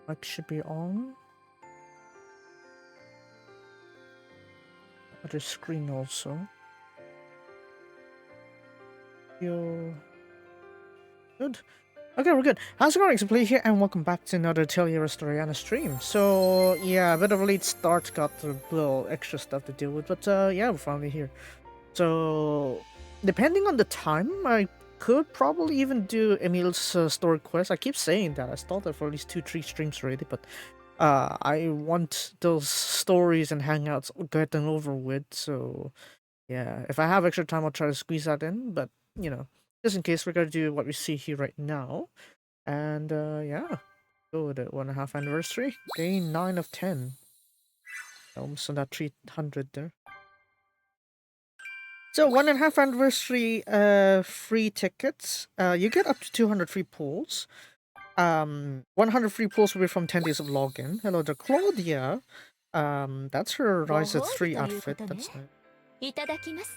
Mic should be on. Other screen also. You're good. Okay, we're good. How's it going? Play here, and welcome back to another Atelier Resleriana stream. So yeah, a bit of a late start, got a little extra stuff to deal with, but yeah, we're finally here. So depending on the time, I could probably even do Emil's story quest. I keep saying that. I stalled it for at least 2-3 streams already, but I want those stories and hangouts getting over with. So yeah, if I have extra time, I'll try to squeeze that in. But you know, just in case, we're gonna do what we see here right now. And yeah, go with it. 1.5 anniversary, day 9 of 10. Almost on that 300 there. So 1.5 anniversary free tickets. You get up to 200 free pulls. 100 free pulls will be from 10 days of login. Hello there, Claudia. That's her Rise of 3 outfit. That's nice.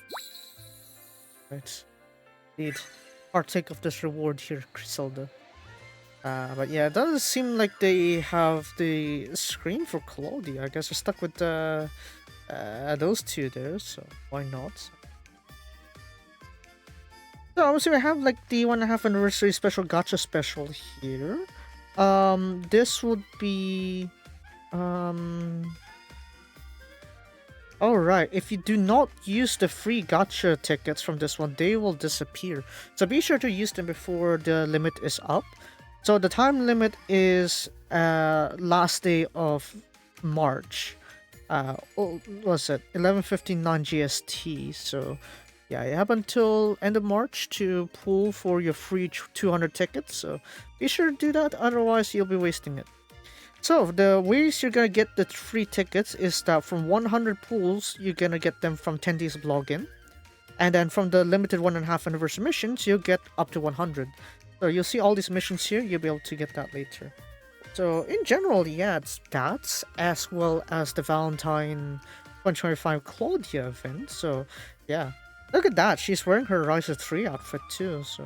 Right. Indeed. Partake of this reward here, Griselda. But yeah, it doesn't seem like they have the screen for Claudia. I guess we're stuck with those two there, so why not? So obviously we have like the 1.5 anniversary special gacha special here. This would be alright, if you do not use the free gacha tickets from this one, they will disappear. So be sure to use them before the limit is up. So the time limit is last day of March. What was it 11:59 GST? So yeah, you have until end of March to pull for your free 200 tickets. So be sure to do that, otherwise you'll be wasting it. So the ways you're gonna get the free tickets is that from 100 pulls, you're gonna get them from 10 days of login, and then from the limited 1.5 anniversary missions, you'll get up to 100. So you'll see all these missions here. You'll be able to get that later. So in general, yeah, it's that as well as the Valentine 2025 Claudia event. So yeah, look at that. She's wearing her Rise of 3 outfit too. So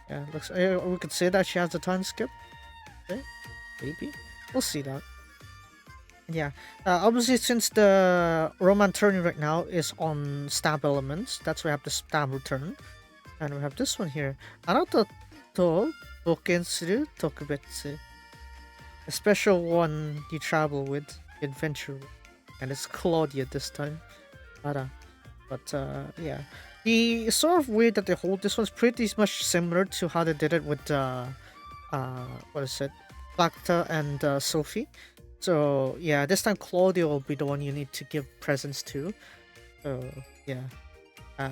yeah, looks. We could say that she has the time skip. Okay, maybe we'll see that. Yeah, obviously since the Roman turning right now is on stab elements, that's why we have the stab return, and we have this one here. Anata to boken suru tokubetsu. A special one you travel with, adventure with. And it's Claudia this time. Ara. But yeah. The sort of way that they hold this one's pretty much similar to how they did it with what is it? Bacta and Sophie. So yeah, this time Claudia will be the one you need to give presents to. So yeah.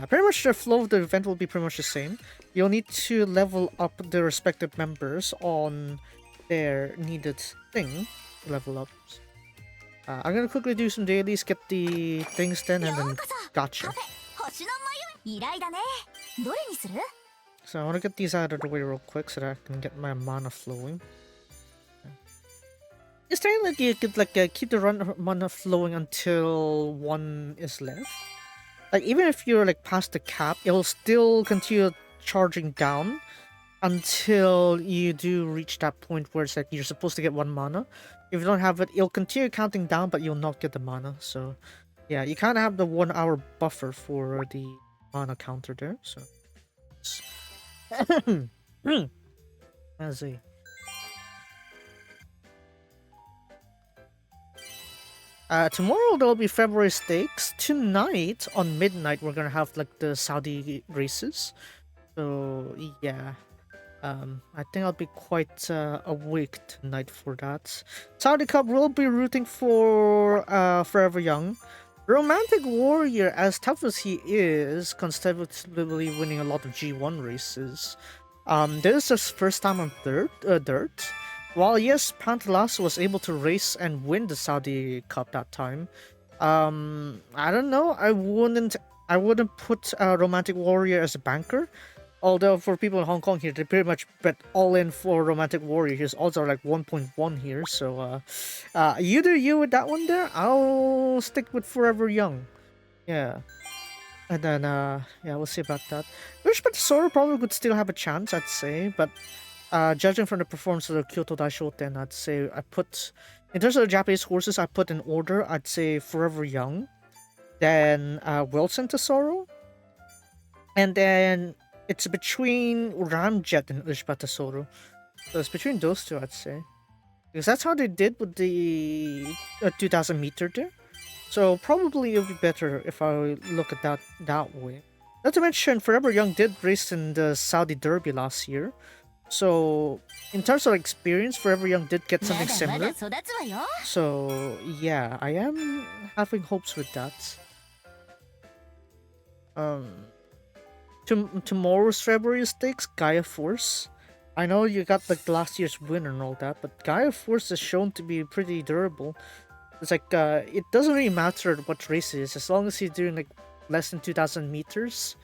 Pretty much the flow of the event will be pretty much the same. You'll need to level up the respective members on their needed thing to level up. I'm gonna quickly do some dailies, get the things then, and then gotcha. So I want to get these out of the way real quick so that I can get my mana flowing. Is there like you could like keep the run mana flowing until one is left? Like even if you're like past the cap, it'll still continue charging down until you do reach that point where it's like you're supposed to get 1 mana. If you don't have it, it'll continue counting down, but you'll not get the mana. So yeah, you kind of have the 1 hour buffer for the mana counter there. So let's see. Tomorrow there'll be February stakes. Tonight on midnight we're gonna have like the Saudi races. So yeah, I think I'll be quite awake tonight for that. Saudi Cup will be rooting for Forever Young. Romantic Warrior, as tough as he is, consecutively winning a lot of G1 races. This is his first time on dirt. While yes, Pantelas was able to race and win the Saudi Cup that time. I don't know. I wouldn't put Romantic Warrior as a banker. Although for people in Hong Kong here, they pretty much bet all in for Romantic Warrior. His odds are like 1.1 here, so you do you with that one there. I'll stick with Forever Young. Yeah. And then yeah, we'll see about that. Wish but Sora probably would still have a chance, I'd say, but Judging from the performance of the Kyoto Daishoten, I'd say I put, in terms of the Japanese horses, I put in order, I'd say Forever Young, then Wilson Tesoro, and then it's between Ramjet and Ushba Tesoro. So it's between those two, I'd say. Because that's how they did with the 2000 meter there. So probably it would be better if I look at that way. Not to mention, Forever Young did race in the Saudi Derby last year. So in terms of experience, Forever Young did get something similar. So yeah, I am having hopes with that. Tomorrow's February stakes, Gaia Force. I know you got like last year's winner and all that, but Gaia Force is shown to be pretty durable. It's like it doesn't really matter what race it is, as long as you're doing like less than 2,000 meters,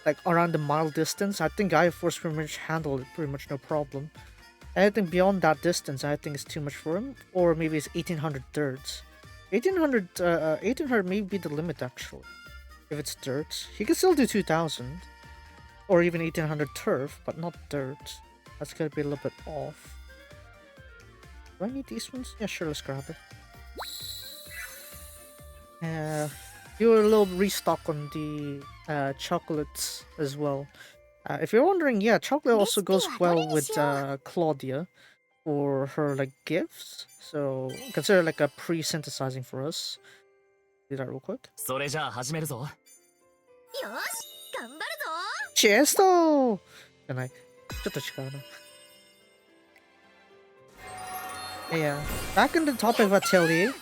like around the mile distance. I think Gaia Force pretty much handled it pretty much no problem. Anything beyond that distance, I think is too much for him, or maybe it's 1800 thirds. 1800 may be the limit actually. If it's dirt, he can still do 2000, or even 1800 turf, but not dirt. That's gonna be a little bit off. Do I need these ones? Yeah, sure, let's grab it. Do a little restock on the chocolates as well. If you're wondering, yeah, chocolate also goes well with Claudia for her like gifts. So consider like a pre-synthesizing for us. Do that real quick. Chesto! Can I? Yeah. Back in the topic of Atelier,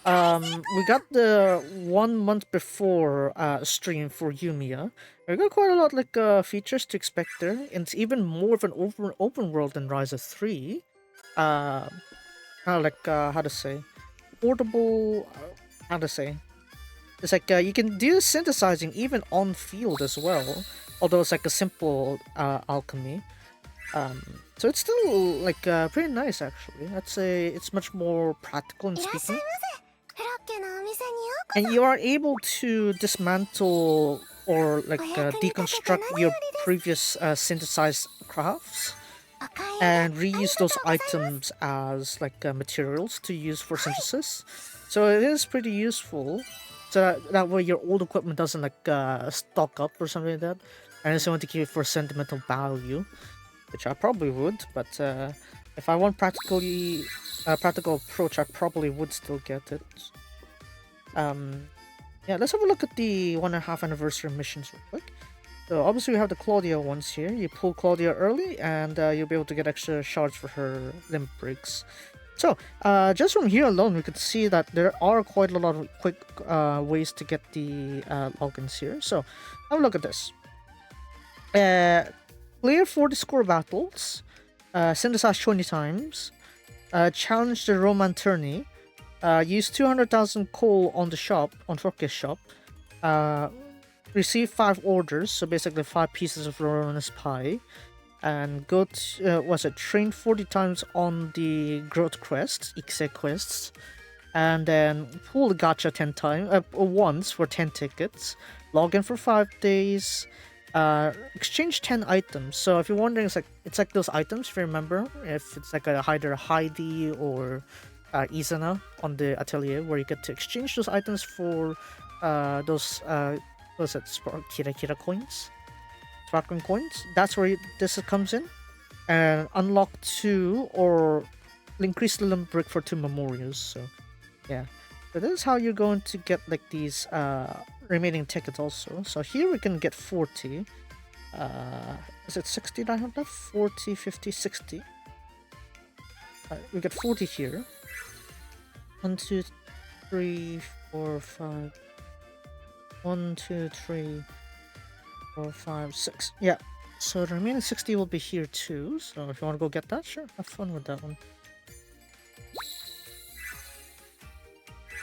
we got the 1 month before stream for Yumiya. We got quite a lot like features to expect there, and it's even more of an open world than Rise of 3. How to say, portable. How to say, it's like you can do synthesizing even on field as well, although it's like a simple alchemy. So it's still like pretty nice actually. I'd say it's much more practical in speaking. And you are able to dismantle or like deconstruct your previous synthesized crafts and reuse those items as like materials to use for synthesis. So it is pretty useful. So that way your old equipment doesn't like stock up or something like that. And I just want to keep it for sentimental value, which I probably would. But if I want practical approach, I probably would still get it. Yeah, let's have a look at the 1.5 anniversary missions real quick. So obviously we have the Claudia ones here. You pull Claudia early and you'll be able to get extra shards for her limb breaks. So just from here alone, we could see that there are quite a lot of quick ways to get the logins here. So have a look at this. Clear 40 score battles, synthesize 20 times, challenge the Roman tourney, use 200,000 coal on the shop, on Forkes shop, receive 5 orders, so basically 5 pieces of Romanes pie, and go to, train 40 times on the growth quests, Ikse quests, and then pull the gacha 10 times, once for 10 tickets, log in for 5 days, exchange 10 items. So if you're wondering, it's like those items, if you remember, if it's like either a Heidi or Izana on the Atelier, where you get to exchange those items for those Kira coins, sparkling coins. That's where this comes in, and unlock 2 or increase the limit brick for 2 memorials. So yeah, so this is how you're going to get like these remaining tickets also. So here we can get 40. Is it 60 that I have left? 40, 50, 60. We get 40 here. 1, 2, 3, 4, 5. 1, 2, 3, 4, 5, 6. Yeah. So the remaining 60 will be here too. So if you want to go get that, sure, have fun with that one.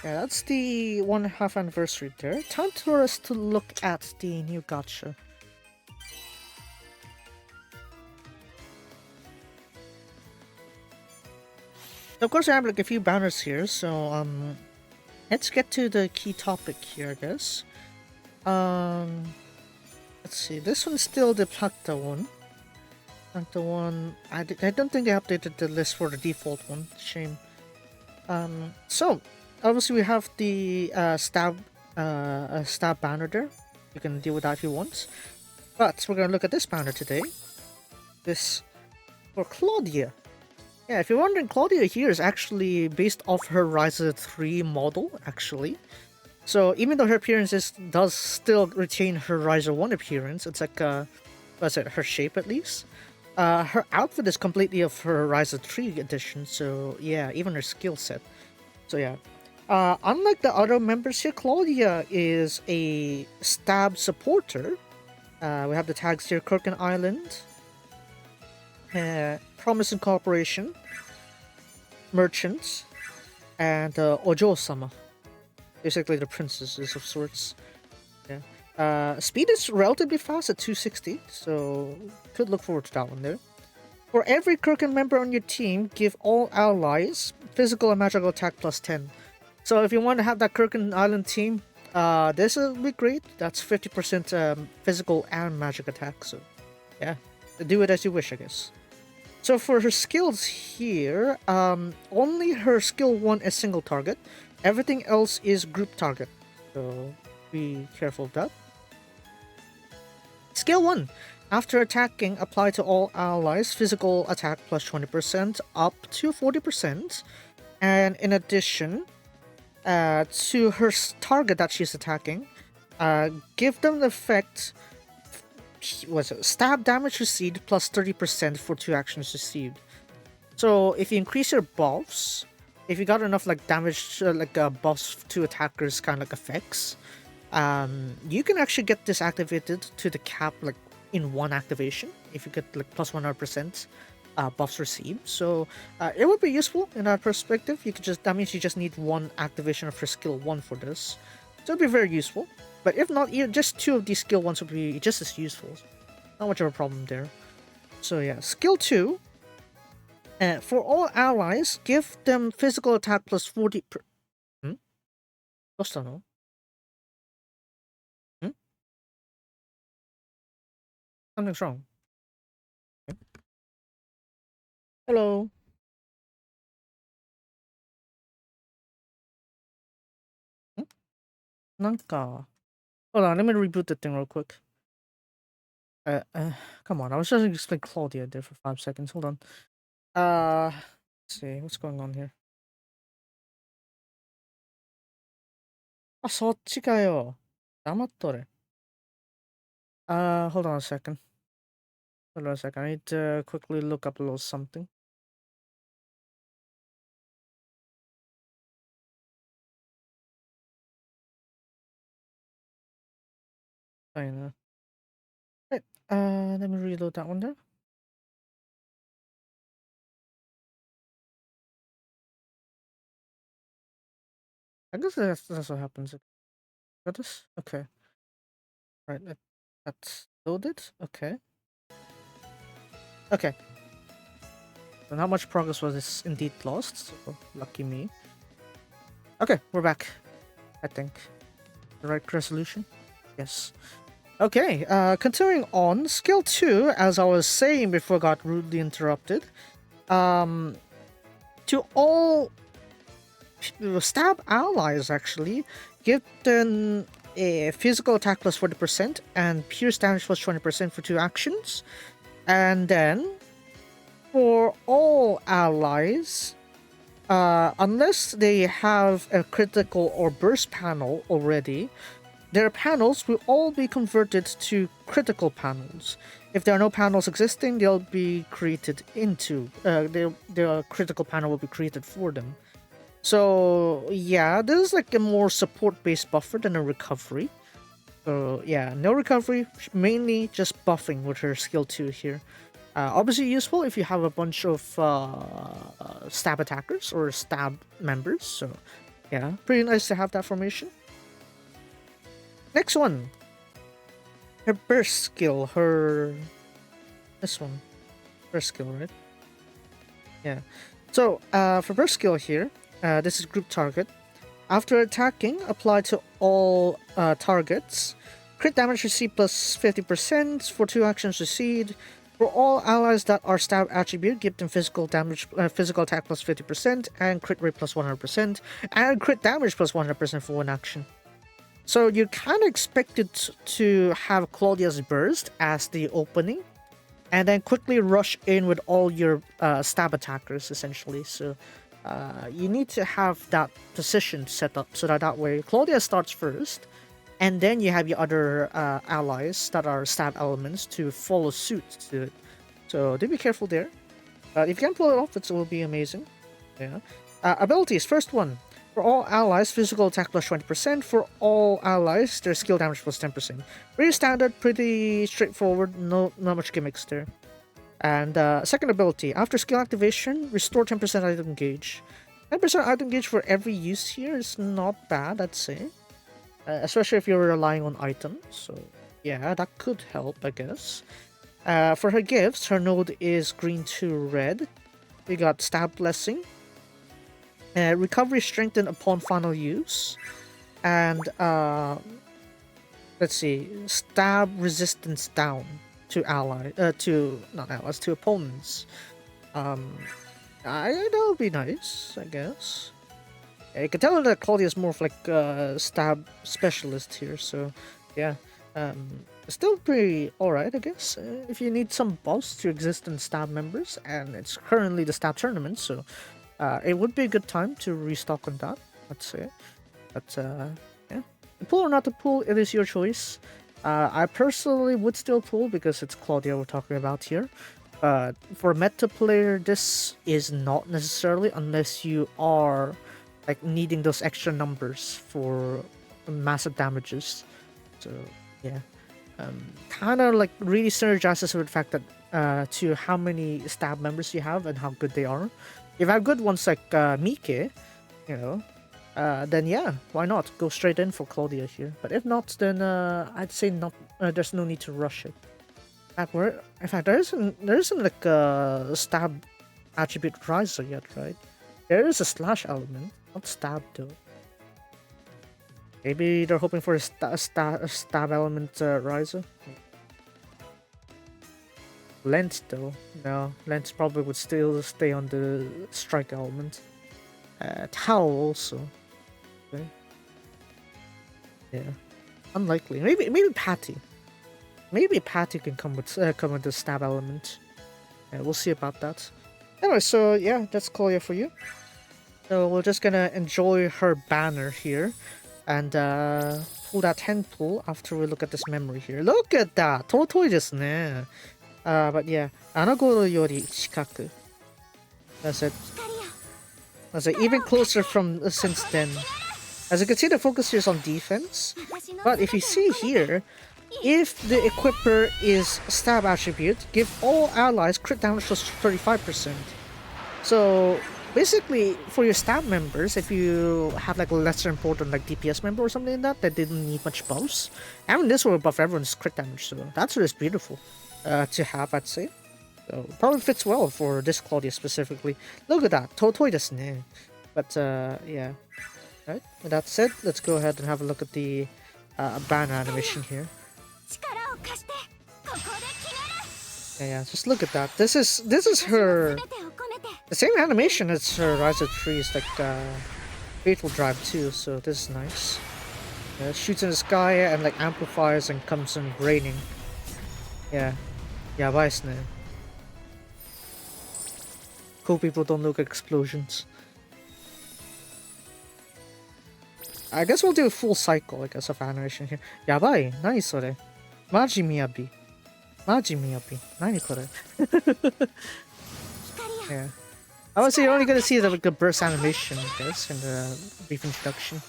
Yeah, that's the 1.5 anniversary there. Time for us to look at the new gacha. Of course, I have like a few banners here, so let's get to the key topic here, I guess. Let's see. This one's still the Plata one. Like the one I don't think they updated the list for the default one. Shame. So obviously we have the stab banner there. You can deal with that if you want. But we're gonna look at this banner today. This for Claudia. Yeah, if you're wondering, Claudia here is actually based off her Ryza 3 model, actually. So even though her does still retain her Ryza 1 appearance, it's like what's it, her shape at least. Her outfit is completely of her Ryza 3 edition, so yeah, even her skill set. So yeah. Unlike the other members here, Claudia is a stab supporter. We have the tags here: Kirken Island, Promise Incorporation, Merchants, and Ojo-sama. Basically the princesses of sorts. Yeah. Speed is relatively fast at 260, so could look forward to that one there. For every Kirken member on your team, give all allies physical and magical attack plus 10. So if you want to have that Kirken Island team, this will be great. That's 50% physical and magic attack, so yeah. Do it as you wish, I guess. So for her skills here, only her skill 1 is single target. Everything else is group target. So be careful of that. Skill 1. After attacking, apply to all allies physical attack plus 20% up to 40%. And in addition, to her target that she's attacking, give them the effect stab damage received plus 30% for 2 actions received. So if you increase your buffs, if you got enough like damage buffs to attackers kind of like effects, you can actually get this activated to the cap like in one activation if you get like plus 100% buffs received. So it would be useful in that perspective. That means you just need one activation of your skill 1 for this. So it'd be very useful. But if not, just 2 of these skill 1s would be just as useful. Not much of a problem there. So yeah, skill 2. For all allies, give them physical attack plus 40 per... Hmm? Hmm? Something's wrong. Okay. Hello. Hmm? Nanka. Hold on, let me reboot the thing real quick. Come on, I was just going to explain Claudia there for 5 seconds. Hold on. Let's see, what's going on here? あ、そっちかよ。黙っとれ。Hold on a second. Hold on a second. I need to quickly look up a little something. I know. Right. Let me reload that one there. I guess that's what happens. Got this? Okay. Right. That's loaded. Okay. Okay. So how much progress was this indeed lost? So, lucky me. Okay, we're back. I think. The right resolution? Yes. Okay, continuing on, skill 2, as I was saying before I got rudely interrupted, to all stab allies actually, give them a physical attack plus 40% and pierce damage plus 20% for 2 actions. And then, for all allies, unless they have a critical or burst panel already, their panels will all be converted to critical panels. If there are no panels existing, they'll be created into their critical panel will be created for them. So yeah, this is like a more support-based buffer than a recovery. So yeah, no recovery, mainly just buffing with her skill 2 here. Obviously useful if you have a bunch of stab attackers or stab members. So yeah, pretty nice to have that formation. Next one. Her burst skill, this one. Burst skill, right? Yeah. So, for burst skill here, this is group target. After attacking, apply to all targets. Crit damage received plus 50% for 2 actions received. For all allies that are stab attribute, give them physical damage, physical attack plus 50%, and crit rate plus 100%, and crit damage plus 100% for one action. So you're kind of expected to have Claudia's Burst as the opening, and then quickly rush in with all your stab attackers, essentially. So you need to have that position set up so that way Claudia starts first, and then you have your other allies that are stab elements to follow suit to it. So do be careful there. If you can pull it off, it will be amazing. Yeah. Abilities, first one. For all allies, physical attack plus 20%. For all allies, their skill damage plus 10%. Pretty standard, pretty straightforward, not much gimmicks there. And second ability, after skill activation, restore 10% item gauge. 10% item gauge for every use here is not bad, I'd say. Especially if you're relying on items. So yeah, that could help, I guess. For her gifts, her node is green to red. We got Stab Blessing. Recovery strengthened upon final use. And let's see, stab resistance down to to opponents. That would be nice, I guess. You can tell that Claudia is more of like a stab specialist here, so yeah. Still pretty alright, I guess. If you need some buffs to existing stab members, and it's currently the stab tournament, so it would be a good time to restock on that, let's say. But yeah, pull or not to pull, it is your choice. I personally would still pull because it's Claudia we're talking about here. For meta player, this is not necessarily unless you are like needing those extra numbers for massive damages. So yeah, kind of like really synergizes with the fact that to how many stab members you have and how good they are. If I have good ones like Mike, you know, then yeah, why not go straight in for Claudia here? But if not, then I'd say not. There's no need to rush it. In fact, there isn't like a stab attribute riser yet, right? There is a slash element, not stab though. Maybe they're hoping for a stab element riser. Length though, no, length probably would still stay on the strike element. Towel also. Okay. Yeah, unlikely. Maybe Patty. Maybe Patty can come with the stab element. Yeah, we'll see about that. Anyway, so yeah, that's Claudia for you. So we're just gonna enjoy her banner here, and pull that hand pull after we look at this memory here. Look at that, totoi desu ne. But yeah, Anagoro yori shikaku. That's it. That's it. Even closer from since then. As you can see, the focus here is on defense. But if you see here, if the equipper is stab attribute, give all allies crit damage plus 35%. So basically, for your stab members, if you have like a lesser important like DPS member or something like that didn't need much buffs, having this will buff everyone's crit damage. So that's just beautiful to have, I'd say. So probably fits well for this Claudia specifically. Look at that, totoi desu ne. But yeah. Right, with that said, let's go ahead and have a look at the banner animation here. Yeah, just look at that. This is her, the same animation as her Rise of Trees, like Fatal Drive too. So this is nice. Shoots in the sky and like amplifies and comes in raining. Yeah, yabai ne. Cool people don't look at explosions. I guess we'll do a full cycle, I guess, of animation here. Yabai, nani sore? Maji miyabi. Maji miyabi. Nani kore? Yeah. I would say you're only gonna see the burst animation, I guess, in the brief introduction.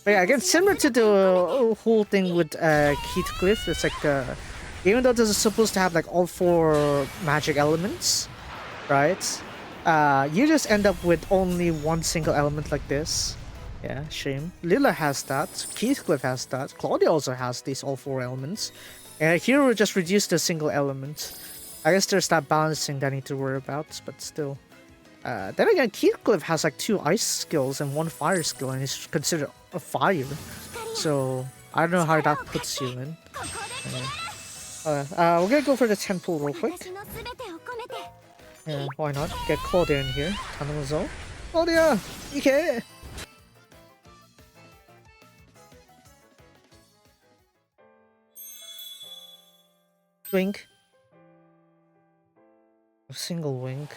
But yeah, again, similar to the whole thing with Heathcliff, it's like, even though this is supposed to have like all 4 magic elements, right? You just end up with only one single element like this. Yeah, shame. Lila has that, Heathcliff has that, Claudia also has these all 4 elements. And here we just reduce the single element. I guess there's that balancing that I need to worry about, but still. Then again, Heathcliff has like 2 ice skills and 1 fire skill, and he's considered a fire. So, I don't know how that puts you in. We're gonna go for the 10 pull real quick. Yeah, why not? Get Claudia in here. Tanamuzo. Claudia! Ike! Wink. A single wink.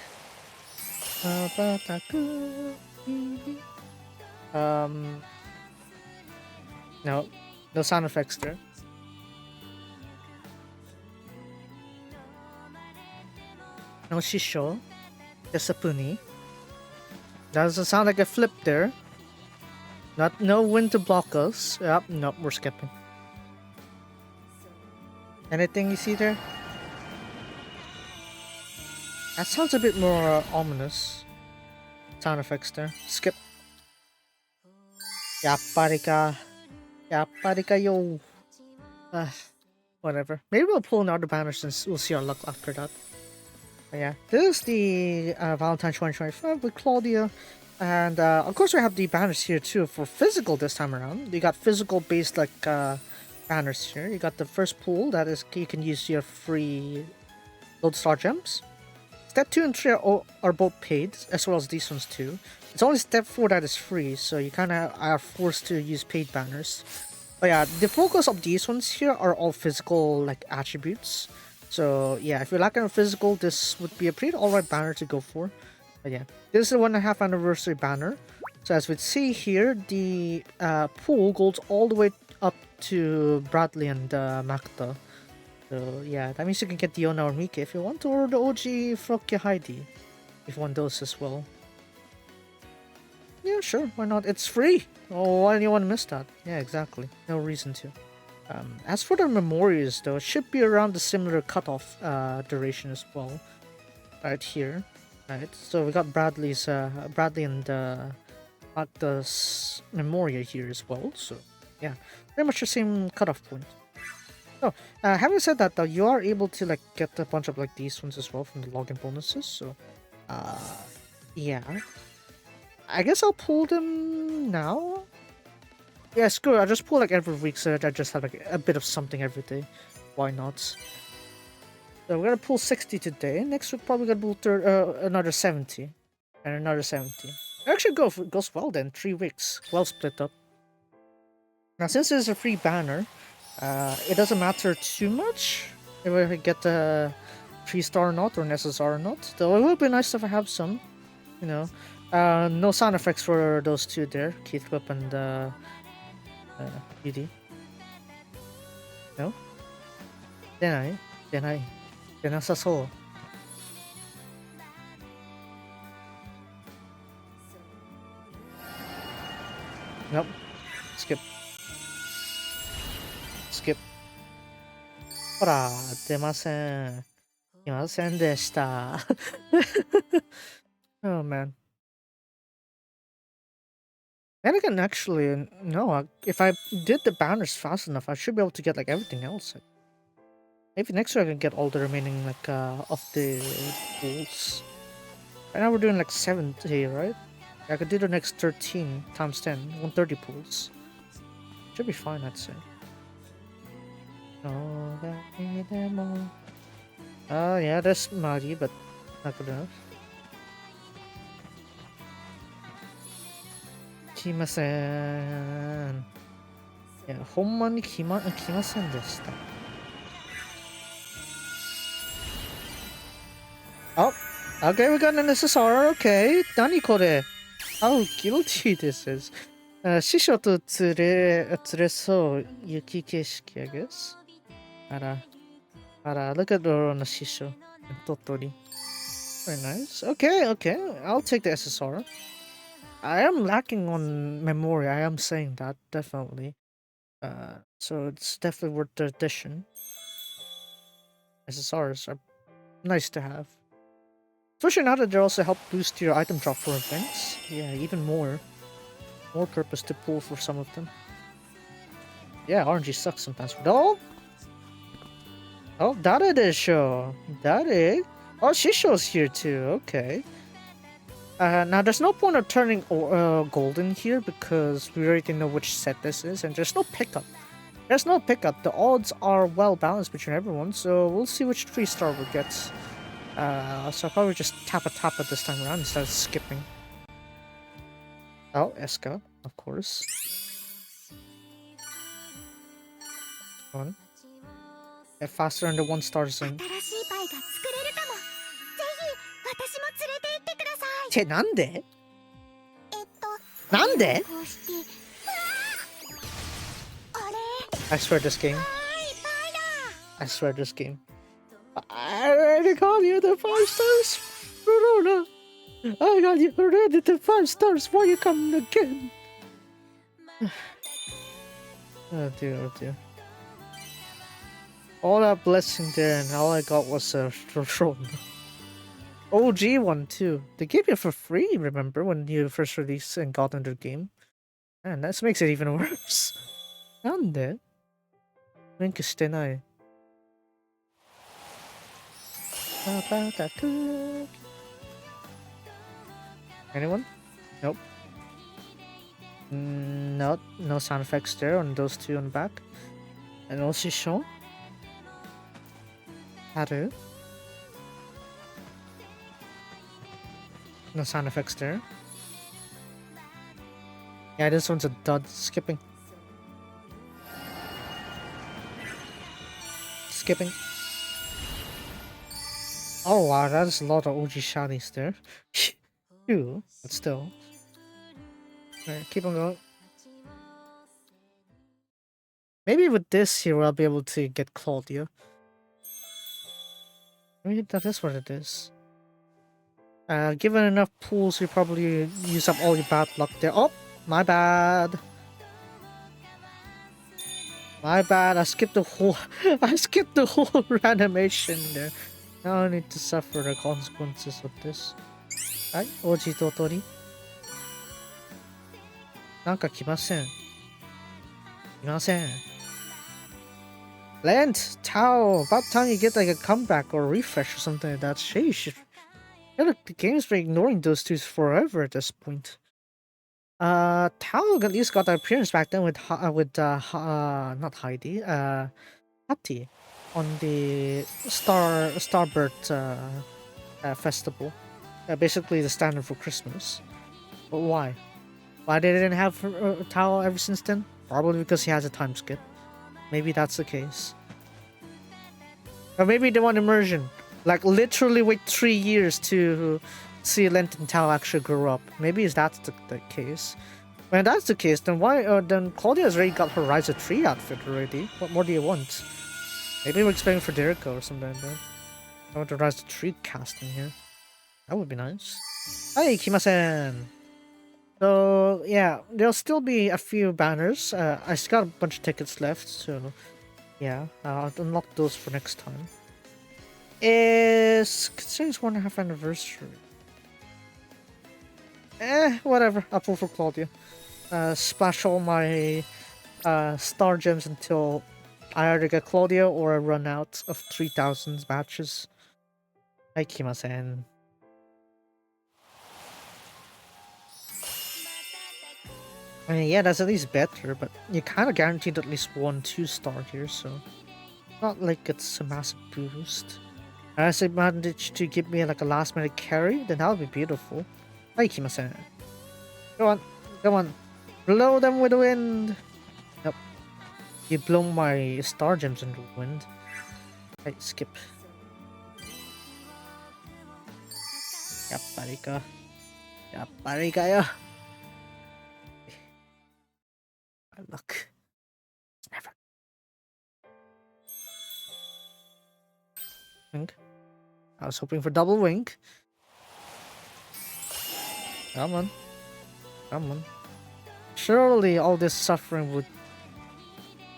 No. No sound effects there. No Shisho. Just a Puni. Doesn't sound like a flip there. No wind to block us. Yep, nope, we're skipping. Anything you see there? That sounds a bit more ominous. Sound effects there. Skip. Yapparika. Yapparika yo. Whatever. Maybe we'll pull another banner since we'll see our luck after that. But yeah, this is the Valentine 2025 with Claudia. And of course we have the banners here too for physical this time around. You got physical based like banners here. You got the first pool that is you can use your free gold star gems. Step 2 and 3 are both paid, as well as these ones too. It's only step 4 that is free, so you kind of are forced to use paid banners. But yeah, the focus of these ones here are all physical like attributes. So yeah, if you're lacking on physical, this would be a pretty alright banner to go for. But yeah, this is the 1.5 anniversary banner. So as we see here, the pool goes all the way up to Bradley and Makta. So yeah, that means you can get the Yona or Mike if you want, or the OG Frokya Heidi if you want those as well. Yeah, sure, why not? It's free! Oh, why do you want to miss that? Yeah, exactly. No reason to. As for the memorials though, it should be around the similar cutoff duration as well. Right here. Right, so we got Bradley's Bradley and Magda's memorial here as well, so yeah, pretty much the same cutoff point. Oh, having said that though, you are able to like get a bunch of like these ones as well from the login bonuses, so yeah. I guess I'll pull them now. Yeah, screw it, I'll just pull like every week so that I just have like a bit of something every day. Why not? So we're gonna pull 60 today. Next week probably gonna pull another 70. And another 70. It actually goes well then, 3 weeks. Well split up. Now since it's a free banner, it doesn't matter too much if I get a 3-star or not, or an SSR or not. Though it would be nice if I have some, you know. No sound effects for those two there, Keith Whip and BD. No? Denai? Denai. Denasaso. Nope. Skip. Skip. ほら、出ません。いませんでした。Oh man. And again, actually, no, if I did the banners fast enough, I should be able to get like everything else. Maybe next year I can get all the remaining like of the pools. Right now we're doing like 70, right? I could do the next 13 times 10, 130 pools. Should be fine, I'd say. Yeah, that's Mari, but not good enough. 来ません。いや、ほんまに来ませんでした。Oh, okay, we got an SSR, okay. 何これ? How guilty this is. 師匠と連れそう雪景色 I guess. あら、look at the 師匠。鳥取。Very nice. Okay, I'll take the SSR. I am lacking on memory, I am saying that, definitely. So it's definitely worth the addition. SSRs are nice to have. Especially now that they also help boost your item drop for events. Yeah, even more. More purpose to pull for some of them. Yeah, RNG sucks sometimes. Oh, Dare de show. Dare? Oh, Shisho's here too, okay. Now there's no point of turning golden here because we already know which set this is, and there's no pickup. There's no pickup. The odds are well balanced between everyone, so we'll see which 3-star we get. So I'll probably just tap it this time around instead of skipping. Oh, Eska, of course. Come on. Get faster in the 1-star zone. ってなんで？なんで？ I swear this game. I swear this game. I already got you the 5 stars. Verona. I got you already the 5 stars. Why you coming again? Oh dear, oh dear. All that blessing there, and all I got was a throne. OG one too. They gave you for free, remember, when you first released and got into the game? And that makes it even worse. なんで？リンクしてない。Anyone? Nope. No, no sound effects there on those two on the back. And also show. Haru. No sound effects there. Yeah, this one's a dud. Skipping. Skipping. Oh wow, that's a lot of OG shinies there. Phew, but still. Alright, keep on going. Maybe with this here I'll be able to get Claudia. Maybe that is what it is. Given enough pools, you probably use up all your bad luck there. Oh, my bad. My bad. I skipped the whole. I skipped the whole animation there. Now I need to suffer the consequences of this. Right, Oji Totori. なんか来ません。来ません。Lent, Tao, about time you get like a comeback or a refresh or something like that. Sheesh. Yeah, look, the game's been ignoring those two forever at this point. Tao at least got the appearance back then with not Heidi, Hattie on the Starbird festival. Basically the standard for Christmas. But why? Why they didn't have Tao ever since then? Probably because he has a time skip. Maybe that's the case. Or maybe they want immersion. Like literally wait 3 years to see Lent and Tao actually grow up. Maybe that's the case. When that's the case, then why then Claudia's already got her Rise of 3 outfit already. What more do you want? Maybe we're expecting for Federico or something like that. I want the Rise of 3 casting here. That would be nice. Hey, Kimasen! So yeah, there'll still be a few banners. I still got a bunch of tickets left, so yeah, I'll unlock those for next time. Considering it's 1.5 anniversary. Whatever. I'll pull for Claudia. Splash all my star gems until I either get Claudia or I run out of 3,000 matches. Hi, Kimasen. I mean, yeah, that's at least better, but you kind of guaranteed at least 1 2-star here, so not like it's a massive boost. Unless they managed to give me like a last minute carry, then that would be beautiful. Hi, Kimasen. Go on, come on. Blow them with the wind. Yep. You blow my star gems in the wind. Hey, skip. Yappari ka. Yappari ka ya. My luck. It's never. Wink. I was hoping for double wink. Come on. Come on. Surely all this suffering would,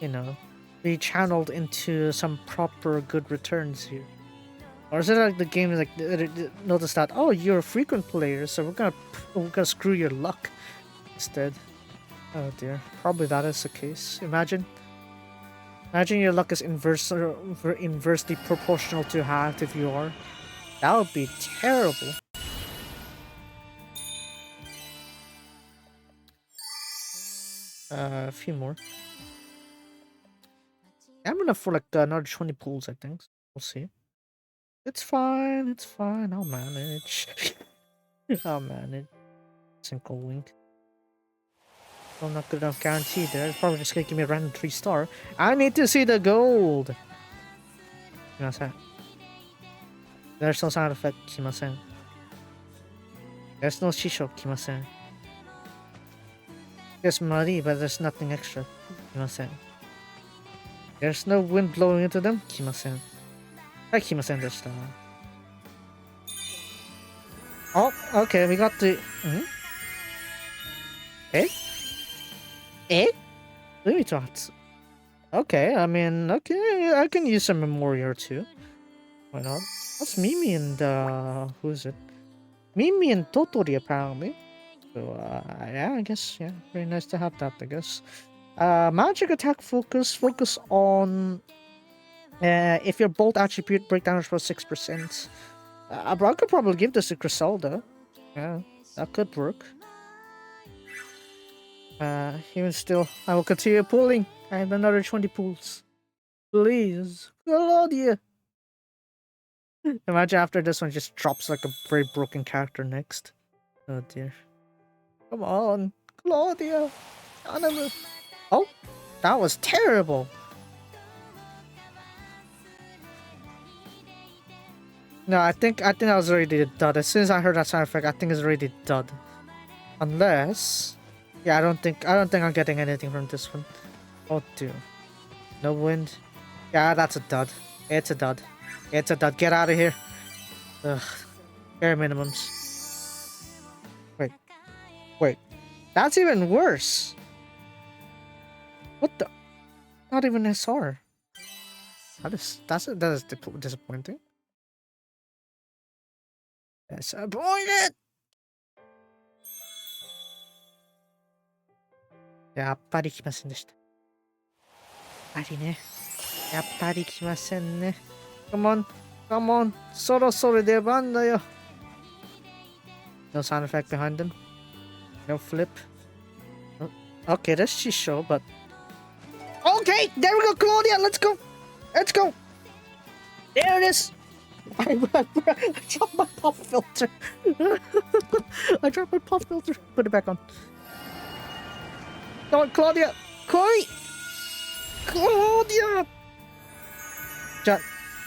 you know, be channeled into some proper good returns here. Or is it like the game is like notice that, oh, you're a frequent player, so we're gonna screw your luck instead. Oh dear, probably that is the case. Imagine your luck is inversely proportional to how active you are. That would be terrible. A few more. I'm enough for like another 20 pools, I think. We'll see. It's fine. It's fine. I'll manage. I'll manage. Single wink. Still not good enough guarantee there. It's probably just gonna give me a random 3-star. I need to see the gold. Kimasen. There's no sound effect. Kimasen. There's no shisho. Kimasen. There's Marie, but there's nothing extra. Kimasen. There's no wind blowing into them. Kimasen. Hi, Kimasen deshita. Oh, okay, we got the... Eh? Eh? Let me talk. Okay, I mean, okay, I can use a memory or two. Why not? That's Mimi and, who is it? Mimi and Totori, apparently. So, yeah, I guess, yeah, very nice to have that, I guess. Magic attack focus on, if your bolt attribute breakdown is for 6%. I could probably give this to Griselda. Yeah, that could work. Even still, I will continue pulling. I have another 20 pulls. Please. Claudia. Imagine after this one just drops like a very broken character next. Oh dear. Come on. Claudia. Anima. Oh, that was terrible. No, I think that was already dud. As soon as I heard that sound effect, I think it's already dud. Unless, yeah, I don't think I'm getting anything from this one. Oh dear. No wind. Yeah, that's a dud. It's a dud. It's a dud. Get out of here. Ugh. Bare minimums. Wait. That's even worse. What the? Not even SR. That is disappointing. Disappointed. やっぱり来ませんでした。やっぱりね。やっぱり来ませんね。Come on. そろそろ出番だよ。No sound effect behind them. No flip. Okay, that's Shisho, but... Okay, there we go, Claudia, let's go. There it is. I dropped my pop filter. Put it back on. Come on, Claudia. Claudia.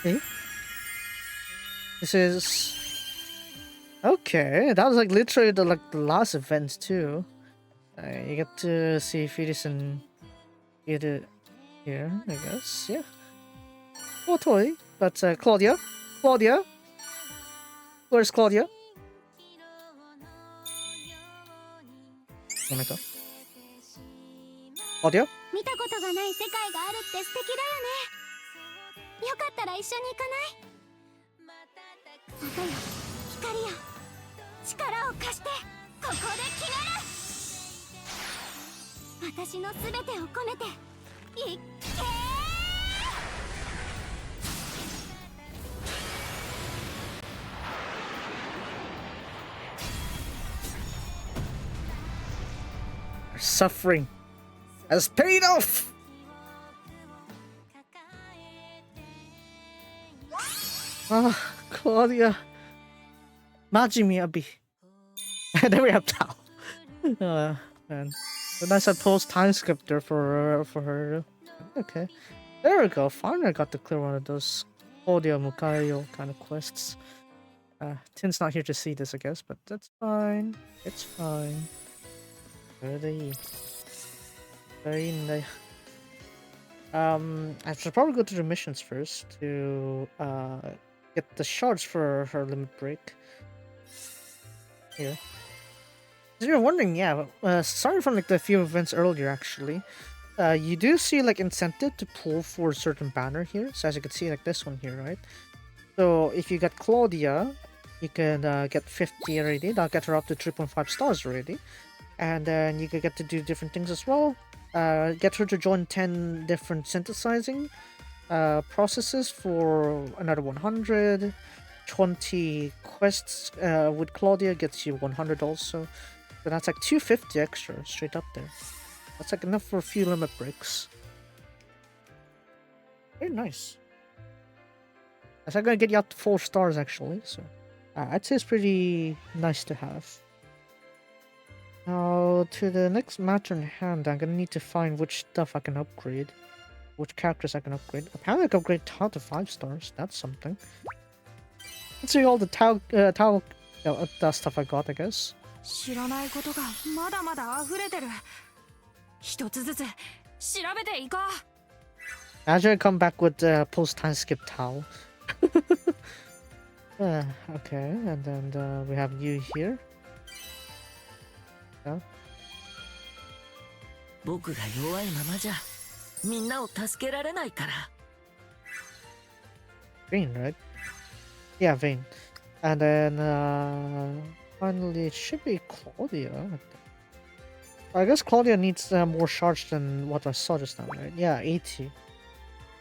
Eh? This is... Okay, that was like literally the last event too. You get to see Fetus and get it here, I guess. Yeah. Oh, totally. But Claudia. Where's Claudia? Oh my god. Claudia? 見たことがない世界があるって素敵だよね。よかったら一緒に行かない？音よ、光よ、力を貸して、ここで決める。私のすべてを込めて、いっけー。 Suffering has paid off! Ah, Claudia. Majimi Abi. Then we have Tao. Man. A nice post time skip there for her. Okay. There we go. Finally I got to clear one of those Claudia Mukayo kind of quests. Tin's not here to see this, I guess, but that's fine. It's fine. Very nice. I should probably go to the missions first to get the shards for her limit break. Here. If you're wondering, yeah, starting from like the few events earlier, actually, you do see like incentive to pull for a certain banner here. So as you can see, like this one here, right? So if you get Claudia, you can get 50 already. That'll get her up to 3.5 stars already. And then you can get to do different things as well. Get her to join 10 different synthesizing processes for another 100. 20 quests with Claudia gets you 100 also. So that's like 250 extra straight up there. That's like enough for a few limit breaks. Very nice. That's not gonna get you up to 4 stars actually, so I'd say it's pretty nice to have. Now to the next matter in hand, I'm gonna need to find which stuff I can upgrade. Which characters I can upgrade. Apparently I can upgrade Tao to 5 stars. That's something. Let's see all the stuff I got, I guess. 知らないことがまだまだ溢れてる。一つずつ調べていこう。Imagine I come back with post time skip Tao. Okay, and then we have you here. Yeah. 僕が弱いままじゃみんなを助けられないから。Vayne, right? Yeah, Vayne. And then finally it should be Claudia. I guess Claudia needs more charge than what I saw just now, right? Yeah, 80.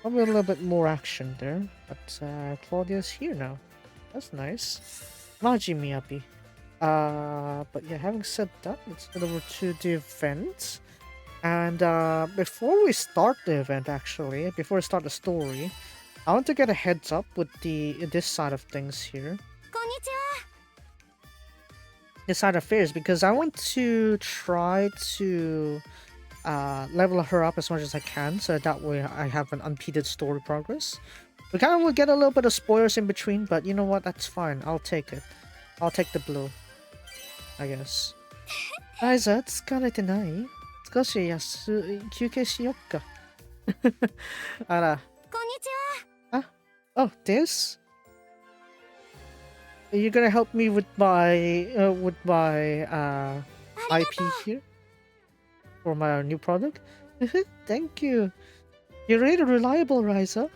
Probably a little bit more action there, but Claudia's here now. That's nice. Maji Miyabi. But yeah, having said that, let's get over to the event. And before we start the event, actually, before we start the story, I want to get a heads up with this side of things here. こんにちは。 This side of affairs, because I want to try to level her up as much as I can, so that way I have an unimpeded story progress. We kind of will get a little bit of spoilers in between, but you know what? That's fine. I'll take it. I'll take the blow, I guess. Liza, 疲れてない？少し休憩しよっか。あら。こんにちは。Oh, this? Are you gonna help me with my IP here for my new product? Thank you. You're really reliable, Riza.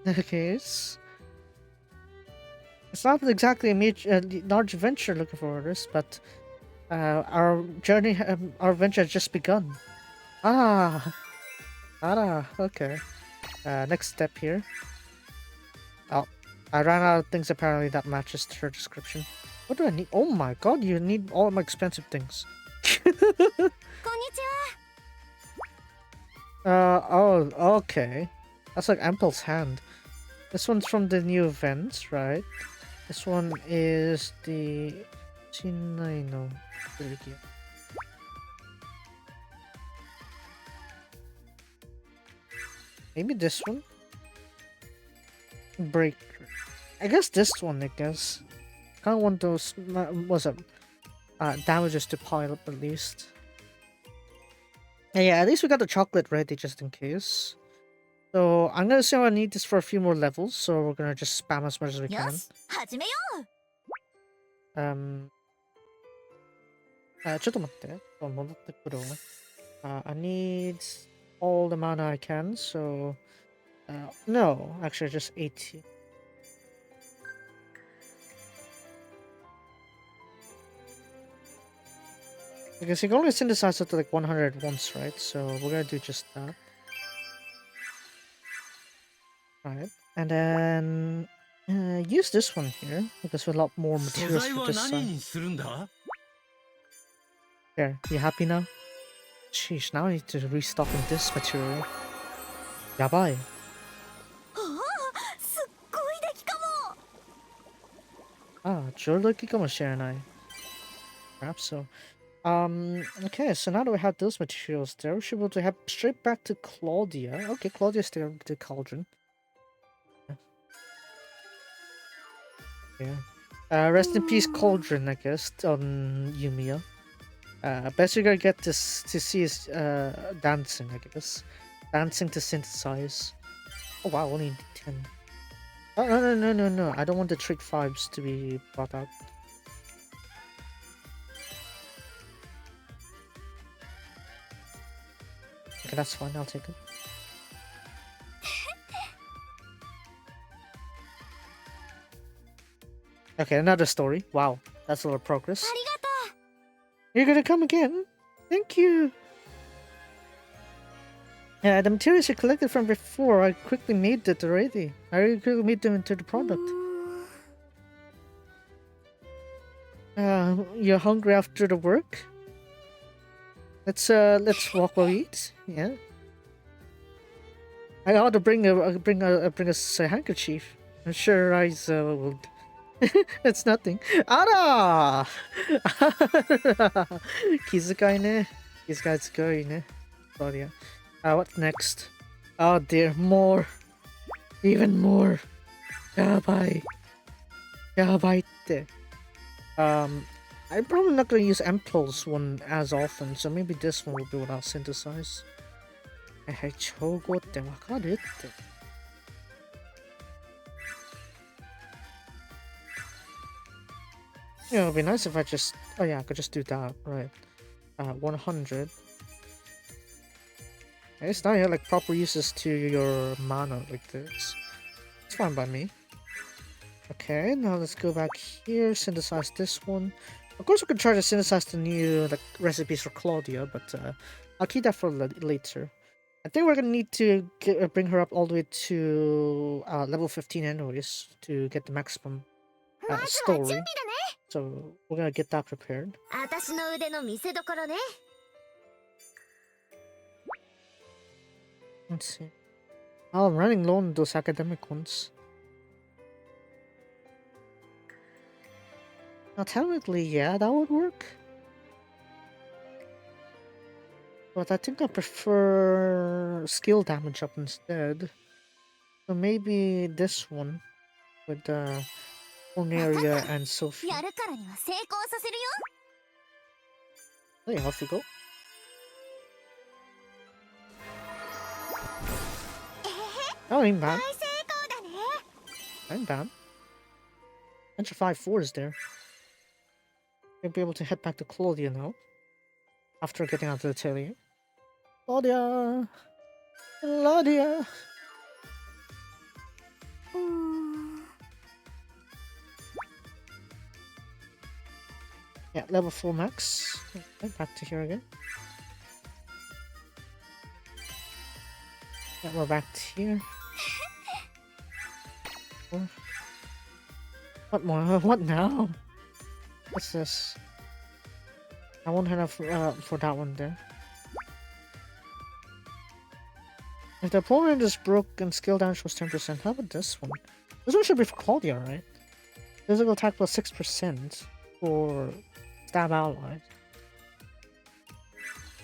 Okay, it's not exactly a major, large venture looking for this, but our journey, our venture has just begun. Okay. Next step here. Oh, I ran out of things apparently that matches her description. What do I need? Oh my god, you need all my expensive things. こんにちは。 Oh, okay. That's like Ample's hand. This one's from the new event, right? This one is the Shinai no Atelier. Maybe this one? Breaker. I guess this one, I guess. Kind of want those, damages to pile up at least. Yeah, at least we got the chocolate ready just in case. So I'm gonna say I need this for a few more levels, so we're gonna just spam as much as we よ can. し、始めよう。 ちょっと待って。戻ってくるわ。I need all the mana I can, so no, actually just 80. Because you can only synthesize up to like 100 once, right? So we're gonna do just that. Right. And then use this one here because we have a lot more materials for this side. There, you happy now? Sheesh, now I need to restock in this material. Yabai. すっごい出来かも。 Joldoki kamoshirei. Perhaps so. Okay, so now that we have those materials there, we should be able to head straight back to Claudia. Okay, Claudia's there with the cauldron. Yeah. Rest in peace, cauldron, I guess, on Yumiya. Best you're gonna get to see is dancing, I guess. Dancing to synthesize. Oh wow, only 10. Oh, no. I don't want the trait 5s to be brought out. Okay, that's fine, I'll take it. Okay, another story. Wow, that's a lot of progress. ありがとう。 You're gonna come again? Thank you! Yeah, the materials you collected from before, I quickly made it already. I really quickly made them into the product. You're hungry after the work? Let's walk while we eat. Yeah. I ought to bring a handkerchief. I'm sure Rise will. It's nothing. Ara! 気遣いね. These guys go, Oh yeah. What next? Oh dear, more. Even more. Yabai. Yabai. I'm probably not gonna use Impulse one as often, so maybe this one will be what I'll synthesize. Chogoってわかるって。Yeah, it'd be nice if I just... Oh yeah, I could just do that, right. 100. It's not like proper uses to your mana like this. It's fine by me. Okay, now let's go back here, synthesize this one. Of course we could try to synthesize the new recipes for Claudia, but I'll keep that for later. I think we're gonna need to bring her up all the way to level 15 anyways to get the maximum story. So we're gonna get that prepared. Let's see. Oh, I'm running low on those academic ones. Now technically, yeah, that would work. But I think I prefer skill damage up instead. So maybe this one with Cornelia and Sophie. Hey, off you go. Oh, ain't bad. Ain't bad. Bunch of 5-4s there. You'll be able to head back to Claudia now. After getting out of the Atelier. Claudia! Claudia! Yeah, level 4 max. Okay, back to here again. Yeah, we're back to here. What more? What now? What's this? I won't have for that one there. If the opponent is broken, skill damage was 10%. How about this one? This one should be for Claudia, right? Physical attack plus 6% for stab allies.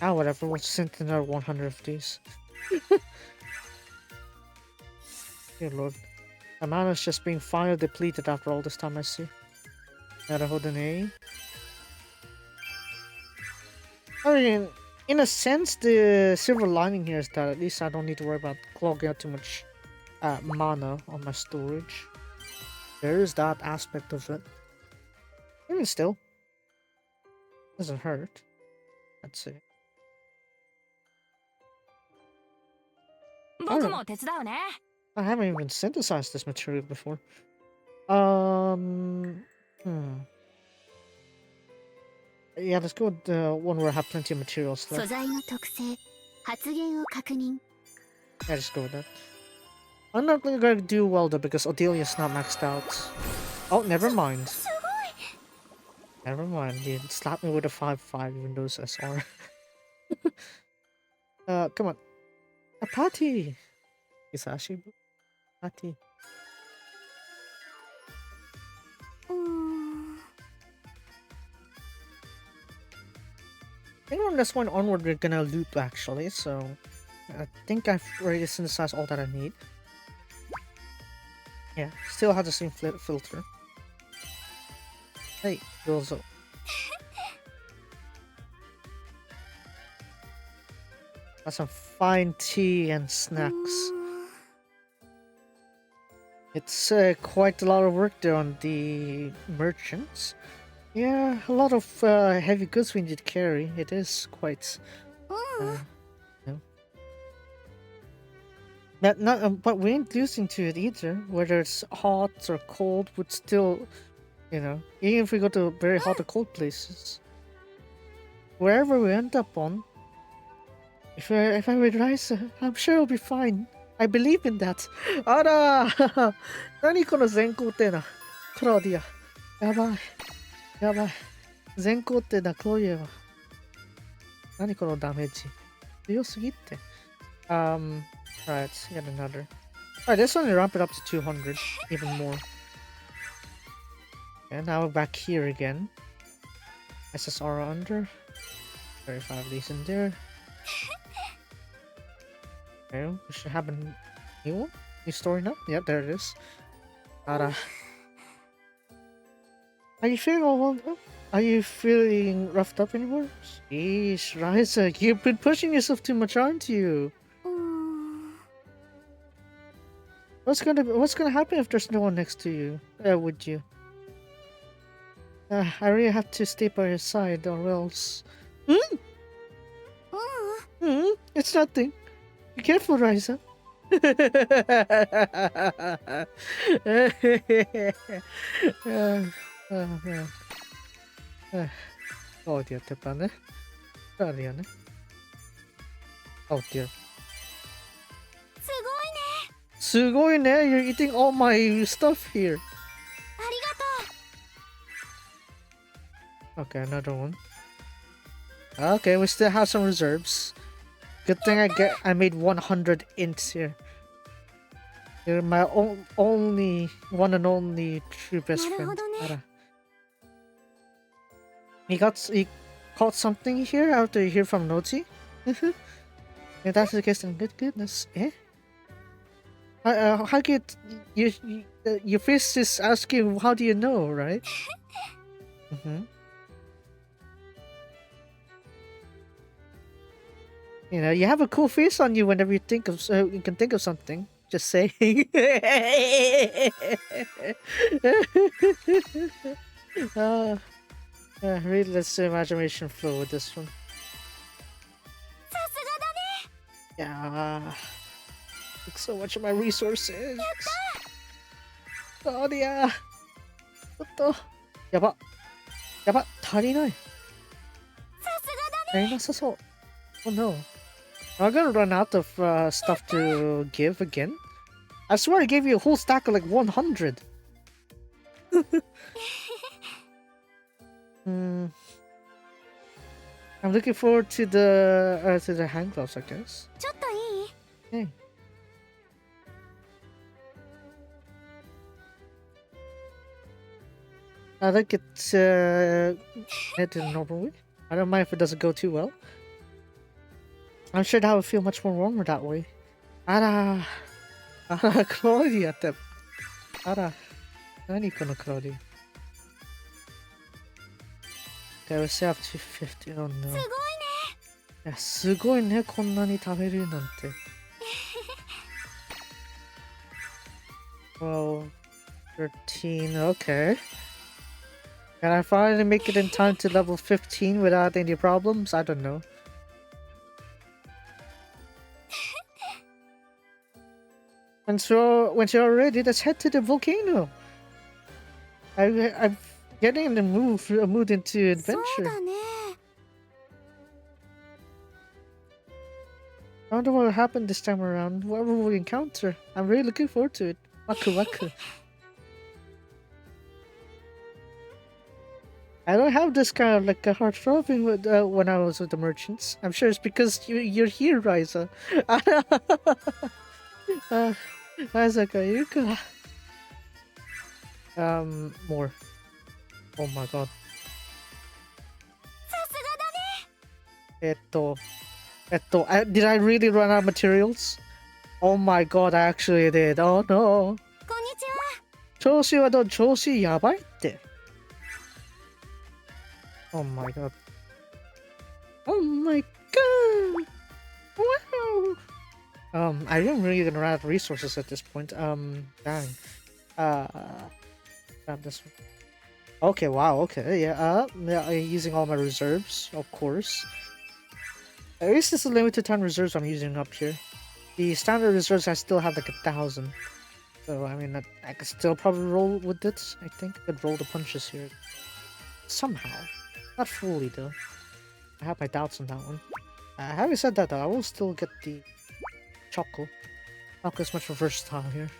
Ah, whatever. We'll synth another 100 of these. Dear lord. The mana's just being fire depleted after all this time, I see. Gotta hold an A. I mean, in a sense, the silver lining here is that at least I don't need to worry about clogging out too much mana on my storage. There is that aspect of it. Even still, doesn't hurt. Let's see. I haven't even synthesized this material before. Yeah, let's go with the one where I have plenty of materials left. Yeah, just go with that. I'm not gonna do well though because Adelia's not maxed out. Oh, never mind. Never mind, dude. Slap me with a 5-5 even though it's SR. Come on. A party! Isashi? Party. I think from this one onward we're gonna loop actually, so I think I've already synthesized all that I need. Yeah, still have the same filter. Hey, Gozo. Got some fine tea and snacks. It's quite a lot of work there on the merchants. Yeah, a lot of heavy goods we need to carry. It is quite... but we ain't losing to it either. Whether it's hot or cold, would still, even if we go to very hot or cold places, wherever we end up on, if I would rise, I'm sure it'll be fine. I believe in that. Ara! 何この全工程な。クラウディア。やばい。やばい。全工程なクロイエは。何このダメージ。強すぎって。Alright, get another. Alright, this one, ramp it up to 200, even more. And now we're back here again. SSR under. 35 of these in there. Okay, we should have a new one. New story now? Yep, there it is. Are you feeling all Are you feeling roughed up anymore? Sheesh, Raisa, you've been pushing yourself too much, aren't you? What's gonna happen if there's no one next to you? Would you? I really have to stay by your side, or else. Hmm? It's nothing. Be careful, Raisa. Oh dear, Tepane. Sorry, Anne. Oh dear. Sugoi, you're eating all my stuff here. Okay, another one. Okay, we still have some reserves. Good thing I made 100 ints here. You're my only one and only true best friend. Ara. He caught something here after you hear from Noti? If that's the case, then good goodness. Eh? How could your face is asking, how do you know, right? You know, you have a cool face on you whenever you think of you can think of something. Just saying. Really, let's the imagination flow with this one. Yeah. Took so much of my resources. Oh yeah. What the? Yaba. Yaba. 足りない。足りなさそう。Oh no. Am I gonna run out of stuff to give again? I swear I gave you a whole stack of like 100. I'm looking forward to the hand gloves, I guess. Hey. I think it's head to the normal way. I don't mind if it doesn't go too well. I'm sure that would feel much more warmer that way. Ara, Claudia って。あら、何この Claudia? Okay, we're still up to 50. Oh no. いや、すごいね、こんなに食べるなんて。12, 13, okay. Can I finally make it in time to level 15 without any problems? I don't know. Once you're ready, let's head to the volcano. I'm getting in the mood into adventure. I wonder what will happen this time around. What will we encounter? I'm really looking forward to it. Waku waku. I don't have this kind of like a heart throbbing with, when I was with the merchants. I'm sure it's because you're here, Raisa. More. Oh my god. Did I really run out of materials? Oh my god, I actually did. Oh no. 調子はどう？調子やばいって。Oh my god. Oh my god. Wow. I am really gonna run out of resources at this point. Dang. Grab this one. Okay, wow, okay, yeah, using all my reserves, of course. At least this is limited time reserves I'm using up here. The standard reserves, I still have like 1,000. So, I mean, I could still probably roll with it, I think. I could roll the punches here. Somehow. Not fully, though. I have my doubts on that one. Having said that, though, I will still get the Choco. Not as much more versatile here.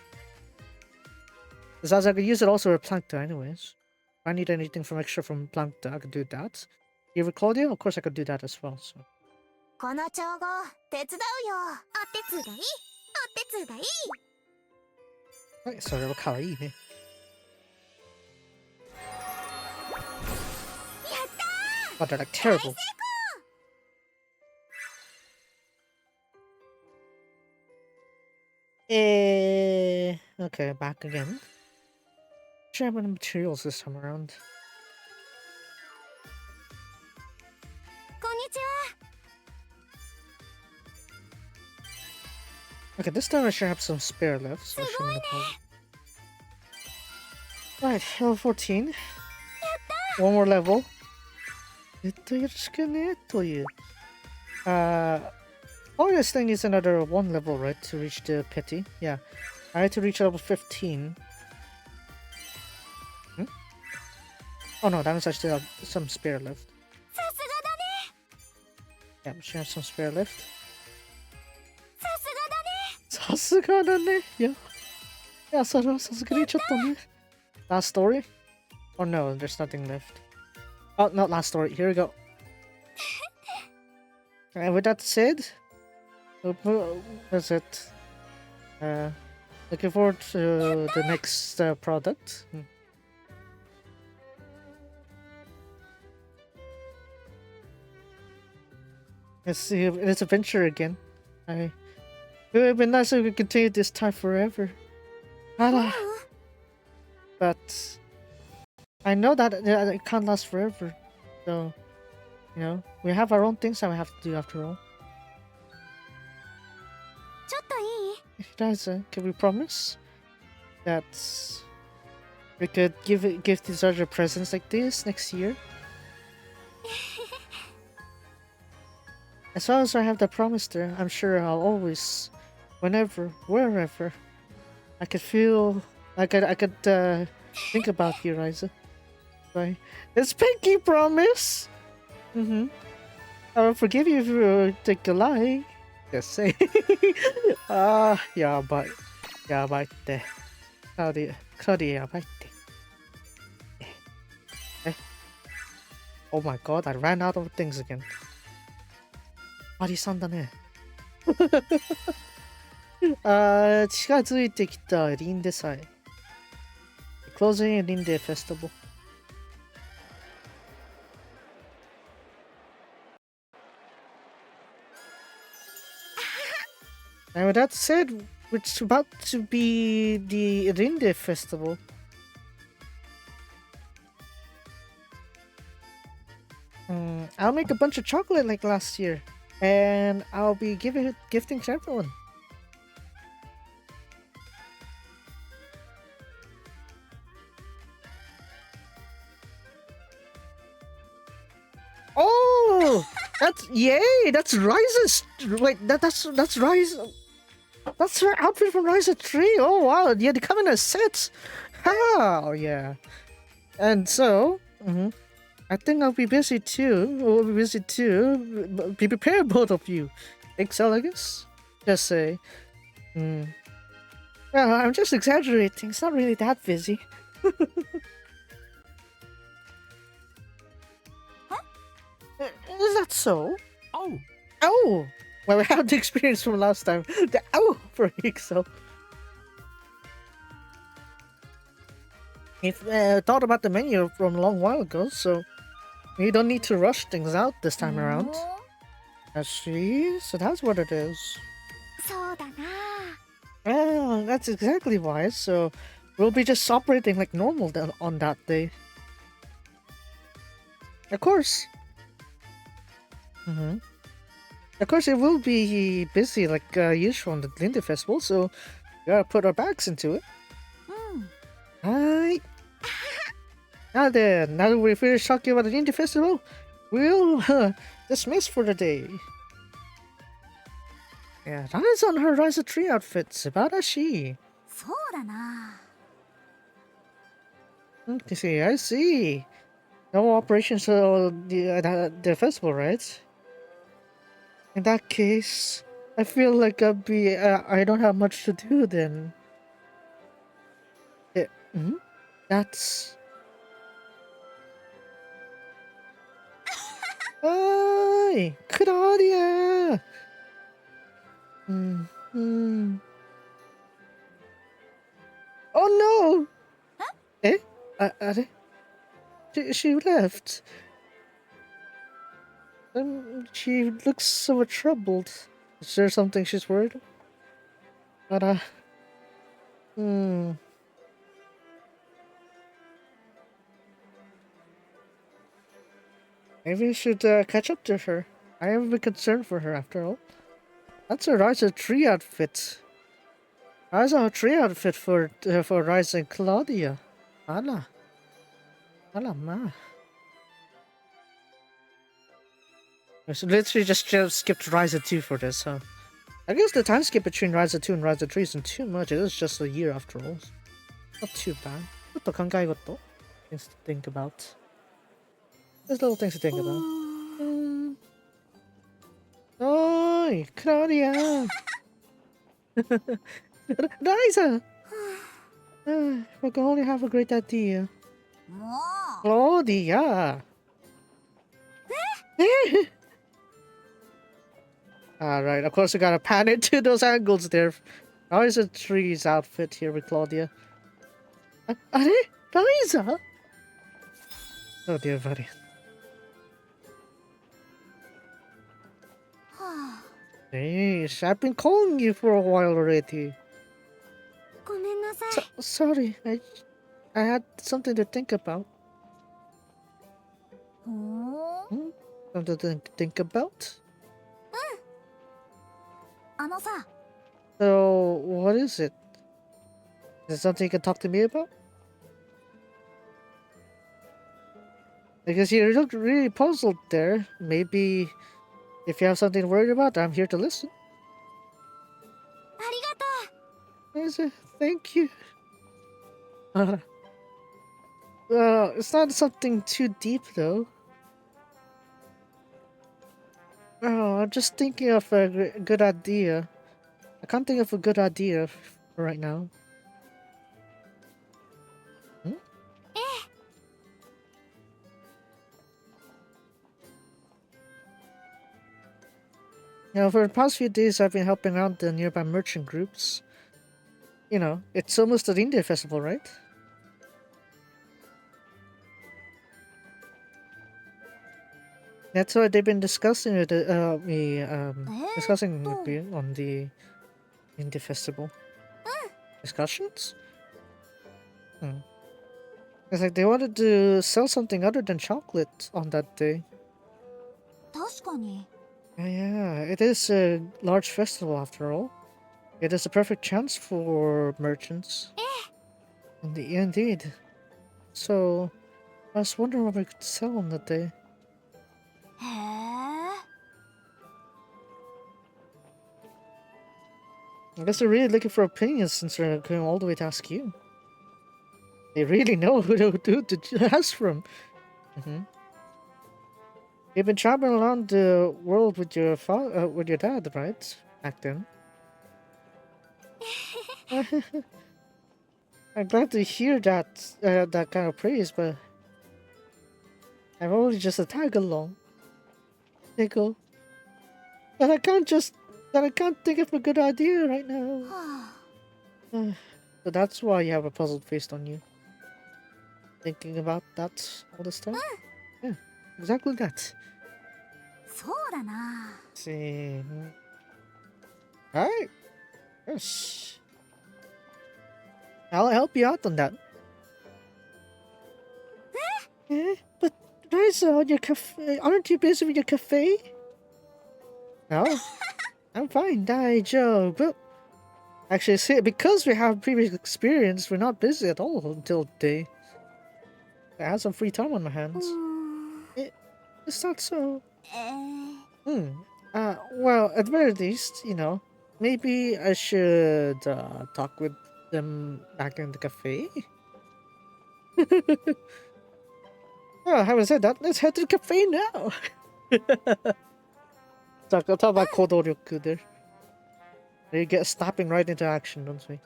Besides, I could use it also for Plankta anyways. If I need anything from extra from Plankta, I could do that. Here with Claudia, of course I could do that as well, so. この調合手伝うよ。お手伝い Right, so they're kawaii. Oh, they're like terrible. Okay, back again. Should have materials this time around. Okay, this time I should have some spare left, so I shouldn't have a problem. Right, level 14. One more level. Oh, this thing is another one level, right, to reach the petty? Yeah. I had to reach level 15. Oh no, that means I still have some spare left. Yeah, we should have some spare left. さすがだね。Yeah, so last story? Oh no, there's nothing left. Oh, not last story. Here we go. And with that said, that's it. Looking forward to the next product. Let's see if it's adventure again. It would have been nice if we could continue this time forever. But I know that it can't last forever. So, you know, we have our own things that we have to do after all. Guys, can we promise that we could give these other presents like this next year? As long as I have that promise there, I'm sure I'll always, whenever, wherever, I could feel, I could think about you, Riza. Right? It's pinky promise. I will forgive you if you take a lie. Just say. Yabai. Yabaiって. Cloudy やばいって. Oh my god, I ran out of things again. アリさんだね。近づいてきたリンデ祭。Closing Rinde Festival. And with that said, it's about to be the Rinde Festival. I'll make a bunch of chocolate like last year, and I'll be gifting to everyone. Oh, that's yay! That's Rise's. Wait, that's Rise. That's her outfit from Rise of 3. Oh wow, yeah, they come in a set. Oh yeah, and so I think I'll be busy too. We'll be busy too. Be prepared, both of you. Thanks, Elegance. Just say. Well, I'm just exaggerating. It's not really that busy. Is that so? Oh! Oh! Well, we have the experience from last time. The freak, so. If thought about the menu from a long while ago, so we don't need to rush things out this time around. Let's see. So that's what it is. Well, that's exactly why. So we'll be just operating like normal on that day. Of course. Of course, it will be busy like usual on the Linde Festival, so we gotta put our backs into it. Hi. Now then, now that we're finished talking about the Linde Festival, we'll dismiss for the day. Yeah, that is on her Rise of 3 outfit. Subarashi. I see. No operations on the festival, right? In that case, I feel like I don't have much to do then. That's... Hi! Claudia! Hmm. Oh no! Eh? She left. She looks so troubled. Is there something she's worried about? Hmm. Maybe we should catch up to her. I am a bit concerned for her after all. That's a Rise of Tree outfit. Rise of Tree outfit for Rise and Claudia. Ala. Ala ma. So literally just skipped Rise of 2 for this, huh? I guess the time skip between Rise of 2 and Rise of 3 isn't too much. It is just a year after all. Not too bad. ちょっと考え事 things to think about. There's little things to think about. Oi, Claudia! Liza! We're going to have a great idea. Claudia! Alright, of course we gotta pan it to those angles there. How is a tree's outfit here with Claudia? Are Liza? Oh dear buddy. Hey, I've been calling you for a while already. Sorry, I had something to think about. Something to think about? So, what is it? Is it something you can talk to me about? Because you look really puzzled there. Maybe if you have something to worry about, I'm here to listen. Thank you. Well, it's not something too deep though. Oh, I'm just thinking of a good idea. I can't think of a good idea right now. For the past few days, I've been helping out the nearby merchant groups. You know, it's almost an India festival, right? That's what they've been discussing with discussing with me on the India festival. Discussions? It's like they wanted to sell something other than chocolate on that day. Yeah, it is a large festival after all. It is a perfect chance for merchants. Indeed. So, I was wondering what we could sell on that day. I guess they're really looking for opinions since they're going all the way to ask you. They really know who to ask from. You've been traveling around the world with your dad, right? Back then. I'm glad to hear that that kind of praise, but I'm only just a tag along. Nico. That I can't think of a good idea right now. So that's why you have a puzzled face on you. Thinking about that all this time? Yeah, exactly that. See. Alright. Yes. I'll help you out on that. But Liza, on your cafe, aren't you busy with your cafe? No, I'm fine, Joe. But actually, see, because we have previous experience, we're not busy at all until today. I have some free time on my hands. Is that so? Well, at the very least, you know, maybe I should talk with them back in the cafe. Oh, having said that, let's head to the cafe now. Talk about Kodoryoku there. You get snapping right into action, don't we?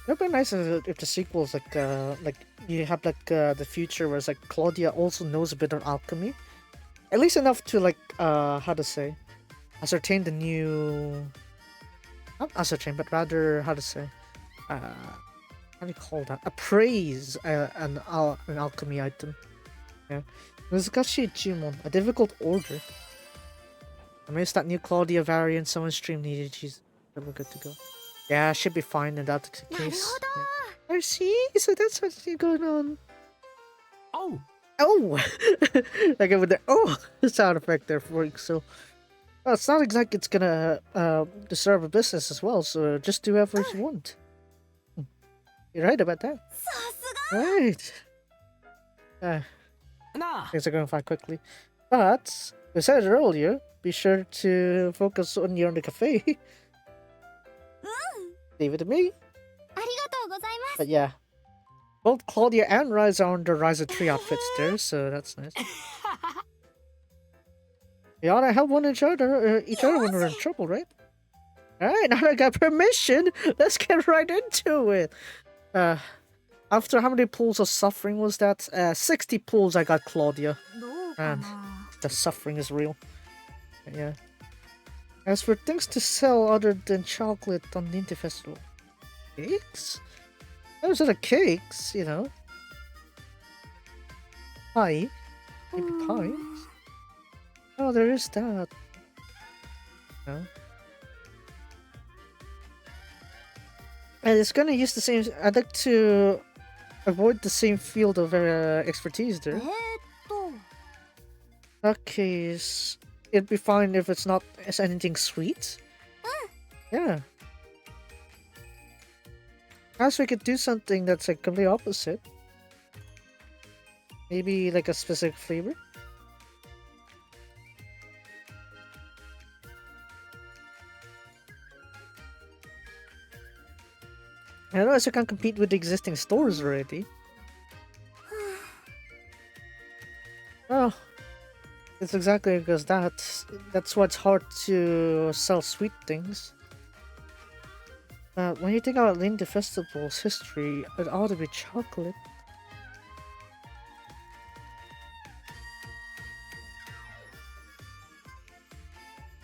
It'd be nice if the sequels like you have the future where it's like Claudia also knows a bit of alchemy, at least enough to like how to say, ascertain the new, not ascertain, but rather how to say, how do you call that? Appraise an alchemy item. Yeah, 難しい注文, a difficult order. I missed that new Claudia variant someone stream needed. She's we're good to go. Yeah, should be fine in that case. Yeah. I see. So that's what's going on. Oh, Oh, like with the oh sound effect there for you. So well, it's not exactly it's gonna disturb a business as well. So just do whatever you want. You're right about that. Right. nah. Things are going fine quickly, but we said it earlier. Be sure to focus on your the cafe. Leave it to me. But yeah, both Claudia and Rise are on the Rise 3 outfits there, so that's nice. We ought to help each other when we're in trouble, right? Alright, now I got permission. Let's get right into it. After how many pools of suffering was that? 60 pools I got Claudia. And the suffering is real. Yeah. As for things to sell other than chocolate on the Indie Festival. Cakes? Those are the cakes, you know. Pie. Maybe pies. Oh, there is that. No. And it's gonna use the same. I'd like to avoid the same field of expertise there. In that case, it'd be fine if it's not as anything sweet. Yeah. Perhaps we could do something that's like completely opposite. Maybe like a specific flavor. I know I can compete with the existing stores already. Oh, it's exactly because that's why it's hard to sell sweet things. When you think about Lindy Festival's history, it ought to be chocolate.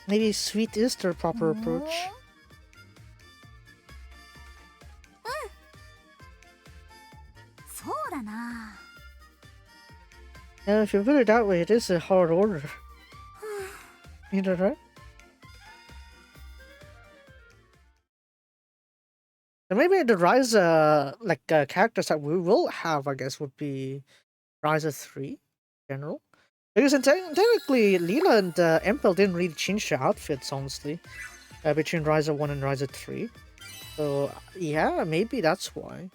Maybe sweet is the proper approach. Yeah, if you put it that way, it is a hard order. You know, right? And maybe the Rise, characters that we will have, I guess, would be Rise 3 in general. Because technically, Leela and Empel didn't really change their outfits, honestly, between Rise 1 and Rise 3. So, yeah, maybe that's why.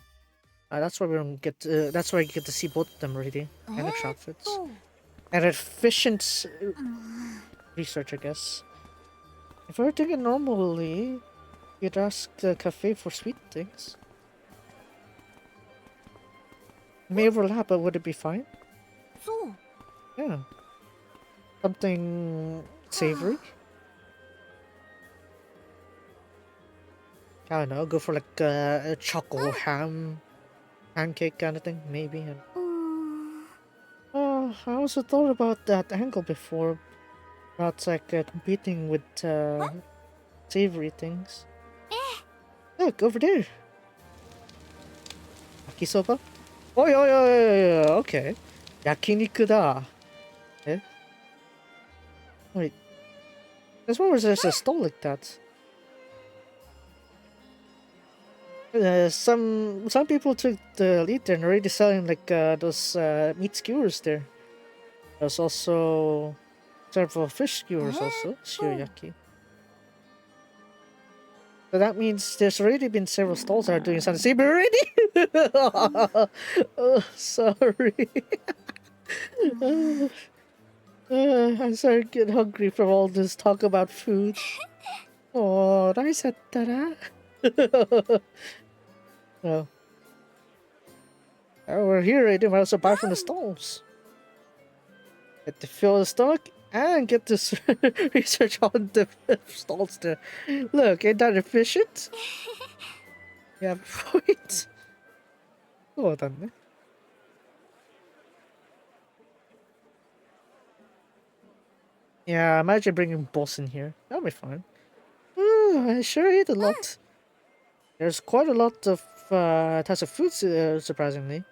That's why we don't get. That's why you get to see both of them already, and extra outfits, and efficient research, I guess. If we were thinking normally, you'd ask the cafe for sweet things. It may overlap, but would it be fine? Yeah. Something savory. I don't know. Go for like a chocolate ham. Pancake kind of thing, maybe. Oh, I also thought about that angle before. About like competing with savory things. Look, over there. Yakisoba? Oh, yeah, okay. Yakiniku da. Eh? Wait. There's one where there's a stall like that. Some people took the lead there and already selling like those meat skewers there. There's also several fish skewers also, shiriyaki. So that means there's already been several stalls that are doing something. See, already? Oh, sorry. I'm starting to get hungry from all this talk about food. Oh, nice at that. Oh. Oh, we're here already. Might also buy from the stalls. Get to fill the stomach and get this research on the stalls there. Look, ain't that efficient? Yeah, point. そうだね. Yeah, imagine bringing boss in here. That'll be fine. Ooh, I sure ate a lot. There's quite a lot of types of food, surprisingly.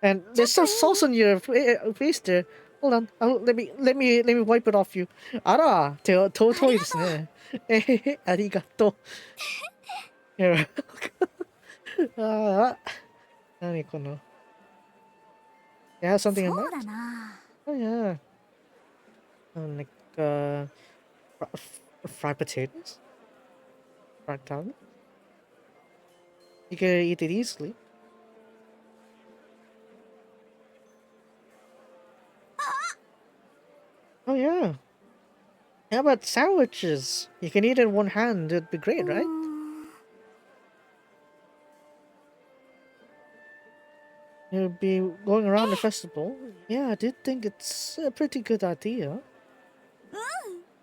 And there's some sauce on your face there. Hold on. Let me wipe it off you. Ara, toy ですね. ありがとう. You're welcome. ああ、何この. You have something in そう mind? だな。Oh yeah. Like fried potatoes, fried carrot. You can eat it easily. Oh yeah. How about sandwiches? You can eat it in one hand. It'd be う great, ー right? ん。You'll be going around the festival. Yeah, I did think it's a pretty good idea.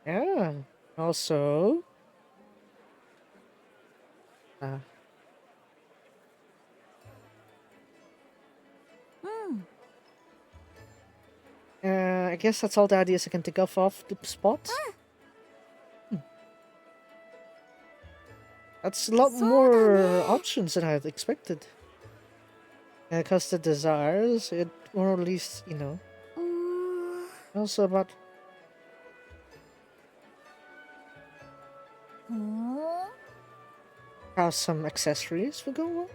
Yeah. Also, uh, うん。I guess that's all the ideas I can think of off the spot. That's a lot そうだ more ね。options than I had expected. Because the desires, it or at least, うーん。also about ふーん。how some accessories will go well.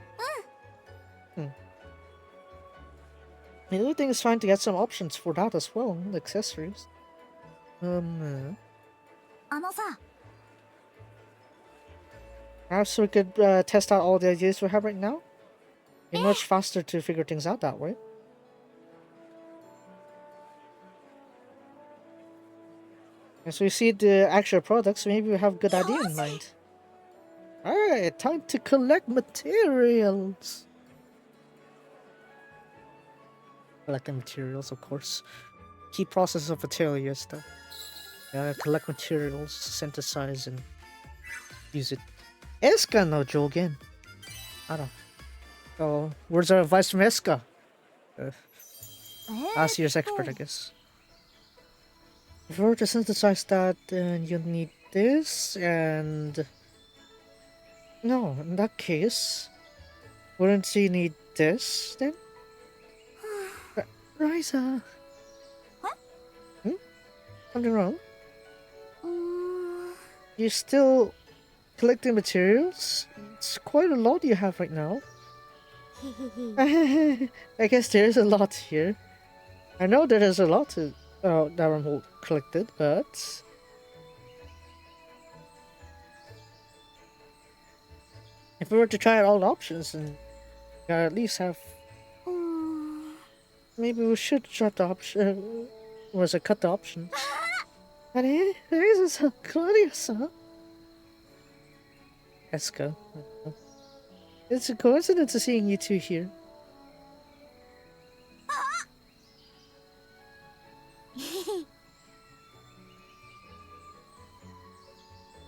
The only thing is trying to get some options for that as well, the accessories. あのさ、 Perhaps we could test out all the ideas we have right now. Be much faster to figure things out that way. As we see the actual products, maybe we have a good idea in mind. Alright, time to collect materials. Collecting materials, of course. Key process of Atelier stuff. Collect materials, synthesize, and use it. Eska no jogen. Ara. Oh, words of advice from Eska. え Last year's expert, I guess. If we were to synthesize that, then you'll need this, and... No, in that case, wouldn't you need this, then? Ryza. What? Hmm? Something wrong? うーん。You're still collecting materials? It's quite a lot you have right now. へへへ。I guess there is a lot here. I know there is a lot to that I'm collected, but... If we were to try out all the options, then at least have... うーん。 Maybe we should shut the option... was it cut the options? あれRyza-san, Claudia-san? Eska. It's a coincidence seeing you two here.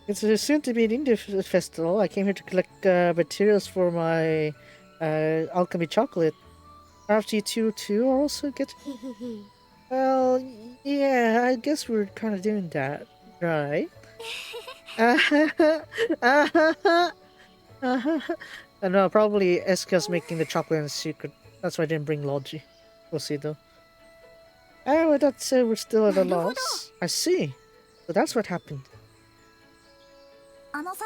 It's soon to be an indie festival. I came here to collect materials for my alchemy chocolate. Perhaps you two too are also get. Well, yeah, I guess we're kind of doing that, right? I know, probably Eska's making the chocolate in secret. That's why I didn't bring Logi. We'll see though. Oh, with that said, we're still at a なるほど。 loss. I see. So that's what happened. あのさ、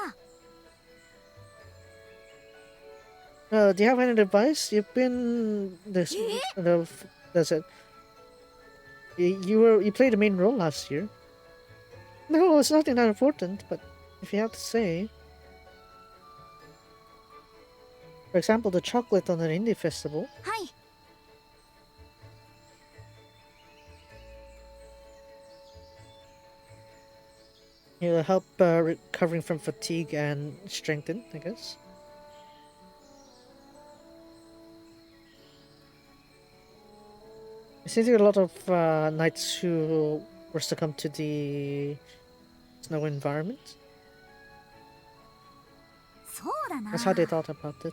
Do you have any advice? You've been this. Does it? You played a main role last year. No, it's nothing that important. But if you have to say, for example, the chocolate on an indie festival. はい。 It'll help recovering from fatigue and strengthen, I guess. I see there are a lot of knights who were succumb to the snow environment. That's how they thought about it.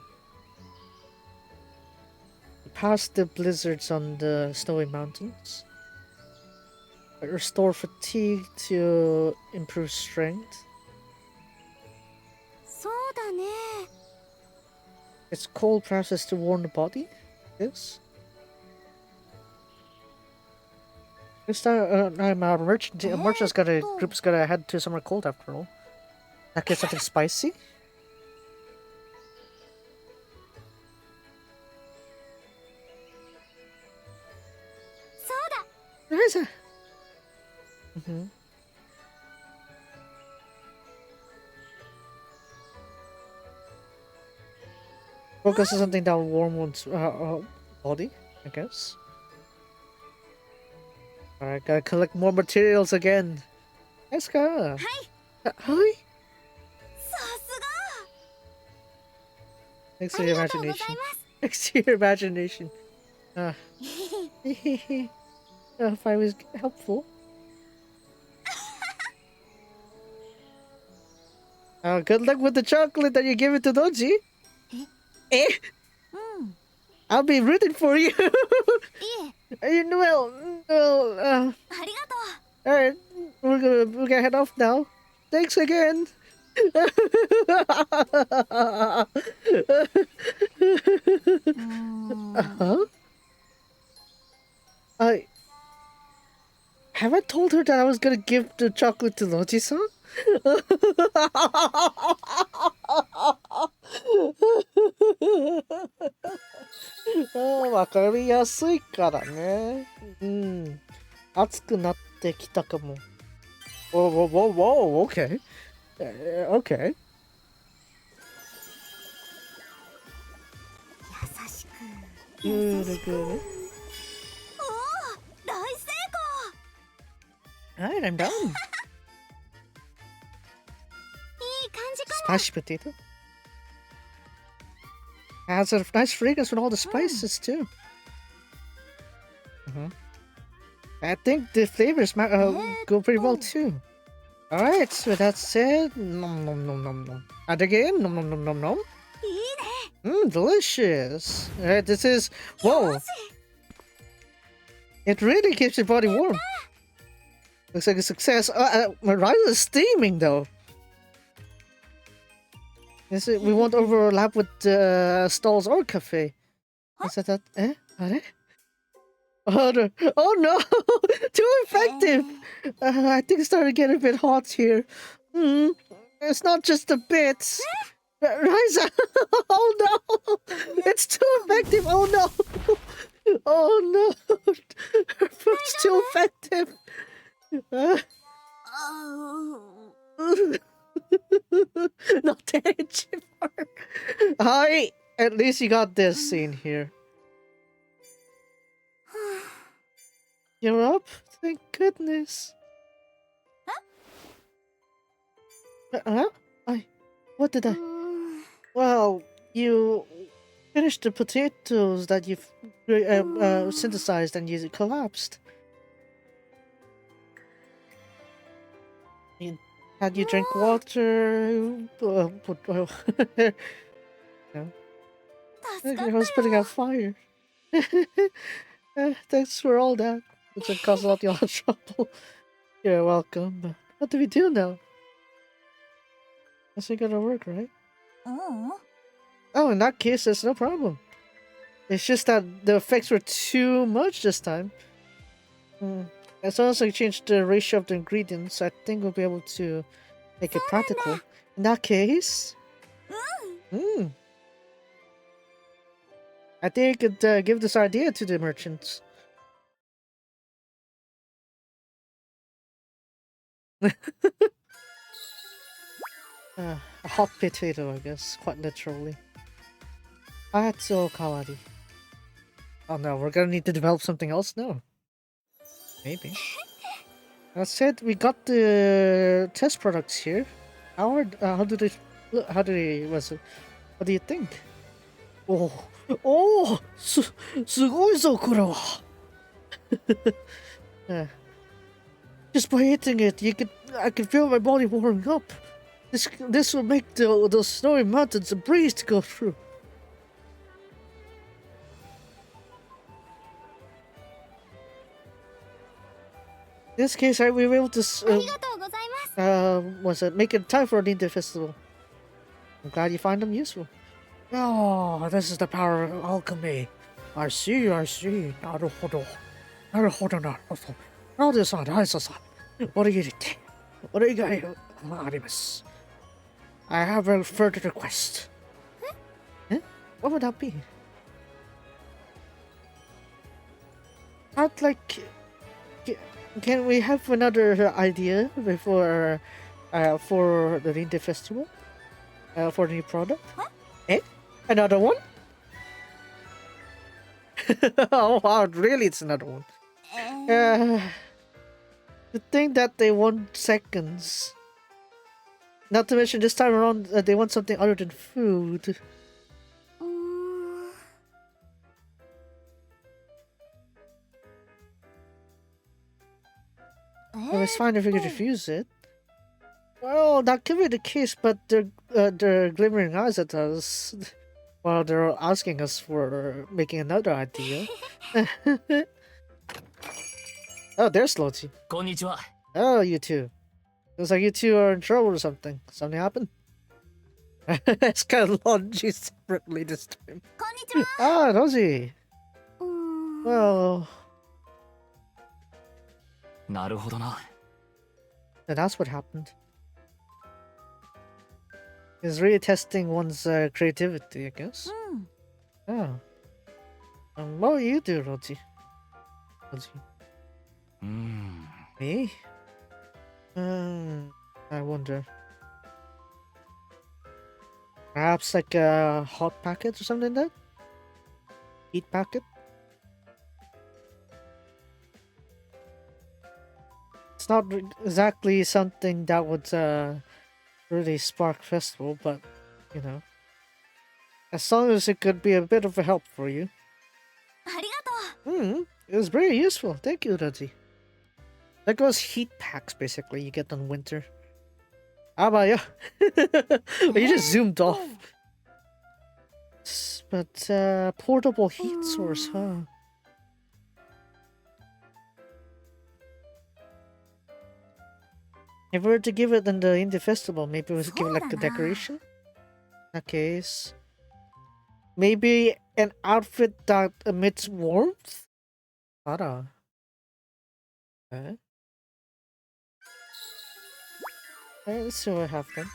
Past the blizzards on the snowy mountains. Restore fatigue to improve strength. It's cold process to warm the body. Yes. This time, merchant's group's gotta head to somewhere cold after all. That gets something spicy. There is a. Focus on something that will warm one's body, I guess. Alright, gotta collect more materials again. Let's go. Hi. Thanks for your imagination. Thanks to your imagination. If I was helpful. Good luck with the chocolate that you give it to Doji. Eh? I'll be rooting for you. Alright, we're gonna head off now. Thanks again. Have I told her that I was gonna give the chocolate to Loji-san? Oh, わかりやすいからね。熱くなってきたかも。Whoa, okay. Okay. Good. Alright, I'm done. Spicy potato. Has a nice fragrance with all the spices too. I think the flavors go pretty well too. Alright, so with that said, nom. And again, nom. Delicious. Alright, this is, whoa. It really keeps your body warm. Looks like a success. My rice is steaming though. Is it? We won't overlap with stalls or cafe. Is that? Oh no! Too effective! I think it's starting to get a bit hot here. It's not just a bit. Ryza! Oh no! It's too effective! Oh no! Oh no! It's too effective! Not that Hi! At least you got this scene here. You're up? Thank goodness. What did I? Well, you finished the potatoes that you've synthesized and you collapsed. Had you drink water? No. I was putting out fire. Thanks for all that. It's caused a lot of trouble. You're welcome. What do we do now? Guess we gotta work, right? Oh, in that case, there's no problem. It's just that the effects were too much this time. As long as I change the ratio of the ingredients, I think we'll be able to make it practical. In that case... I think I could give this idea to the merchants. A hot potato, I guess, quite literally. Atsu kawari. Oh no, we're gonna need to develop something else now. Maybe. That said, we got the test products here. How do they? What do you think? Oh, すごいぞこれは. Just by eating it, I could feel my body warming up. This will make the snowy mountains a breeze to go through. In this case, we were able to make it time for the Ninja Festival. I'm glad you find them useful. Oh, this is the power of alchemy. I see. Naruhodo. Naruhodo. Naruhodo-san, Aizo-san. What are you doing? What are you going Arimas? I have a further request. Huh? What would that be? I'd like... Can we have another idea before... for the Ninja Festival? For the new product? Huh? Eh? Another one? Oh wow, really it's another one. The thing that they want seconds. Not to mention this time around they want something other than food. It was fine if we could refuse it. Well, that could be the case, but they're glimmering eyes at us while they're asking us for making another idea. Oh, there's Lochi. こんにちは。 Oh, you two. Looks like you two are in trouble or something. Something happened? It's kind of Logi separately this time. Ah, Rosie. Well, なるほどな。 that's what happened. It's really testing one's creativity, I guess. Oh. What will you do, Roji? Roji? Me? I wonder. Perhaps like a hot packet or something like that? Heat packet? It's not exactly something that would really spark festival, but you know, as long as it could be a bit of a help for you. It was very useful. Thank you, Raji. Like those heat packs, basically, you get in winter. How about you? You just zoomed off. But portable heat source, huh? If we were to give it in the indie festival, maybe we would give it like a decoration. In that case, maybe an outfit that emits warmth. Ara. Okay. Let's see what I have then.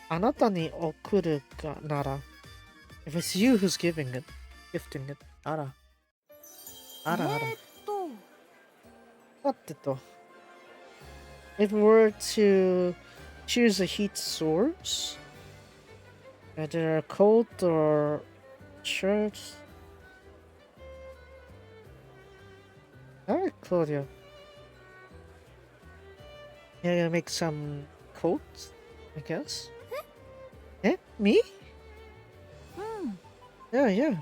Anata ni okuru ga nara. If it's you who's giving it, gifting it. Ara. Ara. What the? If we were to choose a heat source, either a coat or shirt. Alright, Claudia. Yeah, gonna make some coats, I guess. Eh? Me? Yeah.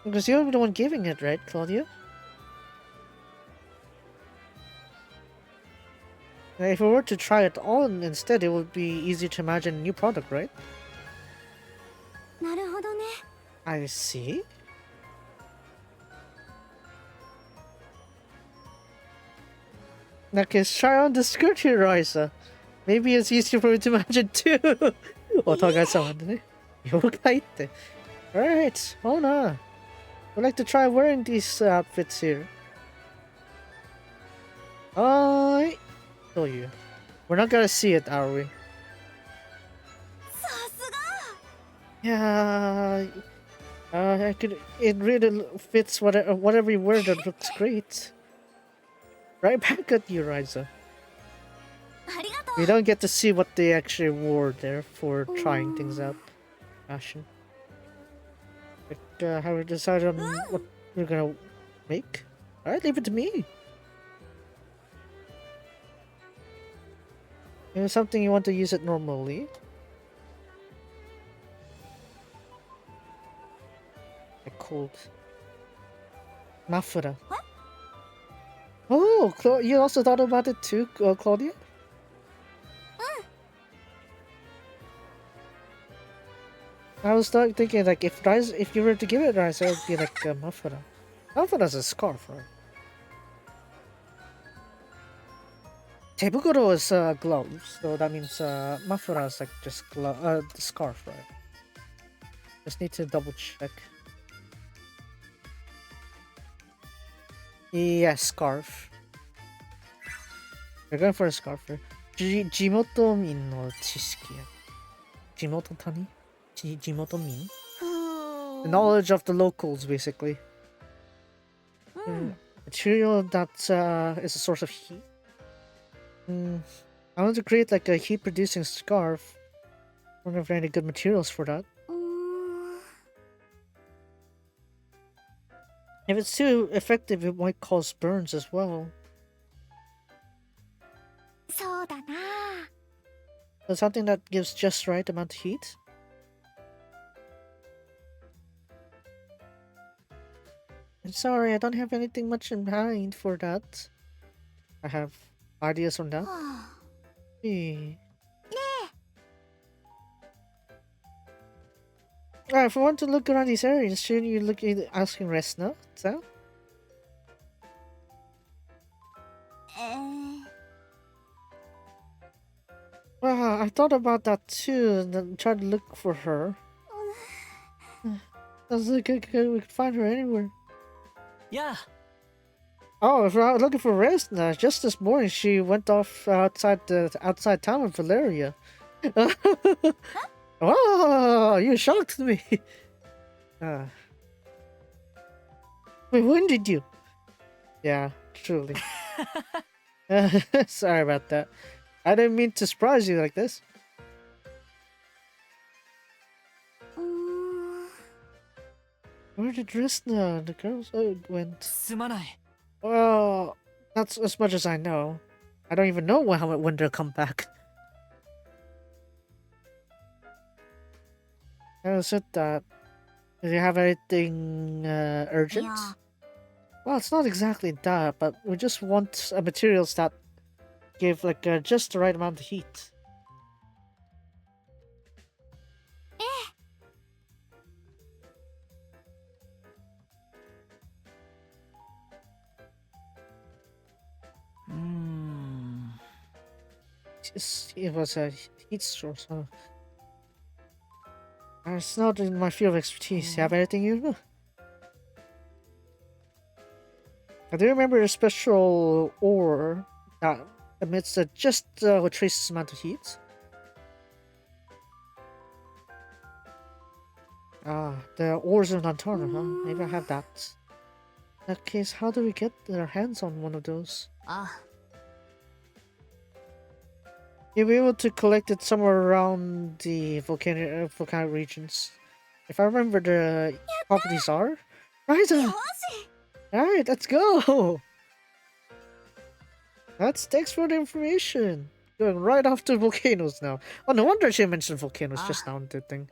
Because you're the one giving it, right, Claudia? If we were to try it on instead, it would be easy to imagine a new product, right? I see. In that case, try on the skirt here, Raisa. Maybe it's easier for me to imagine too. Alright, Mona. I'd like to try wearing these outfits here. I show you. We're not gonna see it, are we? Yeah. It really fits whatever you wear that looks great. Right back at you, Riza. We don't get to see what they actually wore there for trying things out. Fashion. But have we decided on what we're gonna make? Alright, leave it to me. If it's something you want to use it normally. Cold. Mafura. Oh, you also thought about it too, Claudia? I was thinking like if you were to give it rice, it would be like a muffin. Muffin has a scarf, right? Tebukuro is gloves, so that means mafura is like just the scarf, right? Just need to double check. Yeah, scarf. We're going for a scarf here. Jimoto min no chisiki. Jimoto tani? Jimoto min? The knowledge of the locals, basically. Material that is a source of heat. I want to create like a heat-producing scarf. I don't know if there are any good materials for that. If it's too effective, it might cause burns as well. So something that gives just right amount of heat. I'm sorry, I don't have anything much in mind for that. I have ideas on that. Alright, if we want to look around these areas, shouldn't you look at asking Resna? So? Well, I thought about that too, and then tried to look for her. I was like, we could find her anywhere. Yeah. Oh, if we're looking for Resna, just this morning she went off outside town in Valeria. Oh, you shocked me. Wait, when did you? Yeah, truly. Sorry about that. I didn't mean to surprise you like this. Where did Resna and the girls went? Well, that's as much as I know. I don't even know when they'll come back. I said that. Do you have anything urgent? Yeah. Well, it's not exactly that, but we just want materials that give like just the right amount of heat. It was a heat source, huh? It's not in my field of expertise. You have anything you know? I do remember a special ore that emits just a trace amount of heat. Ah, the ores of Lantarna, huh? Maybe I have that. In that case, how do we get our hands on one of those? You'll be able to collect it somewhere around the volcanic regions. If I remember the properties are. Right, alright, let's go! Thanks for the information. Going right off to volcanoes now. Oh, no wonder she mentioned volcanoes just now in the thing.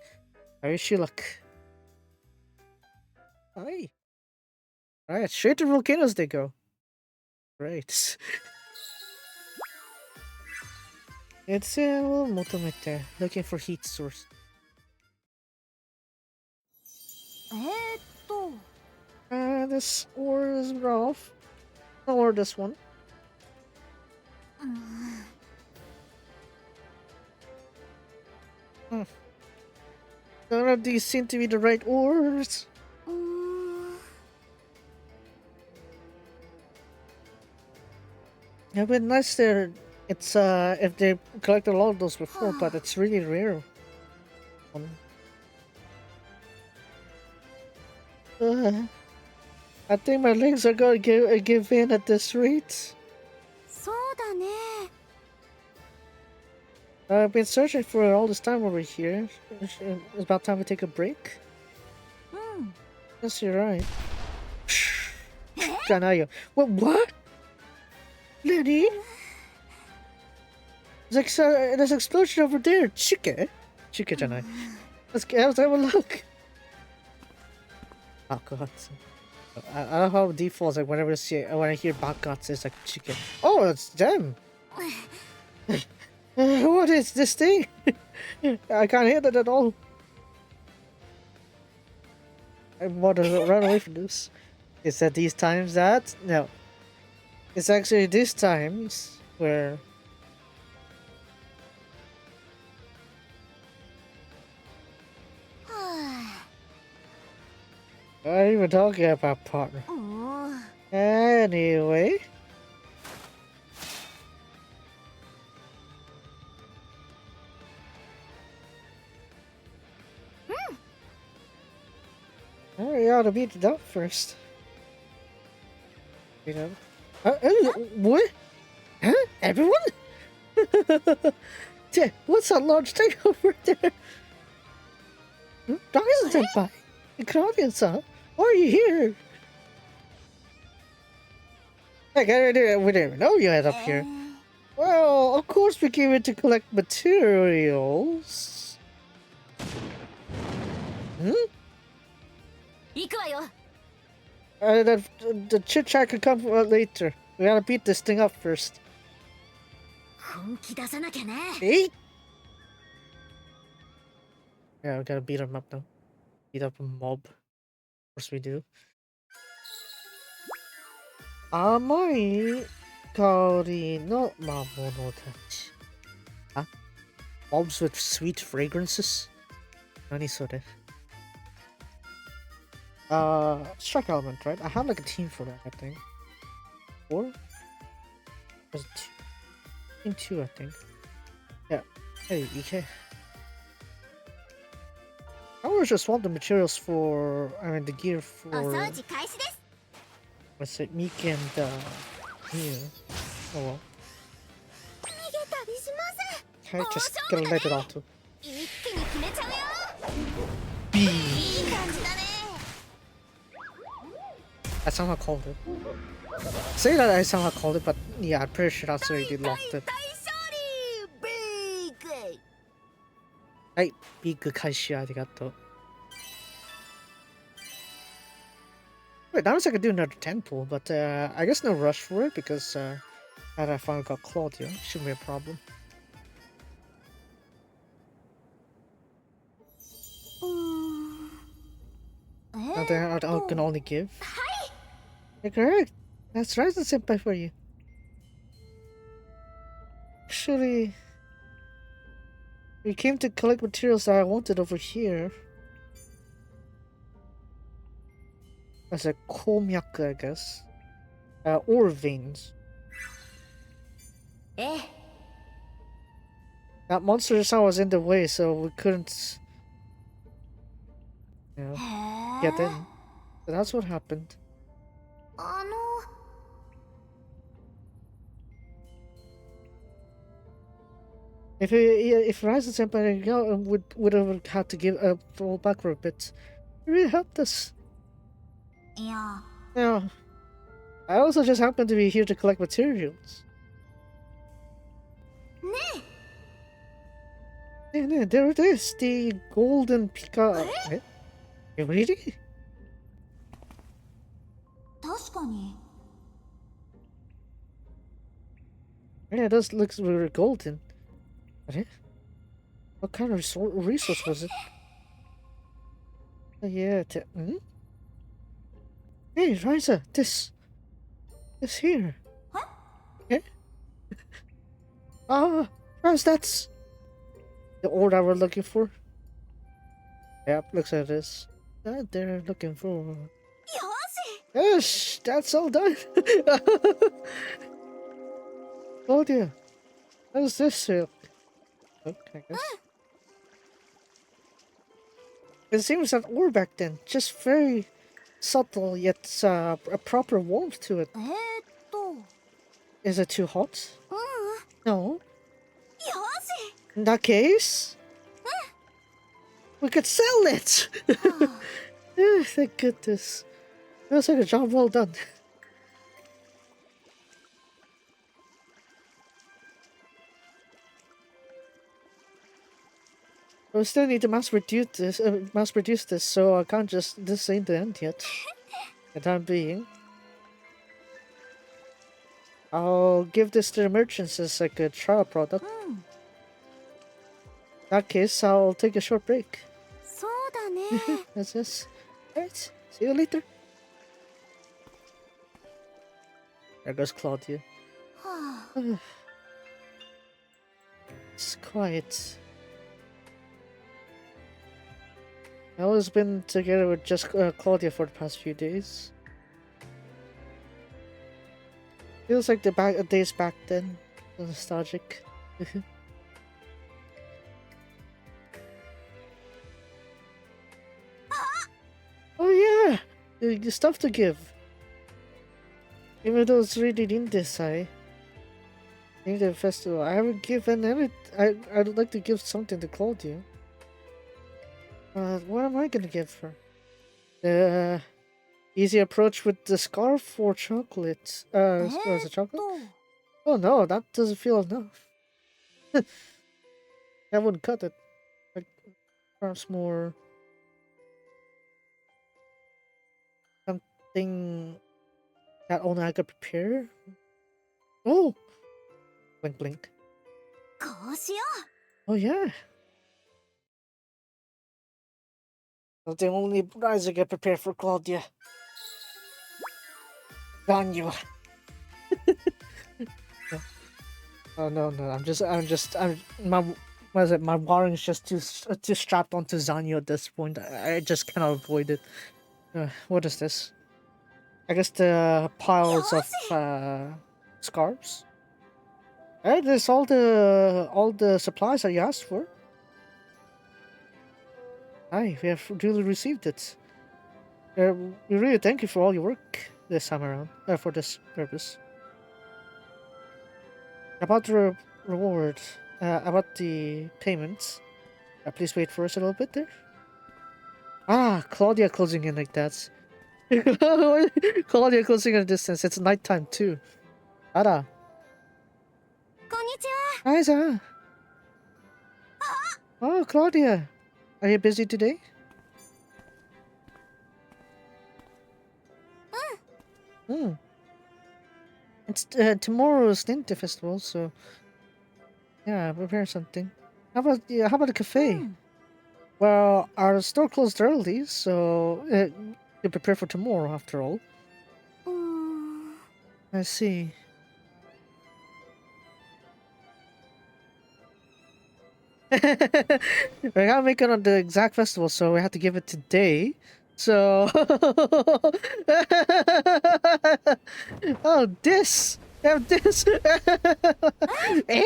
I wish you luck. Hi. Alright, straight to volcanoes they go. Great. It's motomete, looking for heat source. This ore is rough. Or this one. None of these seem to be the right ores. It'd been nice there. It's if they collected a lot of those before, but it's really rare. I think my legs are gonna give in at this rate. I've been searching for it all this time over here. It's about time we take a break. Yes, you're right. Kanayo. What? Lenny? There's an explosion over there. Chike? Chike-janai. Let's have a look. Oh, God. I don't know how defaults like whenever I see when I hear Bakats, it's like chicken. Oh, it's them. What is this thing? I can't hear that at all. I want to run away from this. Is that these times that? No. It's actually these times where... What are you even talking about, partner? Anyway... Oh, you ought to beat it up first. You know? What? Huh? Everyone? What's that large thing over there? Dragon-senpai! Claudia-san! Why are you here? Heck, we didn't even know you had up here. Well, of course we came in to collect materials. Hmm? The chit chat could come later. We gotta beat this thing up first. Hey? Yeah, we gotta beat him up now. Beat up a mob. Of course we do. Amai kari no mamonotachi. Huh? Mobs with sweet fragrances? Nani sore? Strike element, right? I have like a team for that, I think. Or was it team 2, I think. Yeah. Hey, EK. I always just want the materials for, the gear for, let's say, Miki and, Miu. Oh well. Okay, just gonna let it out too. B. I somehow called it. Say that I somehow called it, but yeah, I'm pretty sure that's already locked it. Hey, big kaishi arigato. Wait, that was I could do another temple, but I guess no rush for it because I finally got Claudia. Shouldn't be a problem. I can only give. You're correct. That's right, that's senpai for you. Actually, we came to collect materials that I wanted over here. As a komyaku, I guess. Or veins. That monster just now was in the way, so we couldn't, you know, get in. So that's what happened. If Ryzen Senpai would have had to give a fall back for a bit, it really helped us. Yeah. I also just happened to be here to collect materials. Yeah, there it is, the golden Pika. Really? Yeah, it does look very golden. What kind of resource was it? Yeah, Hey, Ryza, this here. Yeah? Ryza, that's the ore that we're looking for. Yep, looks like this. That they're looking for. Yes, that's all done. Oh dear. How's this silk? Okay, I guess. It seems that ore back then, just very subtle yet a proper warmth to it. Is it too hot? No. In that case, we could sell it. Thank goodness. That was like a job well done. We still need to mass produce this, so I can't just. This ain't the end yet. For the time being, I'll give this to the merchants as like a trial product. うん In that case, I'll take a short break. そうだね That's this. Alright, see you later. There goes Claudia. はあ It's quiet. I've always been together with just Claudia for the past few days. Feels like the days back then. Nostalgic. Oh yeah! The stuff to give. Even though it's really in this, I think the festival. I haven't given any. I'd like to give something to Claudia. What am I gonna give her? The easy approach with the scarf or chocolate? Is it chocolate? と Oh no, that doesn't feel enough. That wouldn't cut it. Like, perhaps more something that only I could prepare. Oh, blink, blink. こうしよ Oh yeah. That's the only prize I get prepared for Claudia. On you. Oh no, my what is it? My wiring is just too strapped onto Zanyo at this point. I just cannot avoid it. What is this? I guess the piles of scarves. Hey, there's all the supplies that you asked for. Hi, we have duly received it. We really thank you for all your work this time around. For this purpose. About the reward, about the payments. Please wait for us a little bit there. Ah, Claudia closing in like that. Claudia closing in a distance. It's nighttime too. Ara. うこんにちは Hi, Za. Oh, Claudia. Are you busy today? Hmm. It's tomorrow's Ninja Festival, so yeah, prepare something. How about a cafe? Well, our store closed early, so you prepare for tomorrow after all. うーん I see. We gotta make it on the exact festival, so we have to give it today. So, oh, this, we have this. Eh?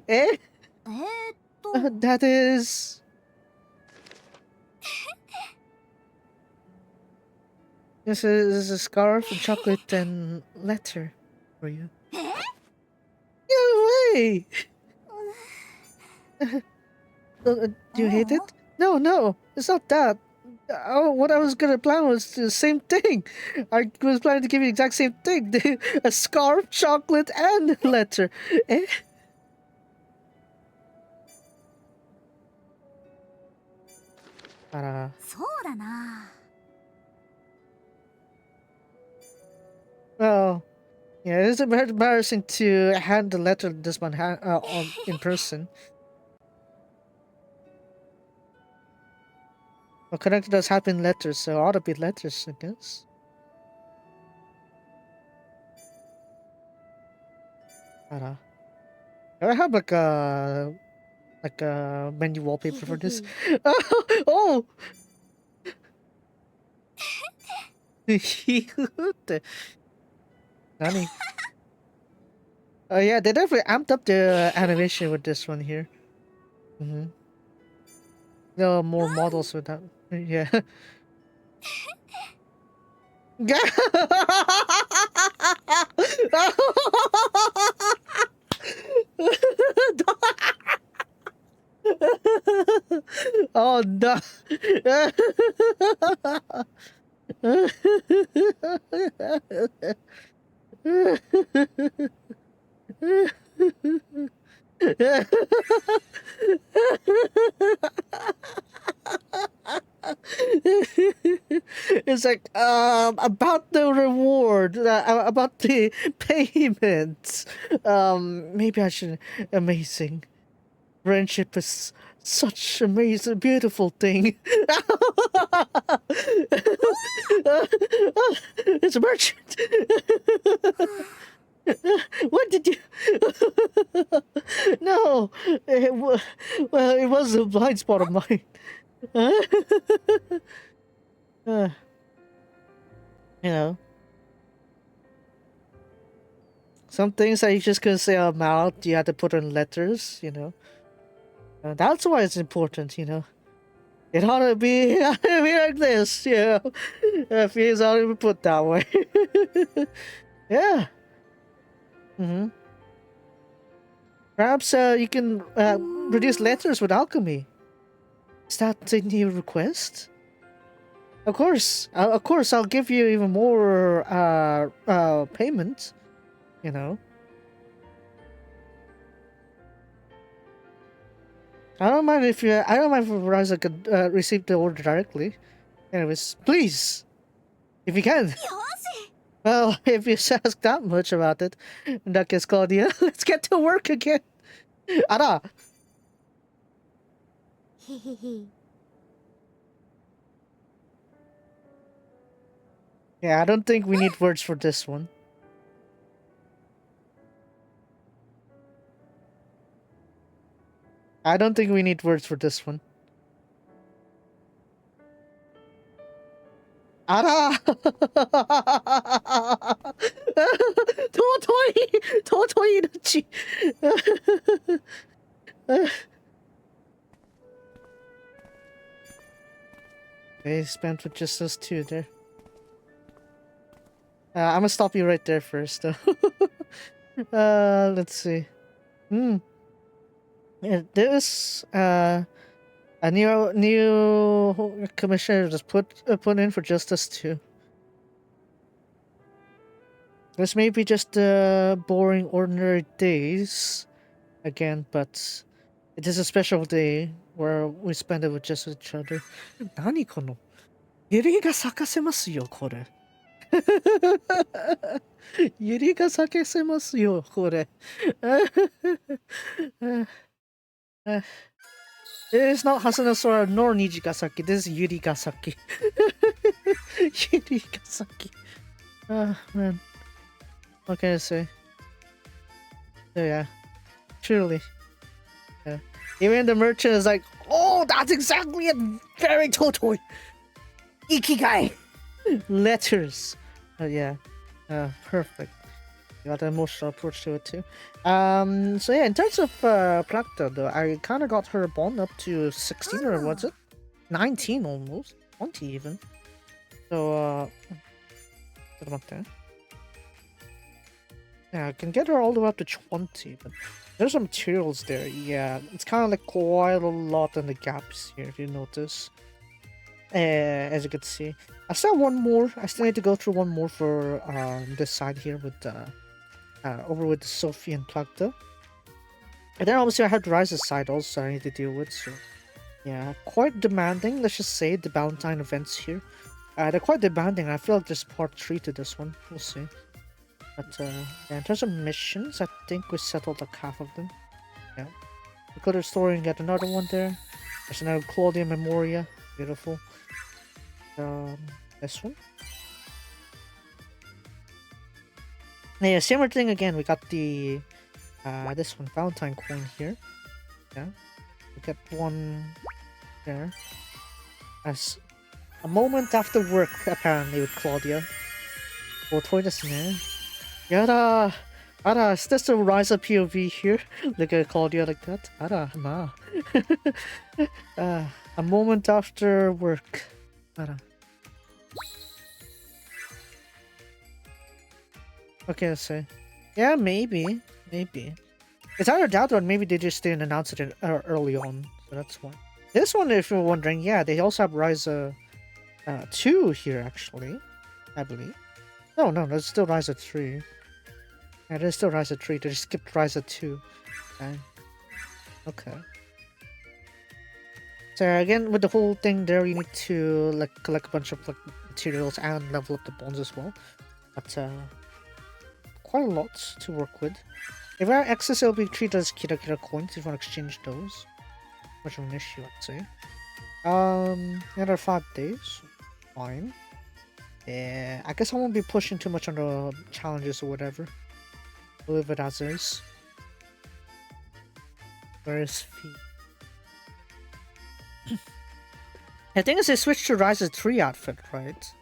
Eh? と That is. This is a scarf, and chocolate, and letter for you. No way! Do you hate it? No, no, it's not that. Oh, what I was gonna plan was the same thing. I was planning to give you the exact same thing: a scarf, chocolate, and a letter. Eh? Uh, そうだな well, yeah, it's a bit embarrassing to hand the letter this one in person. Well, connected us have been letters, so ought to be letters, I guess. Do I have like a menu wallpaper for this? Oh! Nani? Oh yeah, they definitely amped up the animation with this one here. Mm-hmm. There are more models with that. Yeah. Oh no. It's like about the reward, about the payments. Maybe I should. Amazing. Friendship is such amazing, beautiful thing. It's a merchant. What did you? No, well, it was a blind spot of mine. Uh, you know, some things that you just couldn't say out loud, you had to put in letters. That's why it's important. It ought to be, it ought to be like this. If it's ought to be put that way. Yeah. Perhaps you can produce letters with alchemy. Is that a new request? Of course, I'll give you even more payment. I don't mind if Verizon could receive the order directly. Anyways, please, if you can. Well, if you ask that much about it, in that case, Claudia, let's get to work again. Ara. Yeah, I don't think we need words for this one. I don't think we need words for this one. Ara! Totally 이렇지. Okay, spent with just those two there. I'm gonna stop you right there first, though. Let's see. Yeah, there's a new commissioner just put in for justice too. This may be just boring ordinary days again, but it is a special day where we spend it with just each other. 何この百合が咲かせますよこれ。百合が咲かせますよこれ。It's not Hasanasora nor Nijigasaki. This is Yurigasaki. Yurigasaki. Man. What can I say? So yeah. Truly. Yeah. Even the merchant is like, oh, that's exactly it. Very totally. Ikigai. Letters. Yeah. Perfect. You got an emotional approach to it too. So yeah, in terms of Prakta though, I kind of got her bond up to 16 or was it? 19 almost. 20 even. So, what about that? Yeah, I can get her all the way up to 20, but there's some materials there. Yeah, it's kind of like quite a lot in the gaps here, if you notice. As you can see. I still have one more. I still need to go through one more for this side here with over with the Sophie and Plagda. And then obviously I have the Rise's side also I need to deal with, so yeah, quite demanding, let's just say, the Valentine events here. They're quite demanding. I feel like there's part 3 to this one. We'll see. But yeah, in terms of missions, I think we settled like half of them. Yeah. We could restore and get another one there. There's another Claudia Memoria. Beautiful. This one. Yeah, similar thing again. We got the this one, Valentine coin here. Yeah, we got one there. As a moment after work, apparently with Claudia. お遠いですね. Yada, Ara, is this a Rise of POV here? Look at Claudia like that. Ara, nah. A moment after work. Ara. Okay, let's see. Yeah, maybe. It's either that or maybe they just didn't announce it early on, so that's why. This one, if you're wondering, yeah, they also have Rise 2 here, actually, I believe. No, there's still Rise 3. Yeah, there's still Rise 3, they just skipped Rise 2. Okay. So again, with the whole thing there, you need to like collect a bunch of like materials and level up the bones as well. But quite a lot to work with. If I have excess, it'll be treated as Kira Kira coins if you want to exchange those. Much of an issue, I'd say. Another 5 days. Fine. Yeah, I guess I won't be pushing too much on the challenges or whatever. I'll leave it as is. Where is Fee? I think it's they switched to Rise of 3 outfit, right?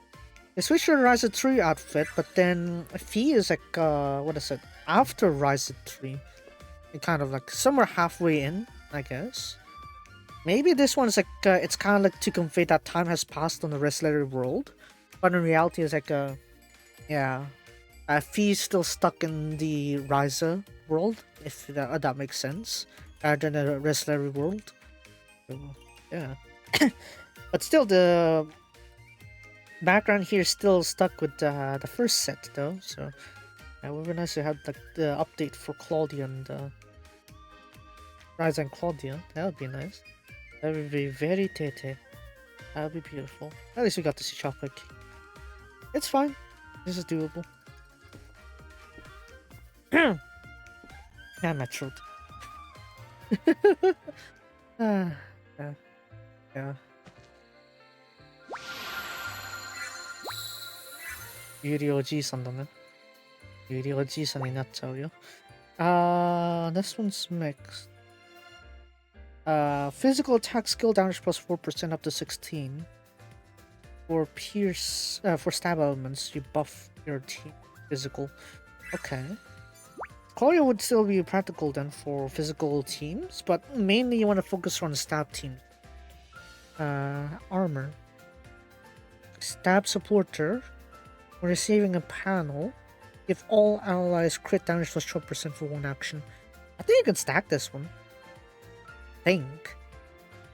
They switched to Rise of 3 outfit, but then Fee is like, what is it? After Rise of 3. It kind of like somewhere halfway in, I guess. Maybe this one's like, it's kind of like to convey that time has passed on the Resleri world. But in reality, it's like, yeah. Fee's still stuck in the Ryza world, if that makes sense. Rather than the Resleri world. So, yeah. But still, the background here is still stuck with the first set, though. So, it would be nice to have like the update for Claudia and Ryza and Claudia. That would be nice. That would be very tete. That would be beautiful. At least we got to see Chopic. It's fine. This is doable. And my throat. Yeah. 有理おじいさんだね。有理おじいさんになっちゃうよ。This one's mixed. Physical attack skill damage plus 4% up to 16. For pierce, for stab elements, you buff your team physical. Okay. Claudia would still be practical then for physical teams, but mainly you want to focus on stab team. Armor. Stab supporter. When receiving a panel, give all allies crit damage plus 12% for one action. I think you can stack this one. I think.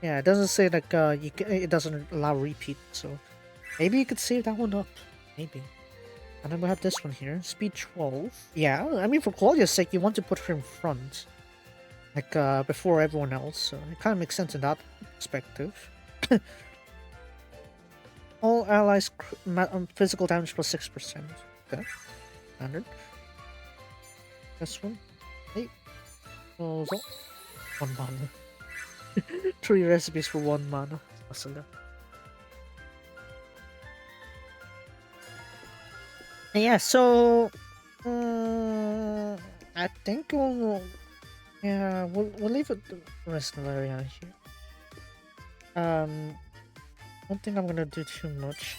Yeah, it doesn't say like it doesn't allow repeat, so maybe you could save that one up. Maybe. And then we have this one here, speed 12. Yeah, I mean for Claudia's sake, you want to put her in front, like before everyone else. So it kind of makes sense in that perspective. All allies physical damage plus 6%. Okay, standard. This one. Hey. One mana. 3 recipes for 1 mana. Yeah, so I think we'll leave it the Resleriana here. Don't think I'm gonna do too much.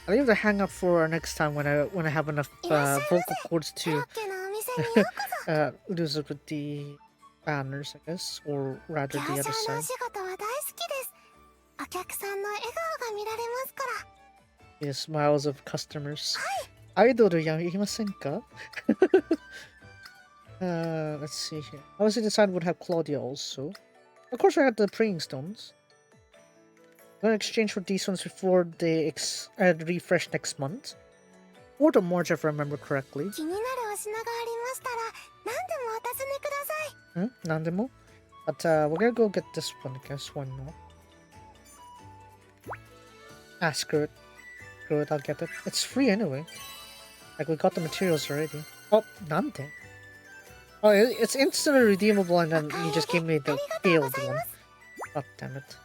I'll leave the hang up for next time when I have enough vocal cords to lose it with the banners, I guess, or rather the other side. The smiles of customers. Idolやりませんか? Let's see here. Obviously, the side would have Claudia also. Of course, I got the praying stones. I'm gonna exchange for these ones before they refresh next month. Or the March, if I remember correctly. Nandemo? But we're gonna go get this one, I guess. Why not? Ah, screw it. Screw it, I'll get it. It's free anyway. Like, we got the materials already. Oh, Nante. Oh, it's instantly redeemable and then you just gave me the failed one. God damn it.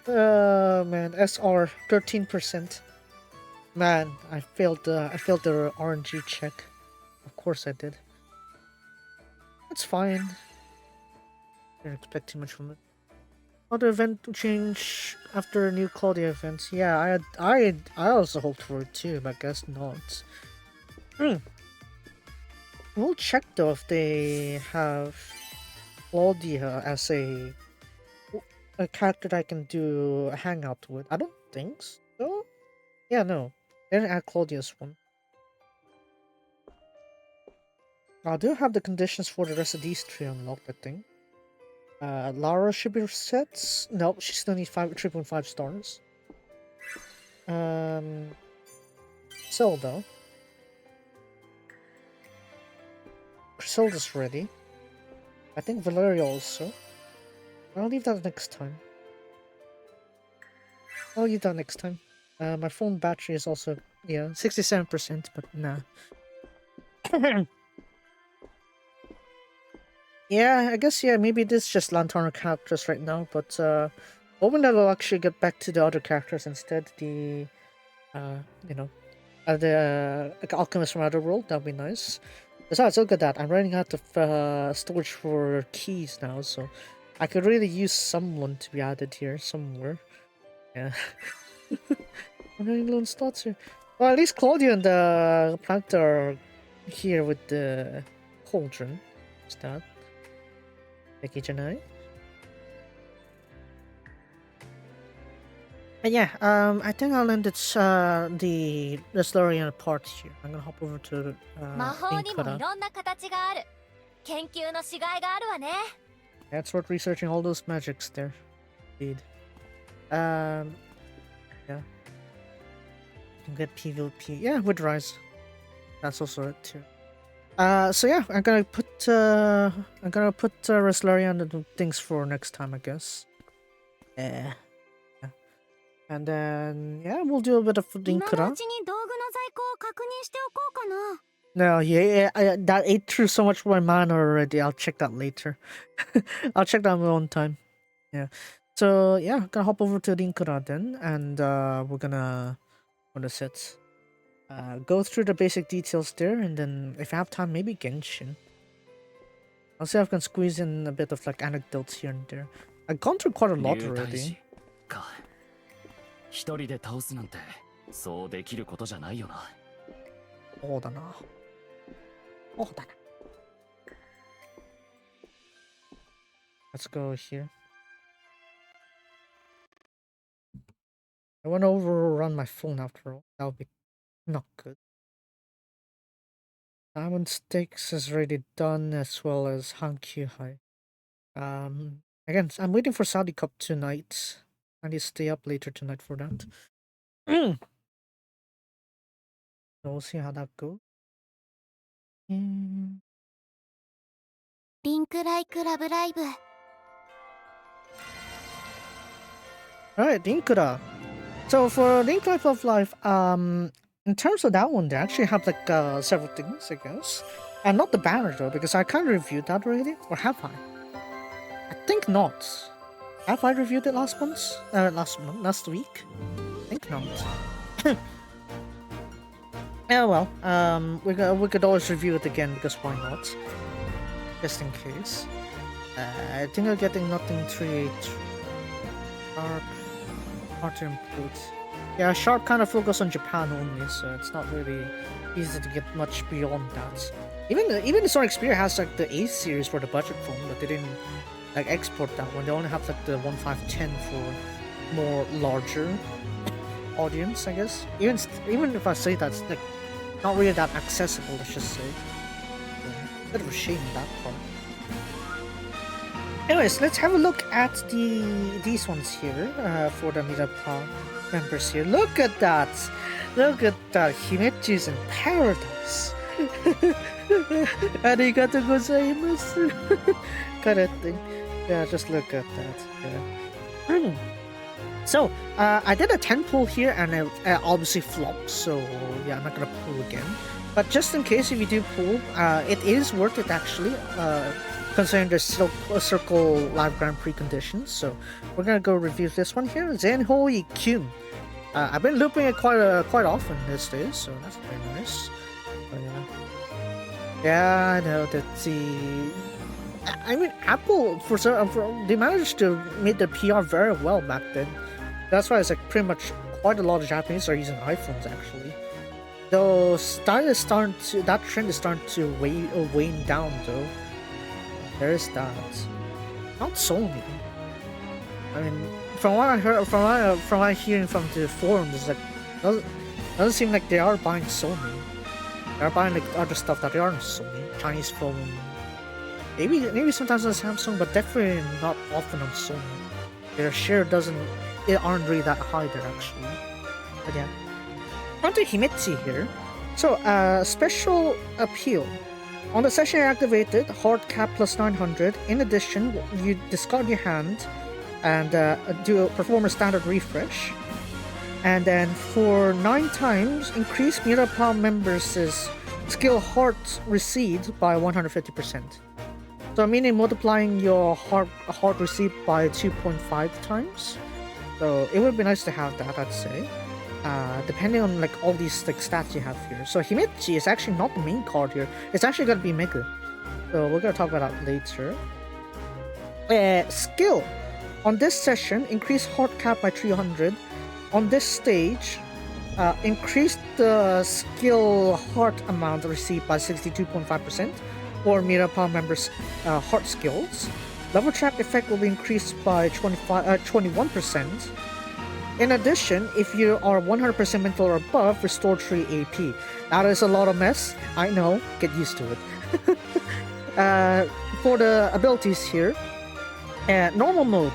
Man, SR 13%. Man, I failed the RNG check. Of course I did. It's fine. Didn't expect too much from it. Other event change after new Claudia events. Yeah, I also hoped for it too, but I guess not. We'll check though if they have Claudia as a character that I can do a hangout with. I don't think so. Yeah, no. They didn't add Claudia's one. I do have the conditions for the rest of these 3 unlocked, I think. Lara should be set. No, she still needs 3.5 stars. Zelda. Griselda's ready. I think Valeria also. I'll leave that next time. I'll leave that next time. My phone battery is also 67%, but nah. Yeah, I guess maybe it is just Lantern characters right now, but hoping that we'll actually get back to the other characters instead. The you know, the alchemist from Outer World, that'd be nice. Besides, look at that, I'm running out of storage for keys now, so I could really use someone to be added here somewhere. Yeah. I'm running low on slots here. Well, at least Claudia and the plant are here with the cauldron. What's that? Becky Janai. And yeah, I think I'll end the Resleriana part here. I'm gonna hop over to 魔法にもい Linkura. ろんな形がある。研究のしがいがあるわね。 That's worth researching all those magics there. Indeed. Yeah. You can get PvP. Yeah, with Rise. That's also it too. So yeah, I'm gonna put Resleriana the things for next time, I guess. Yeah. And then yeah, we'll do a bit of 今の Linkura. うちに道具の在庫を確認しておこうかな。 No, that ate through so much of my mana already. I'll check that later. I'll check that on my own time. Yeah. So yeah, gonna hop over to Linkura then, and we're gonna what is it? Go through the basic details there, and then if I have time, maybe Genshin. I'll see if I can squeeze in a bit of like anecdotes here and there. I've gone through quite a lot 竜大 already. 使か一人で倒すなんてそうできることじゃないよな。そうだな。そうだな。Let's go here. I want to overrun my phone after all. That would be not good. Diamond Stakes is already done, as well as Hankyu High. Again, I'm waiting for Saudi Cup tonight. I need to stay up later tonight for that. So we'll see how that goes. リンクライクラブライブ。 Alright, Linkura. So for Link Life of Life, in terms of that one, they actually have like several things, I guess. And not the banner though, because I kind of reviewed that already. Or have I? I think not. Have I reviewed it last week? I think not. Yeah, well, we could always review it again because why not? Just in case. I think I'm getting nothing 3 Sharp, hard to input. Yeah, Sharp kind of focus on Japan only, so it's not really easy to get much beyond that. Even the Sonic Spear has like the A series for the budget phone, but they didn't like export that one. They only have like the 1510 for more larger audience, I guess. Even if I say that's like not really that accessible, let's just say. Yeah, bit of a shame that part. Anyways, let's have a look at these ones here for the Mirapa members here. Look at that! Look at that! Himechi's in paradise! Arigato gozaimasu! Correcting. Yeah, just look at that. Yeah. So, I did a 10 pull here and it obviously flopped, so yeah, I'm not gonna pull again. But just in case if you do pull, it is worth it actually. Considering the circle live grand prix conditions, so we're gonna go review this one here. Zenhoi Kyun. I've been looping it quite often these days, so that's very nice. But, yeah, I know that I mean, Apple they managed to make their PR very well back then. That's why it's like pretty much quite a lot of Japanese are using iPhones actually. Though that trend is starting to wane down though. There is that. Not Sony. I mean, from what I heard, from what I'm hearing from the forums, it's like doesn't seem like they are buying Sony. They're buying like other stuff that they aren't Sony. Chinese phone. Maybe sometimes on Samsung, but definitely not often on Sony. Their share aren't really that high there actually. But yeah. On to Himetsu here. So special appeal. On the session activated, hard cap plus 900. In addition, you discard your hand and perform a standard refresh. And then for 9 times, increase Mirapower members' skill heart recede by 150%. So meaning multiplying your heart receipt by 2.5 times. So it would be nice to have that, I'd say. Depending on like all these like stats you have here. So Himechi is actually not the main card here. It's actually gonna be Mega. So we're gonna talk about that later. Skill. On this session, increase heart cap by 300. On this stage, increase the skill heart amount received by 62.5% for Mirapower members' heart skills. Level trap effect will be increased by 21%. In addition, if you are 100% mental or above, restore 3 AP. That is a lot of mess. I know. Get used to it. For the abilities here, normal mode.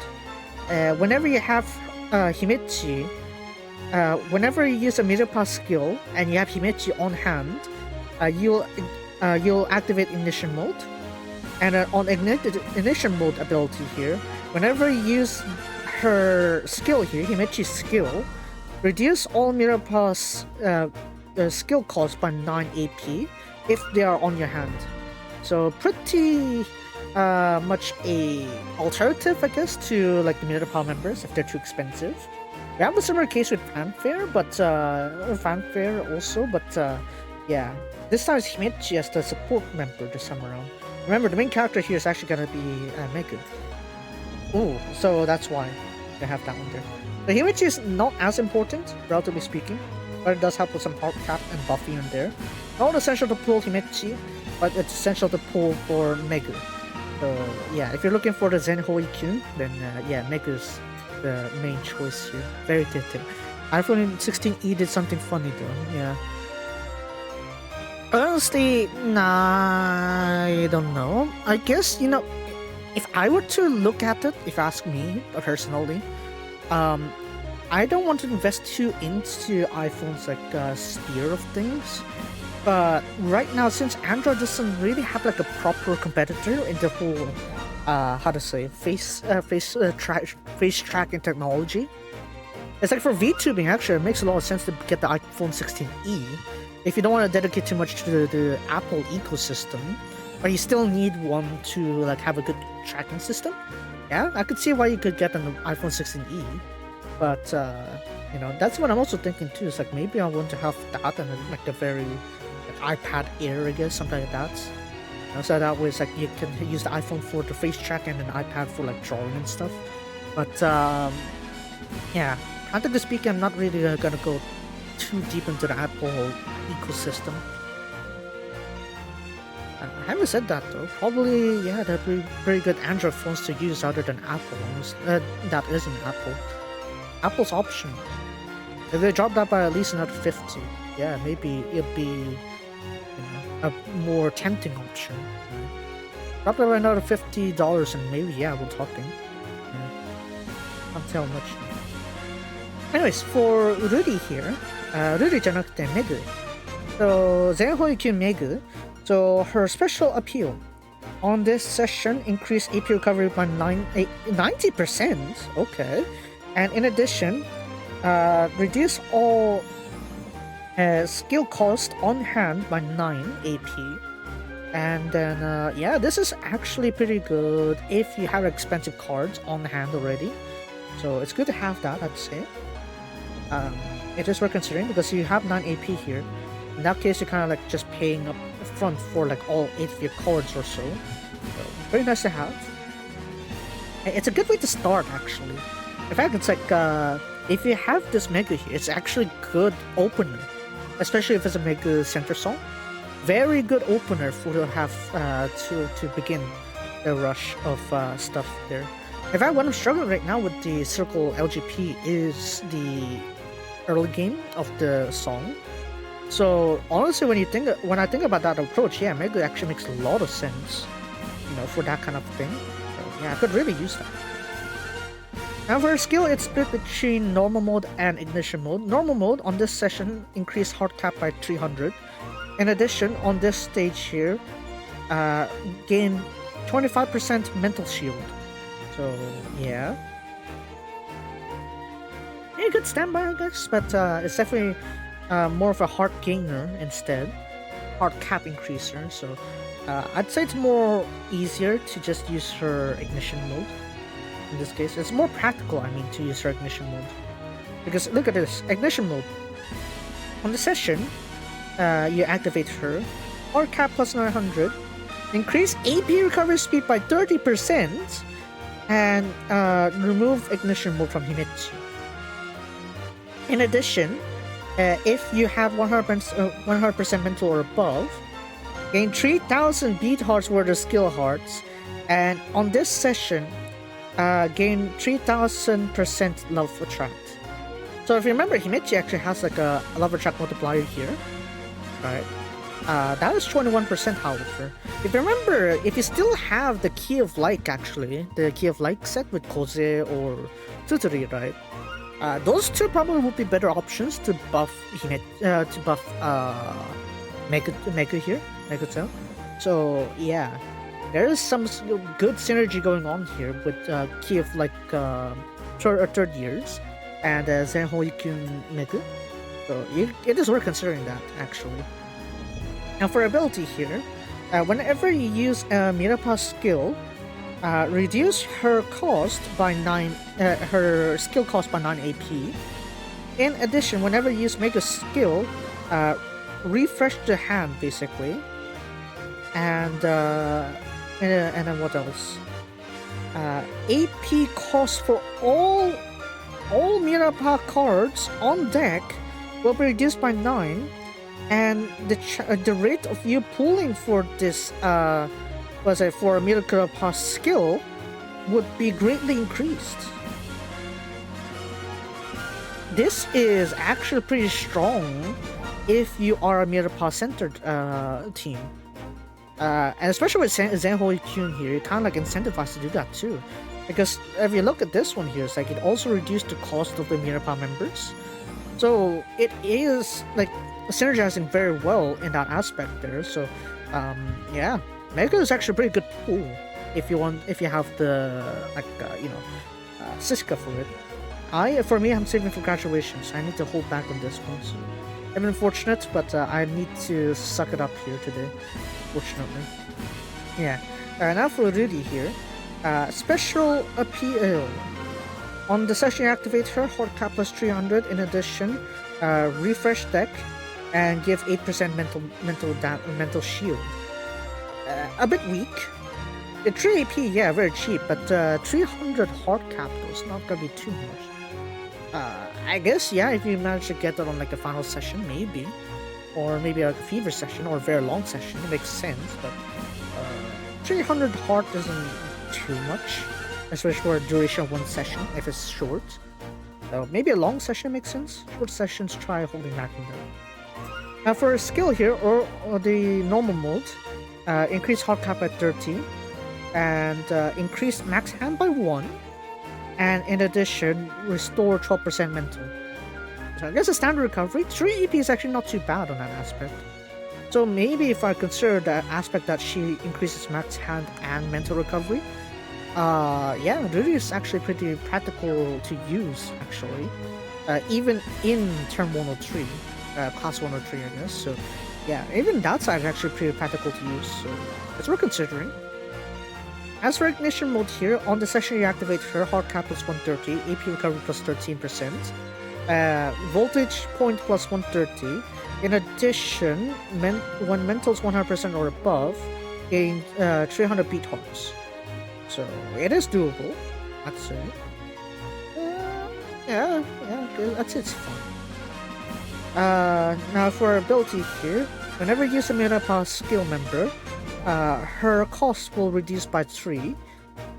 Whenever you have Himechi, whenever you use a Mirapower skill and you have Himechi on hand, you'll activate ignition mode. And on ignition mode ability here, whenever you use her skill here, Himechi's skill, reduce all Mirapower's skill cost by 9 AP if they are on your hand. So pretty much a alternative, I guess, to like the Mirapower members if they're too expensive. We have a similar case with Fanfare, yeah. This time it's Himechi as the support member this time around. Remember, the main character here is actually gonna be Megan. Ooh, so that's why they have that one there. The Himechi is not as important, relatively speaking, but it does help with some heart cap and buffy in there. Not essential to pull Himechi, but it's essential to pull for Megu. So yeah, if you're looking for the Zenhoi-kyun, then yeah, Megu's the main choice here. Very addictive. iPhone 16e did something funny though, yeah. Honestly, nah, I don't know. I guess, you know, if I were to look at it, if you ask me personally, I don't want to invest too into iPhone's like sphere of things. But right now, since Android doesn't really have like a proper competitor in the whole, how to say, face tracking technology, it's like for VTubing actually, it makes a lot of sense to get the iPhone 16e. If you don't want to dedicate too much to the Apple ecosystem, but you still need one to like have a good tracking system, yeah, I could see why you could get an iPhone 16e. But you know, that's what I'm also thinking too. It's like maybe I want to have that and like a very like iPad Air, I guess, something like that. You know, so that way it's like you can use the iPhone for the face tracking and an iPad for like drawing and stuff. But yeah, practically speaking, I'm not really gonna go too deep into the Apple ecosystem. Having said that though, probably yeah, there'd be pretty good Android phones to use other than Apple. That isn't Apple. Apple's option. If they drop that by at least another 50, yeah, maybe it'd be, you know, a more tempting option. Right? Drop that by another $50 and maybe yeah, we're talking. Yeah. Can't tell much. Anyways, for Rudy here, Rudy じゃなくて Megu. So Zenhoi-kyun Megu. So her special appeal on this session increased AP recovery by 90%. Okay, and in addition, reduce all skill cost on hand by 9 AP. And then yeah, this is actually pretty good if you have expensive cards on hand already. So it's good to have that, I'd say. It is worth considering because you have 9 AP here. In that case, you're kind of like just paying up front for like all 8 of your cards or so. Very nice to have. It's a good way to start actually. In fact, it's like if you have this Mega here, it's actually good opener, especially if it's a Mega center song. Very good opener for to have to begin the rush of stuff there. In fact, what I'm struggling right now with the Circle LGP is the early game of the song. So honestly, when I think about that approach, yeah, Mega actually makes a lot of sense, you know, for that kind of thing. So yeah, I could really use that. Now for skill, it's split between normal mode and ignition mode. Normal mode on this session increased hard cap by 300. In addition, on this stage here, gain 25% mental shield. So yeah. Yeah, good standby, I guess, but it's definitely more of a heart gainer instead, heart cap increaser. So I'd say it's more easier to just use her ignition mode. In this case, it's more practical. I mean, to use her ignition mode, because look at this ignition mode. On the session, you activate her, heart cap plus 900, increase AP recovery speed by 30%, and remove ignition mode from Himetsu. In addition, if you have 100% mental or above, gain 3000 beat hearts worth of skill hearts, and on this session, gain 3000% love attract. So if you remember, Himechi actually has like a love attract multiplier here, right? That is 21%, however. If you remember, if you still have the Key of Like, actually, the Key of Like set with Koze or Tsutsuri, right? Those two probably would be better options to buff Meku here, Meku-chan. So yeah, there is some good synergy going on here with Key of Like third years and Zenho Ikun Meku. So it is worth considering that, actually. Now for ability here, whenever you use a Mirapa's skill, reduce her cost by 9, her skill cost by 9 AP. In addition, whenever you use Mega's skill, refresh the hand basically, and then what else? AP cost for all Mirapa cards on deck will be reduced by 9, and the rate of you pulling for this for a Linkura skill would be greatly increased. This is actually pretty strong if you are a Mirapa centered team. And especially with Zenho Ikun here, you're kind of like incentivized to do that too. Because if you look at this one here, it's like it also reduced the cost of the Mirapa members. So it is like synergizing very well in that aspect there. So yeah, Mega is actually a pretty good pool if you have the Siska for it. For me, I'm saving for graduations. I need to hold back on this one. So I'm unfortunate, but I need to suck it up here today. Fortunately, yeah. Now for Rudy here, special appeal. On the session, you activate her heart cap plus 300. In addition, refresh deck and give 8% mental shield. A bit weak. The 3 AP, yeah, very cheap, but 300 heart cap though, it's not gonna be too much. I guess, yeah, if you manage to get that on like a final session, maybe. Or maybe a fever session or a very long session, it makes sense, but 300 heart isn't too much, especially for a duration of one session, if it's short. So maybe a long session makes sense. Short sessions, try holding back in there. Now for a skill here, or the normal mode, increase heart cap by 30, and increase max hand by 1, and in addition, restore 12% mental. So I guess a standard recovery. 3 EP is actually not too bad on that aspect. So maybe if I consider the aspect that she increases max hand and mental recovery, yeah, really is actually pretty practical to use, actually. Even in turn 103, class 103, I guess. So yeah, even that side is actually pretty practical to use, so it's worth considering. As for ignition mode here, on the session you activate her heart cap plus 130, AP recovery plus 13%, voltage point plus 130. In addition, when mental's 100% or above, gain 300 beat hearts. So it is doable, I'd say. Yeah, I'd say it's fine. Now for ability here, whenever you use a Mirapa skill member, her cost will reduce by 3,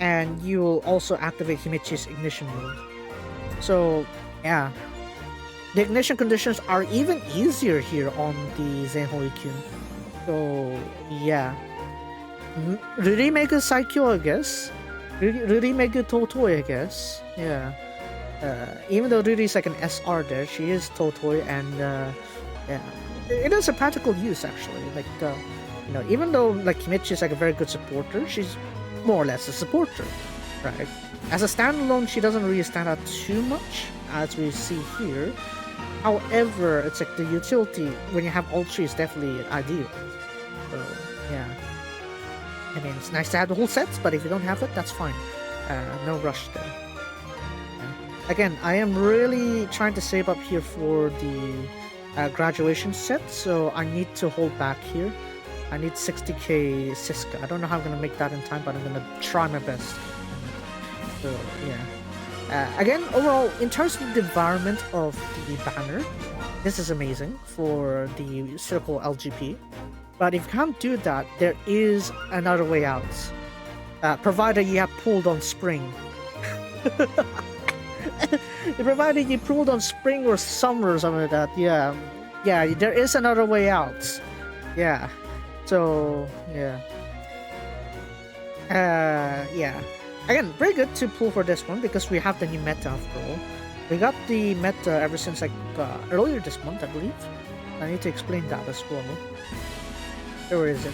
and you will also activate Himechi's ignition mode. So yeah, the ignition conditions are even easier here on the Zenho Ikun. So yeah, Ruri Mega Saikyo, I guess. Ruri Mega Totoi, I guess. Yeah. Even though Ruri is like an SR there, she is Totoi, and yeah, it is a practical use actually. Like You know, even though like Kimichi is like a very good supporter, she's more or less a supporter, right? As a standalone, she doesn't really stand out too much, as we see here. However, it's like the utility when you have all three is definitely ideal. So yeah, I mean it's nice to have the whole sets, but if you don't have it, that's fine. No rush there. Again, I am really trying to save up here for the graduation set, so I need to hold back here. I need 60k Siska. I don't know how I'm gonna make that in time, but I'm gonna try my best. So yeah. Again, overall, in terms of the environment of the banner, this is amazing for the Circle LGP. But if you can't do that, there is another way out. Provided you have pulled on spring. Provided you pulled on spring or summer or something like that. Yeah. Yeah, there is another way out. Yeah. So, yeah. Yeah. Again, very good to pull for this one because we have the new meta after all. We got the meta ever since like earlier this month, I believe. I need to explain that as well. Where is it?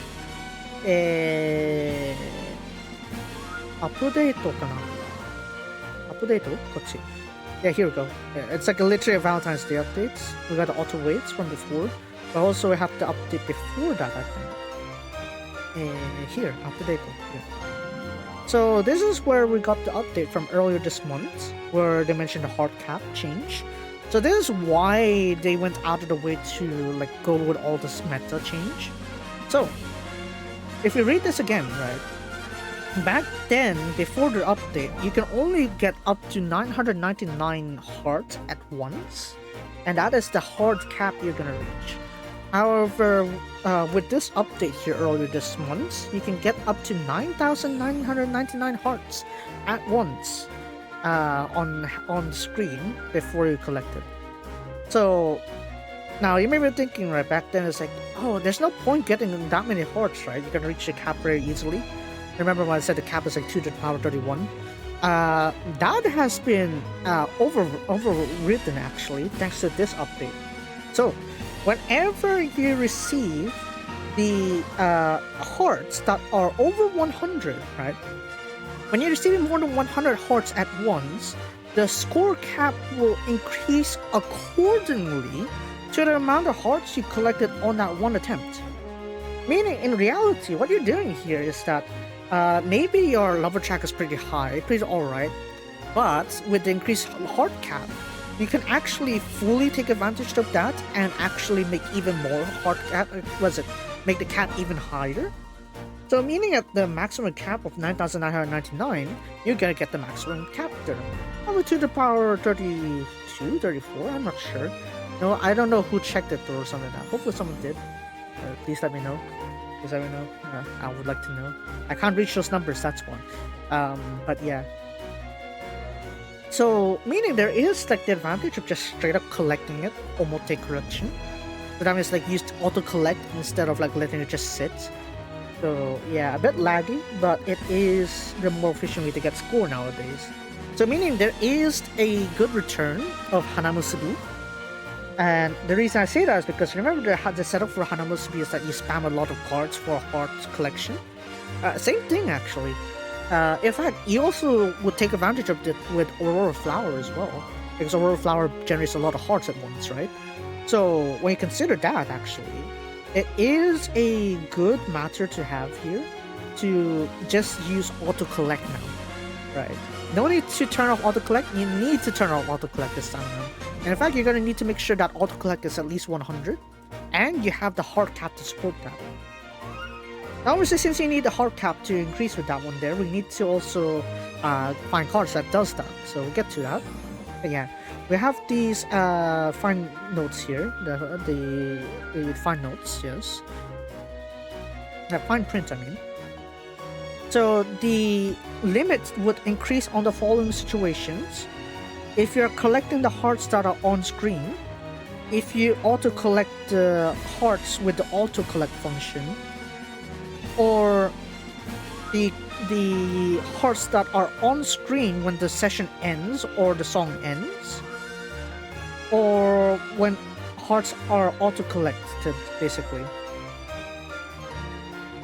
アップデートかな? アップデート? こっち. Yeah, here we go. Yeah, it's like a literally a Valentine's Day updates. We got the auto waits from before, but also we have the update before that, I think. Here, update. Yeah. So this is where we got the update from earlier this month, where they mentioned the hard cap change. So this is why they went out of the way to like go with all this meta change. So if you read this again, right? Back then, before the update, you can only get up to 999 hearts at once, and that is the hard cap you're gonna reach. However, with this update here earlier this month, you can get up to 9,999 hearts at once on screen before you collect it. So now you may be thinking, right, back then it's like, oh, there's no point getting that many hearts, right? You can reach the cap very easily. Remember when I said the cap is like 2 to the power 31? That has been overwritten actually, thanks to this update. So, whenever you receive the hearts that are over 100, right? When you're receiving more than 100 hearts at once, the score cap will increase accordingly to the amount of hearts you collected on that one attempt. Meaning, in reality, what you're doing here is that maybe your level track is pretty high, pretty alright, but with the increased heart cap, you can actually fully take advantage of that and actually make even more heart cap, make the cap even higher. So meaning at the maximum cap of 9,999, you're gonna get the maximum cap there. Probably to the power 32, 34, I'm not sure. No, I don't know who checked it or something like that. Hopefully someone did. Please let me know. Please let me know. I would like to know. I can't reach those numbers, that's one. But yeah. So, meaning there is like the advantage of just straight up collecting it, omote correction. So that means like used auto-collect instead of like letting it just sit. So yeah, a bit laggy, but it is the more efficient way to get score nowadays. So meaning there is a good return of Hanamusubi. And the reason I say that is because remember the setup for Hanamusubi is that you spam a lot of cards for heart collection. Same thing actually. In fact, you also would take advantage of it with Aurora Flower as well, because Aurora Flower generates a lot of hearts at once, right? So when you consider that, actually, it is a good matter to have here to just use auto-collect now, right? No need to turn off auto-collect, you need to turn off auto-collect this time around. And in fact, you're going to need to make sure that auto-collect is at least 100, and you have the hard cap to support that. Now, obviously, since you need the hard cap to increase with that one there, we need to also find cards that does that. So we'll get to that. But yeah, we have these fine notes here, the fine notes, yes. Fine print, I mean. So the limit would increase on the following situations. If you're collecting the hearts that are on screen, if you auto-collect the hearts with the auto-collect function, or the hearts that are on screen when the session ends or the song ends, or when hearts are auto-collected, basically.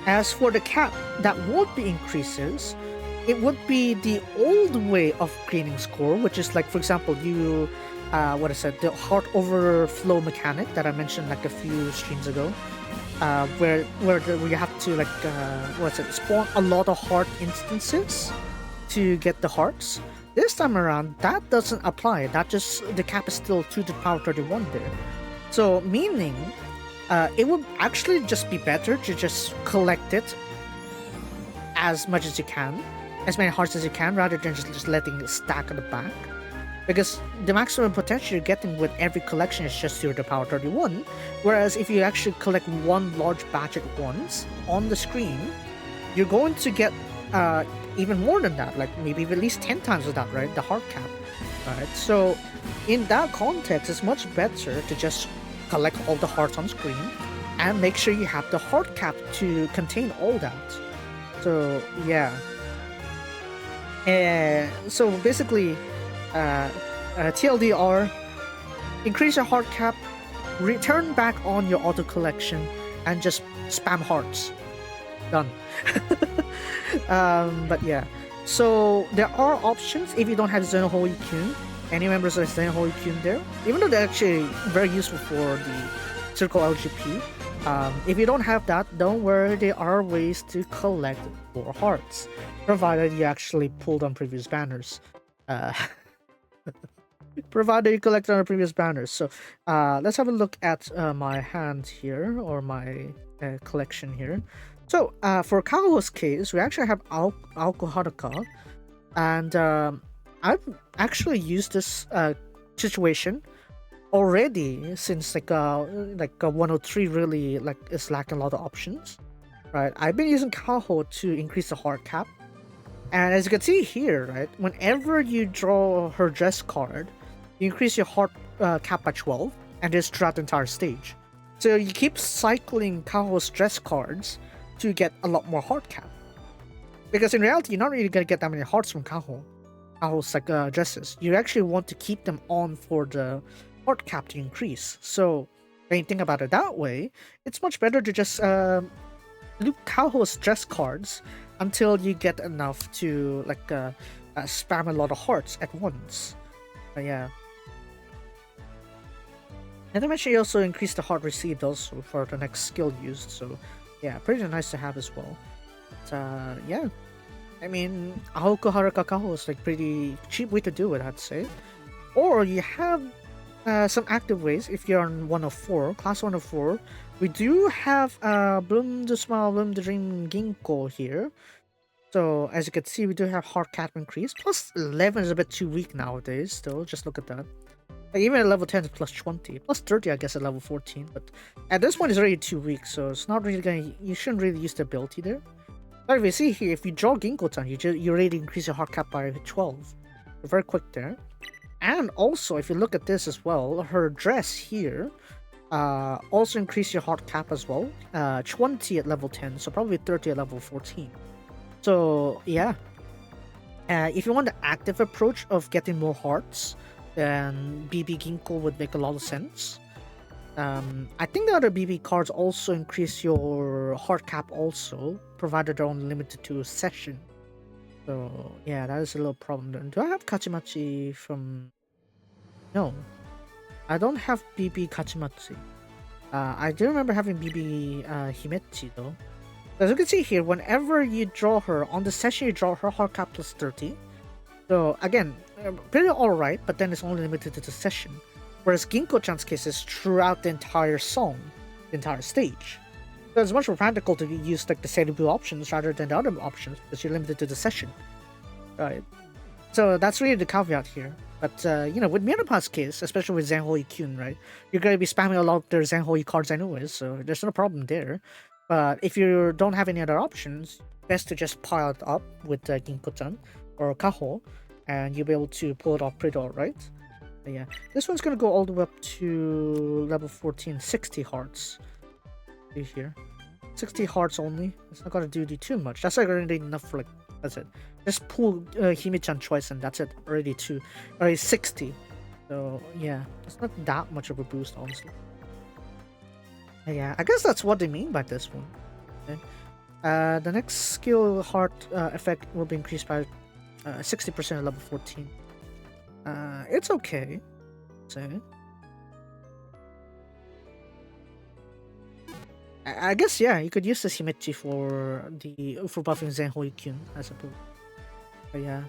As for the cap that would be increases, it would be the old way of gaining score, which is like, for example, you, what I said, the heart overflow mechanic that I mentioned like a few streams ago, where you have to like, what's it, spawn a lot of heart instances to get the hearts. This time around, that doesn't apply. That just, the cap is still 2 to the power 31 there. So meaning, it would actually just be better to just collect it as much as you can, as many hearts as you can, rather than just letting it stack on the back. Because the maximum potential you're getting with every collection is just 0 to the power 31, whereas if you actually collect one large batch at once on the screen, you're going to get even more than that, like maybe at least 10 times of that, right? The heart cap, right? So in that context, it's much better to just collect all the hearts on screen and make sure you have the heart cap to contain all that. So yeah. So basically, TLDR, increase your heart cap, return back on your auto collection, and just spam hearts. Done. But yeah, so there are options if you don't have Zenhoi Kyun. Any members of Zenhoi Kyun there, even though they're actually very useful for the Circle LGP. If you don't have that, don't worry, there are ways to collect more hearts, provided you actually pulled on previous banners. Provided you collect on the previous banners. So let's have a look at my hand here, or my collection here. So for Kao's case, we actually have Aoko Haruka, and I've actually used this situation already since like 103 really like is lacking a lot of options, right? I've been using Kaho to increase the heart cap, and as you can see here, right, whenever you draw her dress card, you increase your heart cap by 12, and this throughout the entire stage. So you keep cycling Kaho's dress cards to get a lot more heart cap, because in reality you're not really gonna get that many hearts from Kaho's like dresses. You actually want to keep them on for the heart cap to increase. So when you think about it that way, it's much better to just loop Kaho's dress cards until you get enough to like spam a lot of hearts at once. Yeah. And then mention you also increase the heart received also for the next skill used. So yeah, pretty nice to have as well. But, yeah. I mean, Aoko Haruka Kaho is like pretty cheap way to do it, I'd say. Or you have some active ways if you're on 104, class 104. We do have Bloom the Smile, Bloom the Dream Ginkgo here. So as you can see, we do have heart cap increase. Plus 11 is a bit too weak nowadays, still. Just look at that. Like, even at level 10 it's plus 20. Plus 30 I guess at level 14. But at this point it's already too weak, so it's not really gonna... You shouldn't really use the ability there. But if you see here, if you draw Ginkgo-tan, you already increase your heart cap by 12. You're very quick there. And also, if you look at this as well, her dress here also increase your heart cap as well. 20 at level 10, so probably 30 at level 14. So yeah, if you want the active approach of getting more hearts, then BB Ginkgo would make a lot of sense. I think the other BB cards also increase your heart cap also, provided they're only limited to a session. So yeah, that is a little problem then. Do I have Kachimachi from... No. I don't have BB Kachimachi. I do remember having BB Himechi though. As you can see here, whenever you draw her, on the session you draw her heart cap plus 30. So again, pretty alright, but then it's only limited to the session. Whereas Ginkgo-chan's case is throughout the entire song, the entire stage. So it's much more practical to use like the Serubu options rather than the other options because you're limited to the session. Right. So that's really the caveat here. But you know, with Mianopa's case, especially with Zenhoi Kyun, right, you're gonna be spamming a lot of their Zenhoi cards anyways, so there's no problem there. But if you don't have any other options, best to just pile it up with Ginkgo-chan or Kaho, and you'll be able to pull it off pretty alright. But yeah, this one's gonna go all the way up to level 14, 60 hearts. See here, 60 hearts only. It's not gonna do too much. That's like already enough for like, that's it. Just pull Hime-chan choice and that's it. Already 60. So yeah, it's not that much of a boost honestly. Yeah, I guess that's what they mean by this one. Okay. The next skill heart effect will be increased by 60% at level 14. It's okay. So, I guess yeah, you could use the Shimechi for buffing Zenhoi Kyun, I suppose. But yeah.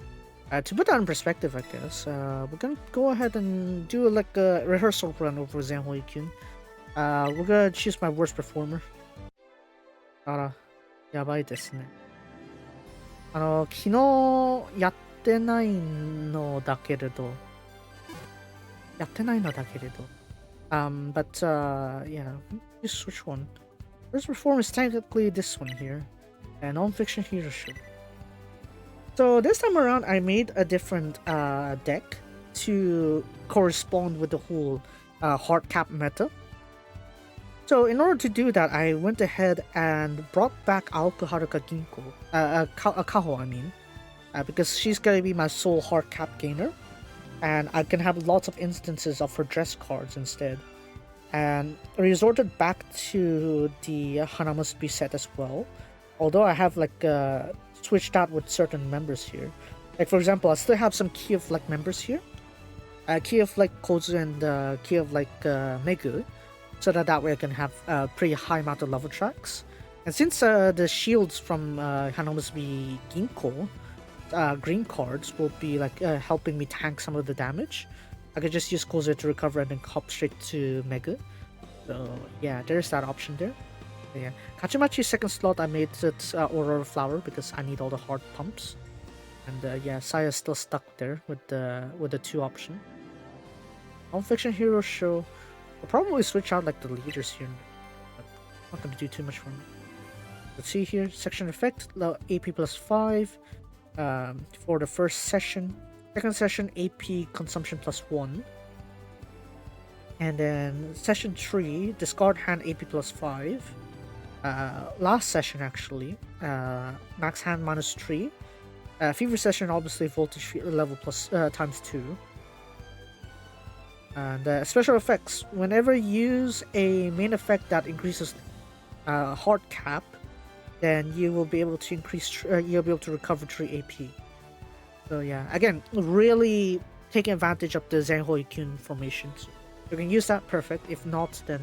To put that in perspective, I guess, we're gonna go ahead and do like a rehearsal run over Zenhoi Kyun. We're gonna choose my worst performer. あら、やばいですね。昨日やってないのだけれど、but yeah, just which one? First perform is technically this one here, a non-fiction hero show. So this time around, I made a different deck to correspond with the whole hard cap meta. So in order to do that, I went ahead and brought back Aoku Haruka Ginko, Kaho, I mean, because she's gonna be my sole hard cap gainer, and I can have lots of instances of her dress cards instead. And resorted back to the Hanamusubi set as well, although I have like switched out with certain members here. Like for example, I still have some Key of Light members here, Key of Light Kozu and Key of Light Megu, so that way I can have pretty high amount of level tracks. And since the shields from Hanamusubi Ginko green cards will be like helping me tank some of the damage, I could just use Kozu to recover and then hop straight to Mega. So yeah, there's that option there. But yeah, Kachimachi's second slot I made it Aurora Flower because I need all the hard pumps. And yeah, Saya's still stuck there with the 2 option. Non-fiction hero show. I'll probably switch out like the leaders here, but not gonna do too much for me. Let's see here, section effect, AP plus 5 for the first session. Second session, AP consumption plus 1. And then session 3, discard hand AP plus 5. Last session actually, max hand minus 3. Fever session, obviously voltage level plus times 2. And special effects. Whenever you use a main effect that increases hard cap, then you will be able to you'll be able to recover 3 AP. So yeah, again, really taking advantage of the Zenhoi Kyun formations. You can use that, perfect. If not, then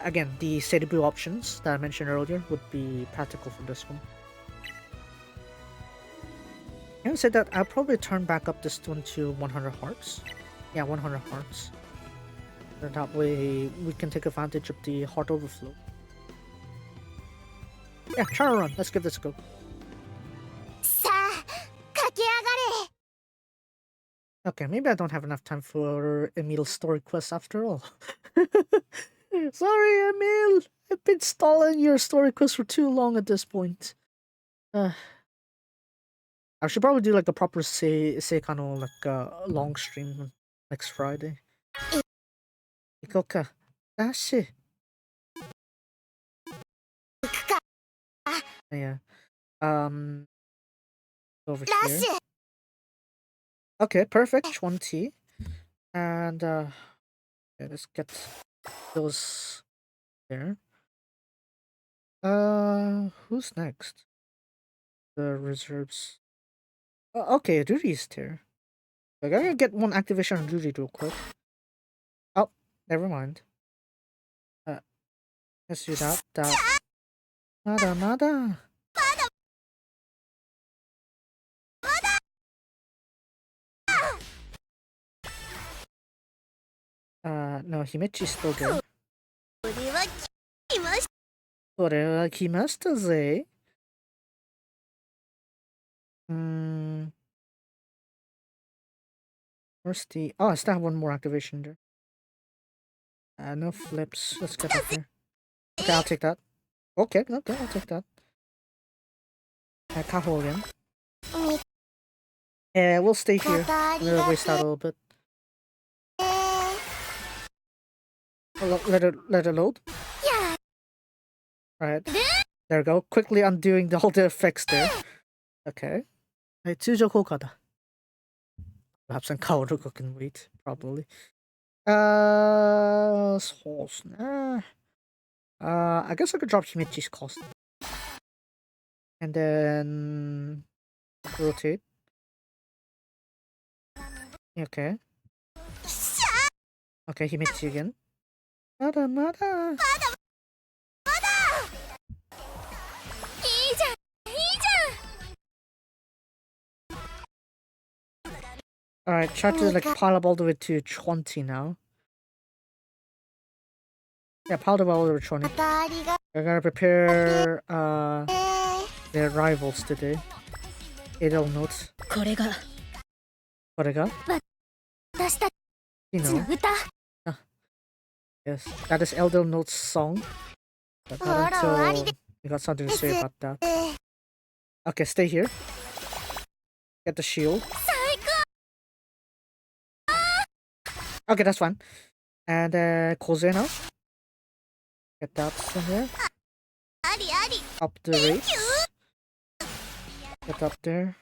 again, the Seibu options that I mentioned earlier would be practical for this one. Having said that, I'll probably turn back up this one to 100 hearts. Yeah, 100 hearts. And that way we can take advantage of the heart overflow. Yeah, try to run. Let's give this a go. Okay, maybe I don't have enough time for Emil's story quest after all. Sorry, Emil! I've been stalling your story quest for too long at this point. I should probably do like a proper Seikano, like long stream next Friday. Ikoka. Dashi. Yeah. Over here. Okay, perfect. 20. And yeah, let's get those there. Who's next? The reserves. Okay, Ruri's here. I gotta get one activation on Ruri real quick. Oh, never mind. Let's do that. Nada. No, Himechi's still there. これは来ましたぜ。Where's the... Oh, I still have one more activation there. No flips. Let's get up here. Okay, I'll take that. Okay, I'll take that. Kaho again. Yeah, we'll stay here. I'm gonna waste out a little bit. Let it load. Right. There we go. Quickly undoing all the effects there. Okay. Perhaps Kaoruko can wait, probably. I guess I could drop Himechi's cost. And then rotate. Okay. Okay, he meets you again. Mada, mada. いいじゃんいいじ Alright, try to like pile up all the way to 20 now. Yeah, pile up all the way to 20. ゃんありが I gotta prepare their rivals today. Adel notes. これが What I got? 私た You ちの know. 歌 Yes. That is Eldel Note's song. But not until you got something to say about that. Okay, stay here. Get the shield. 最高 Okay, that's fine. And Koze now. Get that in there. ありあり Up the rates. Get up there.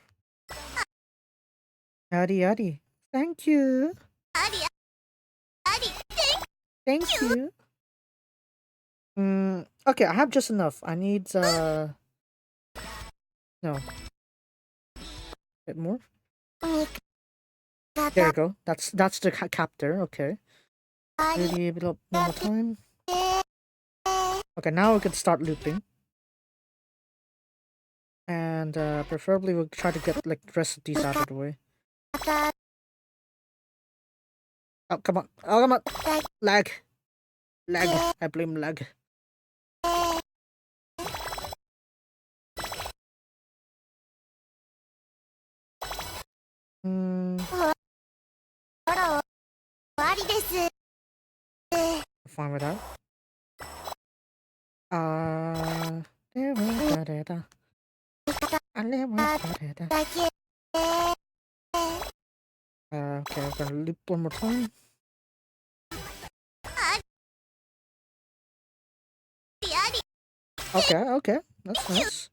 Yadi yadi. Thank you. ありあり Thank you. Okay, I have just enough. I need no. Bit more. 味 There 方 you go. That's the captor. Okay. あり Maybe a bit up one more time. Okay, now we can start looping. And preferably we'll try to get like the rest of these out of the way. 方 Oh, come on. Oh, come on. Lag. Lag. I blame lag. Hmm, フォロー終わりです fine with that.だけ Okay, I'm gonna loop one more time. ありあり Okay, okay. That's nice.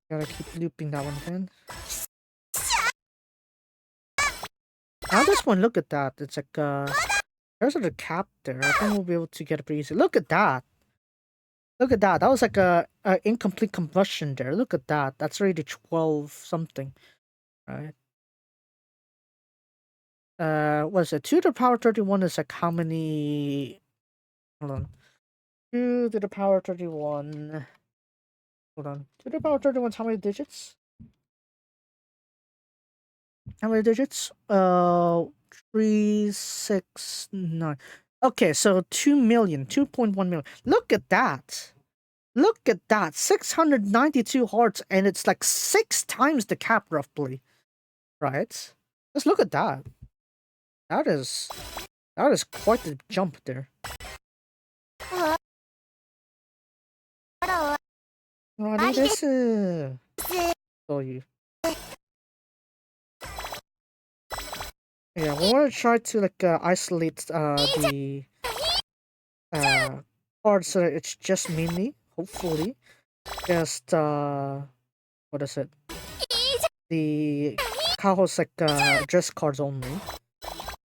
Gotta keep looping that one again. Now this one, look at that. It's like, there's a cap there. I think we'll be able to get it pretty easy. Look at that. Look at that. That was like a incomplete combustion there. Look at that. That's already 12 something. Right. What is it? 2 to the power 31 is like how many? Hold on. 2 to the power 31. Hold on. 2 to the power 31 is how many digits? How many digits? 3, 6, 9. Okay, so 2 million, 2.1 million. Look at that. Look at that. 692 hearts, and it's like 6 times the cap, roughly. Right? Just look at that. That is quite the jump there. フォロー Alrighty, this is. So you. Yeah, we want to try to like isolate the cards so that it's just mainly, hopefully, just what is it? The Kaho's like dress cards only.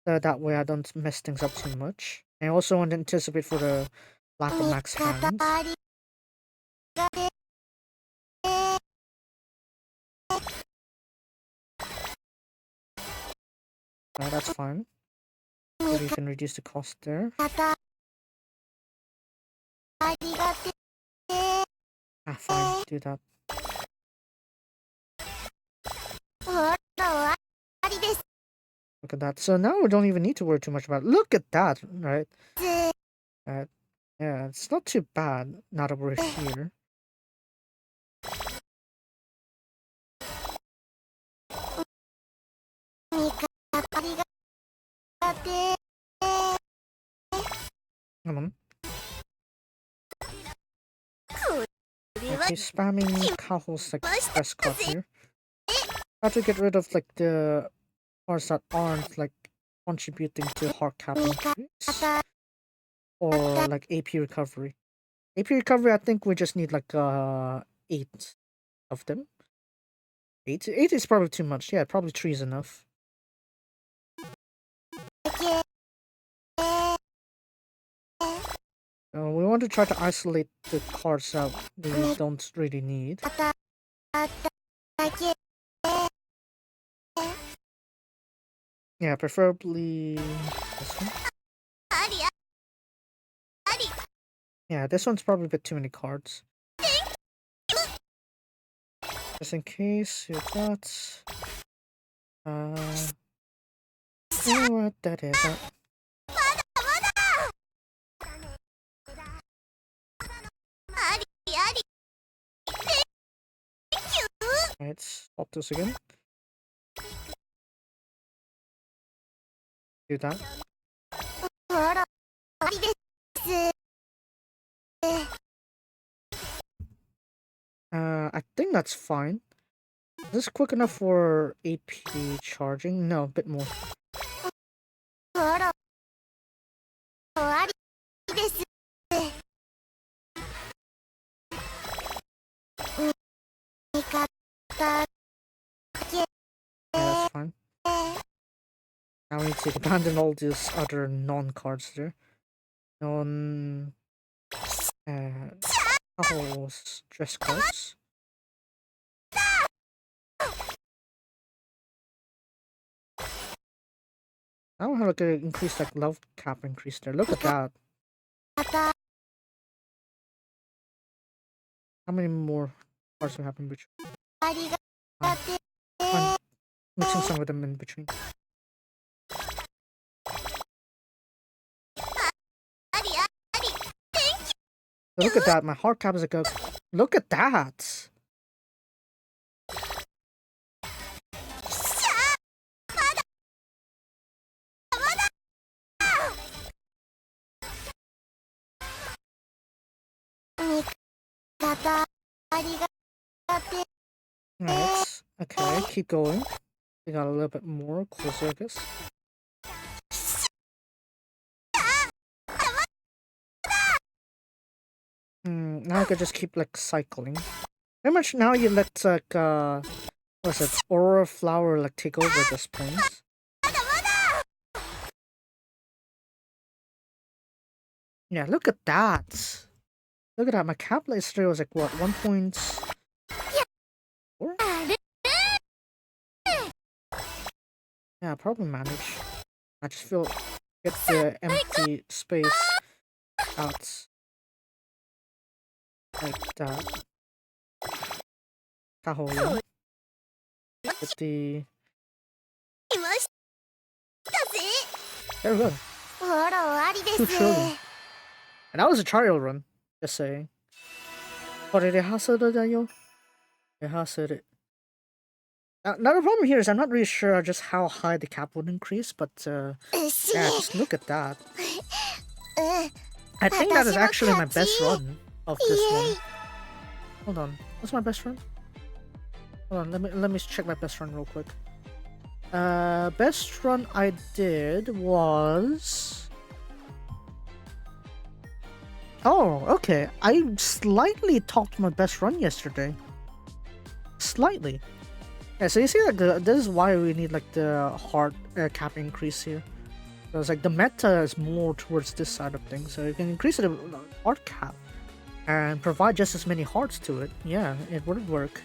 So that way I don't mess things up too much. I also want to anticipate for the lack of max 味方 hands. ありがて That's fine. Maybe you can reduce the cost there. 方ありがて Ah, fine. Do that. フォローありです Look at that. So now we don't even need to worry too much about it. Look at that, right? Right. Yeah, it's not too bad now that we're here. 味方ありがて Come on. これは Okay, spamming Kaho's like press card here. How to get rid of like the cards that aren't like contributing to heart cap 味 increase 方 or like AP recovery. AP recovery, I think we just need like 8 of them. 8? 8 is probably too much. Yeah, probably 3 is enough. だけ We want want to try to isolate the cards that we don't really need. Yeah, preferably this one. Yeah, this one's probably a bit too many cards. Just in case you got you know what that is. Alright, stop this again. Do that. I think that's fine. Is this quick enough for AP charging? No, a bit more. Yeah, that's fine. Now we need to abandon all these other non-cards there. Non... stress cards. I don't have like an increased like love cap increase there. Look at that. How many more cards do we have in between? I'm mixing some of them in between. Look at that, my heart cap is like a... Look at that! Right, okay, keep going. We got a little bit more closer, I guess. Now I could just keep like cycling. Pretty much now you let like what's it, Aurora Flower like take over this place. Yeah, look at that. Look at that, my cap yesterday was like what, 1.4? Yeah, probably manage. I just feel get the empty space out. Like that. Tahoe. With the... There we go. 2 trillion. And that was a trial run. Just saying. これでハスルだよ。ハスル. Another problem here is I'm not really sure just how high the cap would increase, but yeah, just look at that. I think that is actually my best run of this one. Hold on, what's my best run? Hold on, let me check my best run real quick. Best run I did was... Oh, okay. I slightly topped my best run yesterday. Slightly. Yeah, so you see, like, this is why we need like the heart cap increase here. Because like the meta is more towards this side of things, so you can increase the heart cap and provide just as many hearts to it. Yeah, it would work.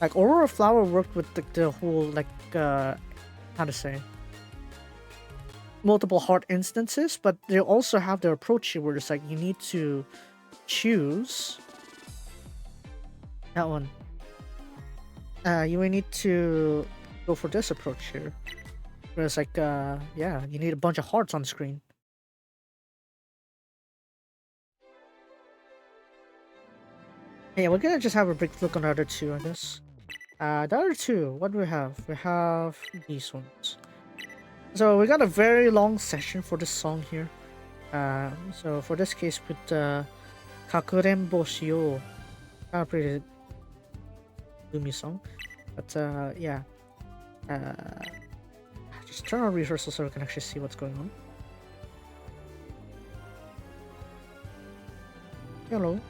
Like Aurora Flower worked with the whole like how to say, multiple heart instances, but they also have their approach here where it's like you need to choose that one. You may need to go for this approach here. Whereas like, yeah, you need a bunch of hearts on the screen. Yeah, we're gonna just have a brief look on the other two, I guess. The other two, what do we have? We have these ones. So we got a very long session for this song here. So for this case, with Kakurenbo Shio. Kind of pretty gloomy song. But yeah. Just turn on rehearsal so we can actually see what's going on. Hello.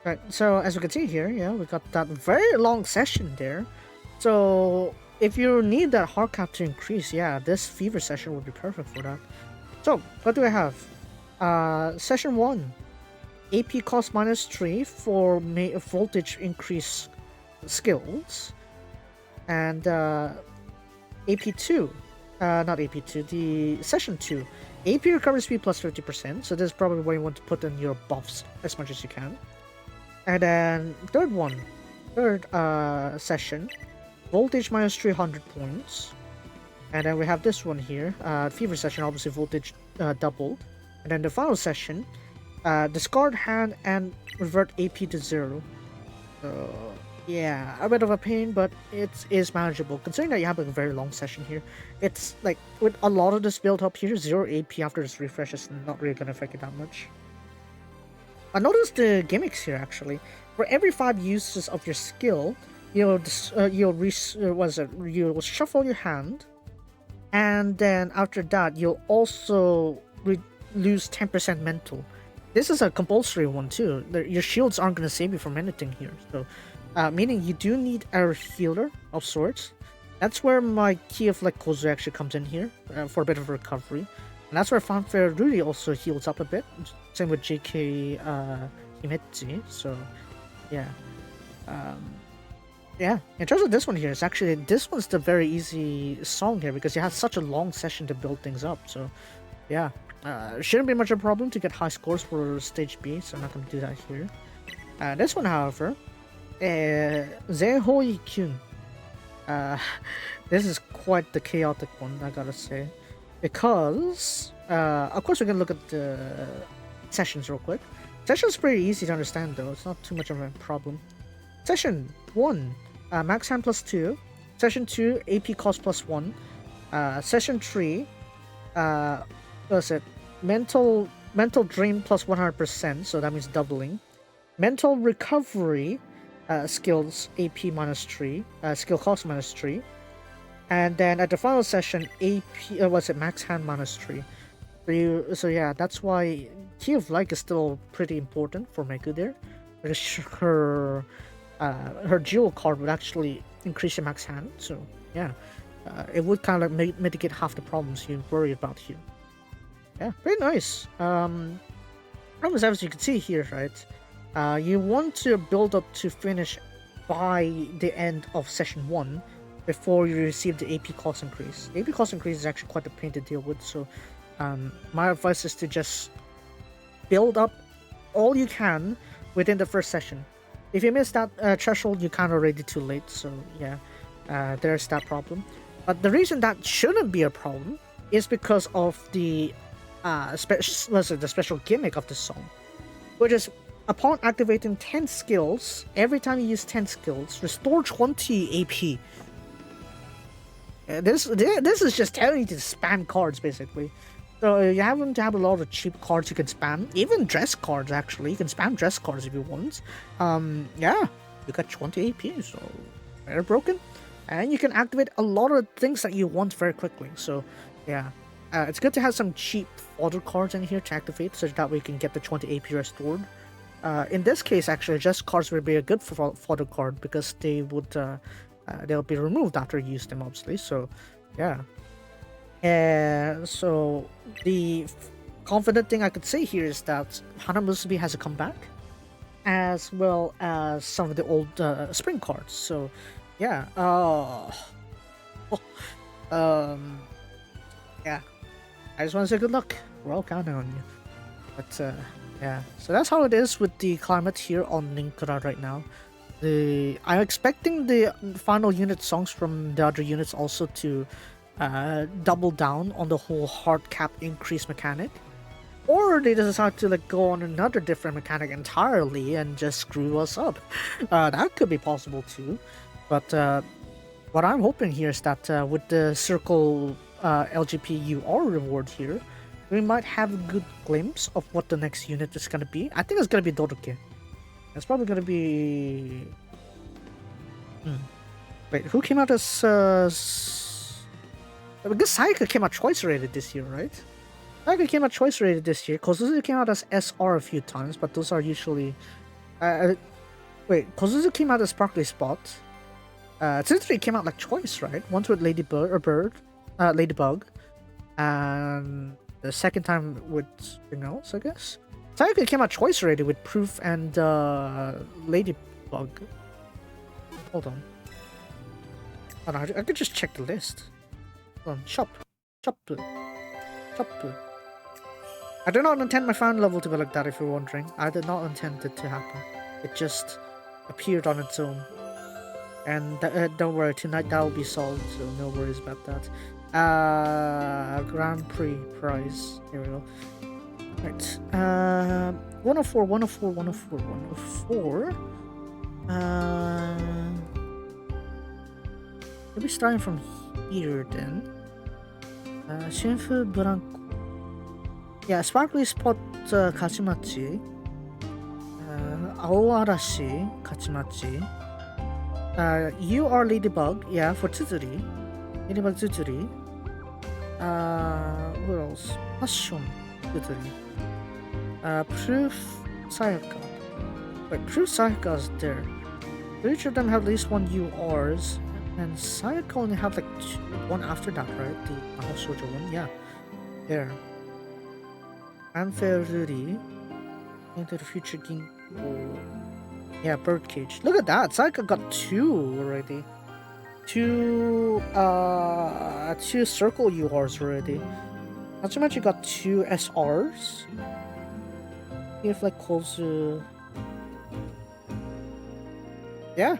Right, so as we can see here, yeah, we got that very long session there. So if you need that heart cap to increase, yeah, this fever session would be perfect for that. So what do I have? Session 1, AP cost -3 for voltage increase skills, and AP2, not AP2, the Session 2, AP recovery speed plus 50%, so this is probably where you want to put in your buffs as much as you can. And then third session, voltage -300 points. And then we have this one here, fever session, obviously voltage doubled. And then the final session, discard hand and revert AP to 0. So yeah, a bit of a pain, but it is manageable. Considering that you have a very long session here, it's like with a lot of this build up here, 0 AP after this refresh is not really gonna affect it that much. I noticed the gimmicks here actually. For every 5 uses of your skill, you'll shuffle your hand, and then after that you'll also lose 10% mental. This is a compulsory one too. Your shields aren't going to save you from anything here, so meaning you do need a healer of sorts. That's where my key of like Kozu actually comes in here for a bit of recovery, and that's where Feburary also heals up a bit. Same with JK Himetsu. So yeah. Yeah, in terms of this one here, it's actually, this one's the very easy song here because you have such a long session to build things up. So yeah, shouldn't be much of a problem to get high scores for stage B, so I'm not going to do that here. This one, however, Zehoi Kyun. This is quite the chaotic one, I gotta say, because of course we're gonna look at the sessions real quick. Session's pretty easy to understand though, it's not too much of a problem. Session 1, max hand plus 2. Session 2, AP cost plus 1. Session 3, what was it? Mental drain plus 100%, so that means doubling. Mental recovery, skills AP -3, skill cost -3. And then at the final session, AP, was it max hand -3. So yeah, that's why Key of Like is still pretty important for Meku there, because her jewel card would actually increase your max hand, so yeah, it would kind of mitigate half the problems you worry about here. Yeah, very nice. As you can see here, right, you want to build up to finish by the end of session 1 before you receive the AP cost increase. The AP cost increase is actually quite a pain to deal with, so my advice is to just build up all you can within the first session. If you miss that threshold, you're kind of already too late, so yeah, there's that problem. But the reason that shouldn't be a problem is because of the special gimmick of the song, which is upon activating 10 skills, every time you use 10 skills, restore 20 AP. This is just telling you to spam cards, basically. So you happen to have a lot of cheap cards you can spam, even dress cards actually. You can spam dress cards if you want. Yeah, you got 20 AP, so very broken. And you can activate a lot of things that you want very quickly. So yeah, it's good to have some cheap fodder cards in here to activate, so that way you can get the 20 AP restored. In this case, actually, just cards would be a good fodder card because they would they'll be removed after you use them, obviously. So yeah. So the confident thing I could say here is that Hana Musubi has a comeback, as well as some of the old spring cards. So yeah, yeah, I just want to say good luck. We're all counting on you. But yeah, so that's how it is with the climate here on Linkura right now. I'm expecting the final unit songs from the other units also to double down on the whole hard cap increase mechanic, or they decide to like go on another different mechanic entirely and just screw us up. That could be possible too, but what I'm hoping here is that with the circle LGP UR reward here, we might have a good glimpse of what the next unit is gonna be. I think it's gonna be Dodoke. It's probably gonna be wait, who came out as because Saika came out choice rated this year, right? Saika came out choice rated this year. Kozuzu came out as SR a few times, but those are usually... wait, Kozuzu came out as Sparkly Spot. Tsuturi came out like choice, right? Once with Ladybug, and the second time with something else, I guess. Sayaka came out twice already with Proof and Ladybug. Hold on. Oh, no, I could just check the list. Hold on. Shop. Shop. Shop. I do not intend my fan level to be like that, if you're wondering. I did not intend it to happen. It just appeared on its own. And don't worry, tonight that will be solved, so no worries about that. Grand Prix prize. Here we go. Right. 104, 104, 104, 104. Maybe starting from here then. Shinfu Branco. Yeah, Sparkly Spot Kachimachi. Aoarashi Kachimachi. You are Ladybug, yeah, for Tsuzuri. Ladybug Tsuzuri. What else? Passion Tsuzuri. Proof Sayaka. Wait, Proof Sayaka is there. Each of them have at least one URs, and Sayaka only have like one after that, right? The Mahosojo one, yeah. There. And Feburary. Into the future Ginko. Yeah, Birdcage. Look at that. Sayaka got 2 already. Two circle URs already. Natsumachi got 2 SRs. If like Kozu. Yeah.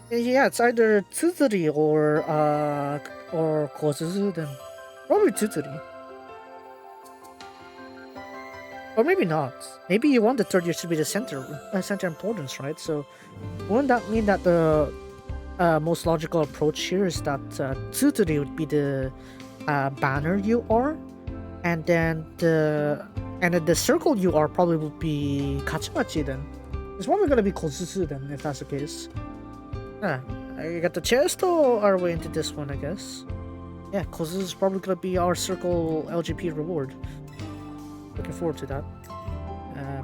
Yeah, it's either Tsuzuri or Kozuzu then. Probably Tsuzuri. Or maybe not. Maybe you want the third year to be the center importance, right? So wouldn't that mean that the most logical approach here is that Tsuzuri would be the banner UR, and then the circle UR probably would be Kachimachi then. It's probably gonna be Kozuzu then, if that's the case. Yeah, I got the chest or our way into this one, I guess. Yeah, Kozuzu is probably gonna be our circle LGP reward. Looking forward to that.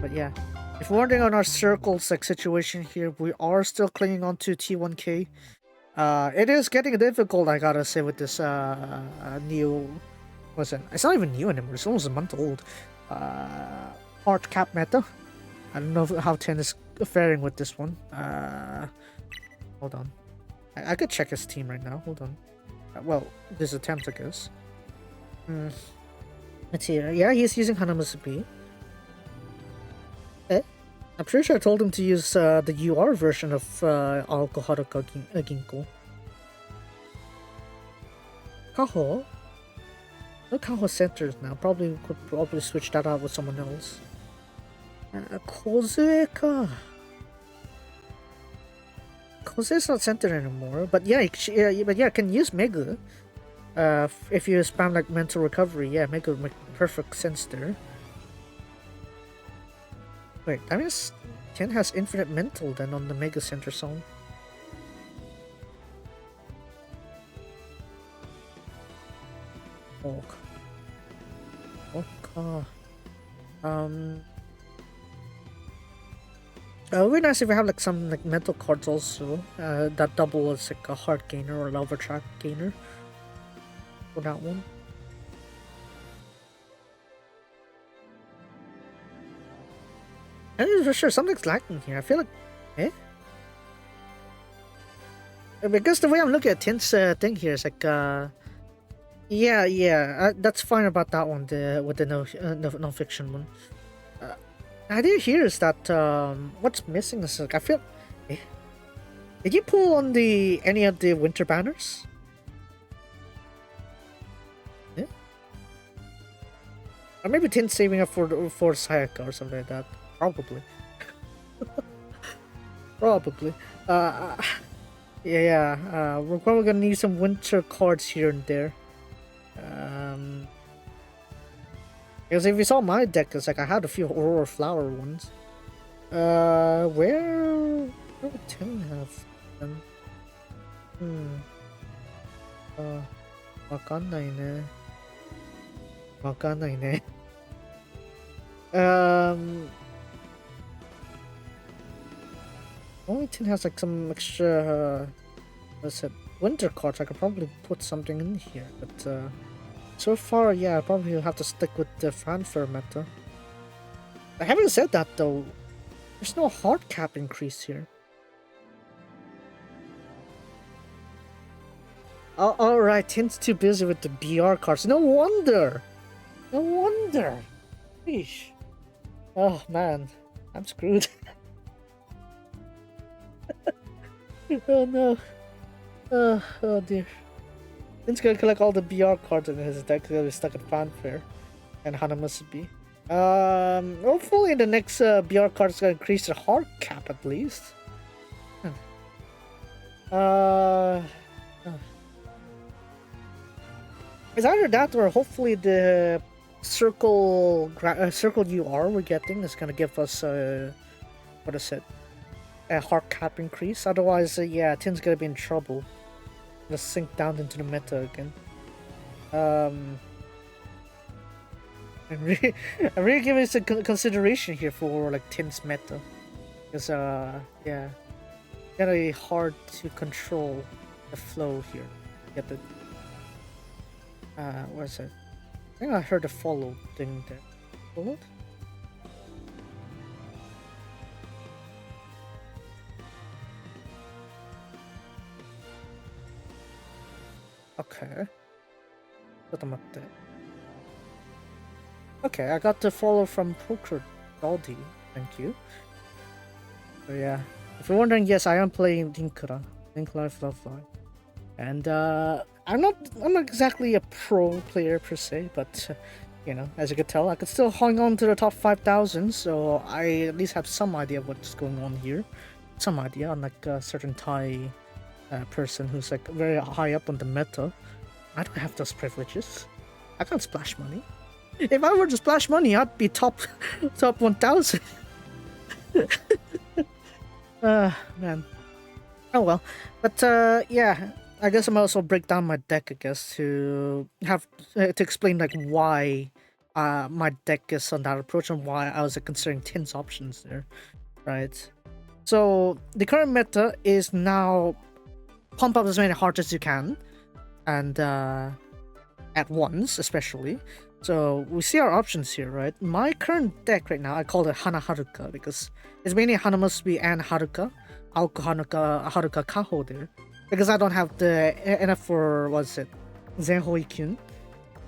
But yeah, if we're wondering on our circles like situation here, we are still clinging on to T1K. It is getting difficult, I gotta say, with this new. What's it? It's not even new anymore. It's almost a month old. Art cap meta. I don't know how 10 is faring with this one. Hold on. I could check his team right now. Hold on. Well, this attempt, I guess. Let's see. Yeah, he's using Hanamazubi. I'm pretty sure I told him to use the UR version of Aoko Haruka Ginko. Kaho? No Kaho centers now. Could switch that out with someone else. Kozue ka. Kozue's not centered anymore, but yeah, can use Mega. If you spam like mental recovery, yeah, Mega would make perfect sense there. Wait, that means Ken has infinite mental then on the Mega Center song. Okay. It would be nice if we have like some like mental cards also that double as like a heart gainer or lava track gainer for that one. I'm for sure something's lacking here. I feel like, because the way I'm looking at Tint's thing here is like, that's fine about that one. With the non-fiction one. The idea here is that what's missing is like I feel. Did you pull on any of the winter banners? Yeah. Or maybe Tint's saving up for Sayaka or something like that. Probably. Probably. We're probably gonna need some winter cards here and there. Because if you saw my deck, it's like I had a few Aurora Flower ones. Where would Tim have them? わかんないね。わかんないね。Only Tin has like some extra what's it? Winter cards. I could probably put something in here, but So far, yeah, I probably will have to stick with the fanfare meta. Having said that, though, there's no hard cap increase here. Oh, alright, Tint's too busy with the BR cards. No wonder! No wonder! Sheesh. Oh man, I'm screwed. Oh no. Oh dear. Tint's gonna collect all the BR cards in his deck. He's gonna be stuck at fanfare. And Hanamusubi. Hopefully the next BR card is gonna increase the hard cap at least. It's either that or hopefully the circle UR we're getting is gonna give us what is it? A hard cap increase. Otherwise, yeah, Tin's gonna be in trouble. Gonna sink down into the meta again. I'm really giving some consideration here for like Tin's meta, because yeah, gonna be hard to control the flow here. Get the where's it? I think I heard a follow thing there. Followed? Okay. Okay, I got the follow from Poker Daldi. Thank you. So yeah, if you're wondering, yes, I am playing Linkura, Link Life Love Life, and I'm not exactly a pro player per se, but you know, as you could tell, I could still hang on to the top 5,000, so I at least have some idea of what's going on here, some idea, unlike a certain Thai person who's like very high up on the meta. I don't have those privileges. I can't splash money. If I were to splash money, I'd be top 1,000. Man. Oh well. But yeah, I guess I'm also break down my deck, I guess, to have to explain like why my deck is on that approach and why I was considering Tin's options there, right? So the current meta is now pump up as many hearts as you can, and at once, especially. So we see our options here, right? My current deck right now, I call it Hana Haruka because it's mainly Hanamusubi and Haruka, Aoku Haruka Kaho there, because I don't have the enough for what's it, Zenhoi Kyun.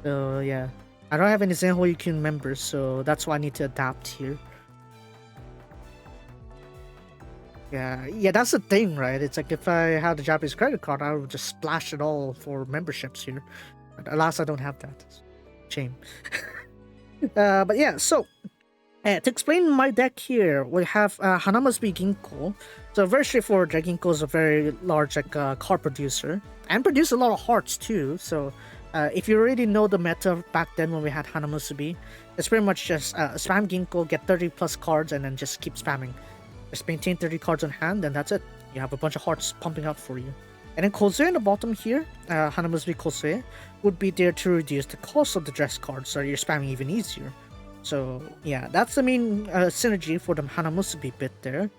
So yeah, I don't have any Zenhoi Kyun members, so that's why I need to adapt here. Yeah, that's the thing, right? It's like if I had a Japanese credit card, I would just splash it all for memberships here. But alas, I don't have that. Shame. But yeah, so to explain my deck here, we have Hanamusubi Ginko. So very straightforward. Ginko is a very large card producer and produce a lot of hearts too. So if you already know the meta back then when we had Hanamusubi, it's pretty much just spam Ginko, get 30 plus cards, and then just keep spamming. Just maintain 30 cards on hand, and that's it. You have a bunch of hearts pumping out for you. And then Kozue in the bottom here, Hanamusubi Kozue, would be there to reduce the cost of the dress cards so you're spamming even easier. So yeah, that's the main synergy for the Hanamusubi bit there.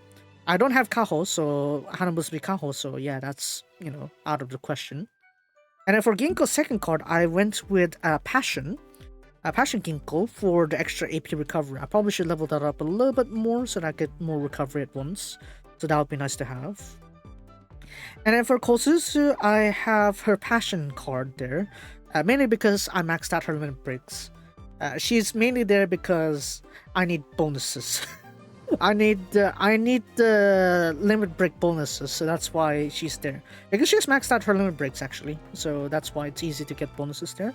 I don't have Kaho, so Hanamusubi Kaho, so yeah, that's, you know, out of the question. And then for Ginko's second card, I went with Passion. Passion Ginko for the extra AP recovery. I probably should level that up a little bit more so that I get more recovery at once. So that would be nice to have. And then for Kosuzu, I have her Passion card there. Mainly because I maxed out her limit breaks. She's mainly there because I need bonuses. I need the limit break bonuses, so that's why she's there. Because she's maxed out her limit breaks actually, so that's why it's easy to get bonuses there.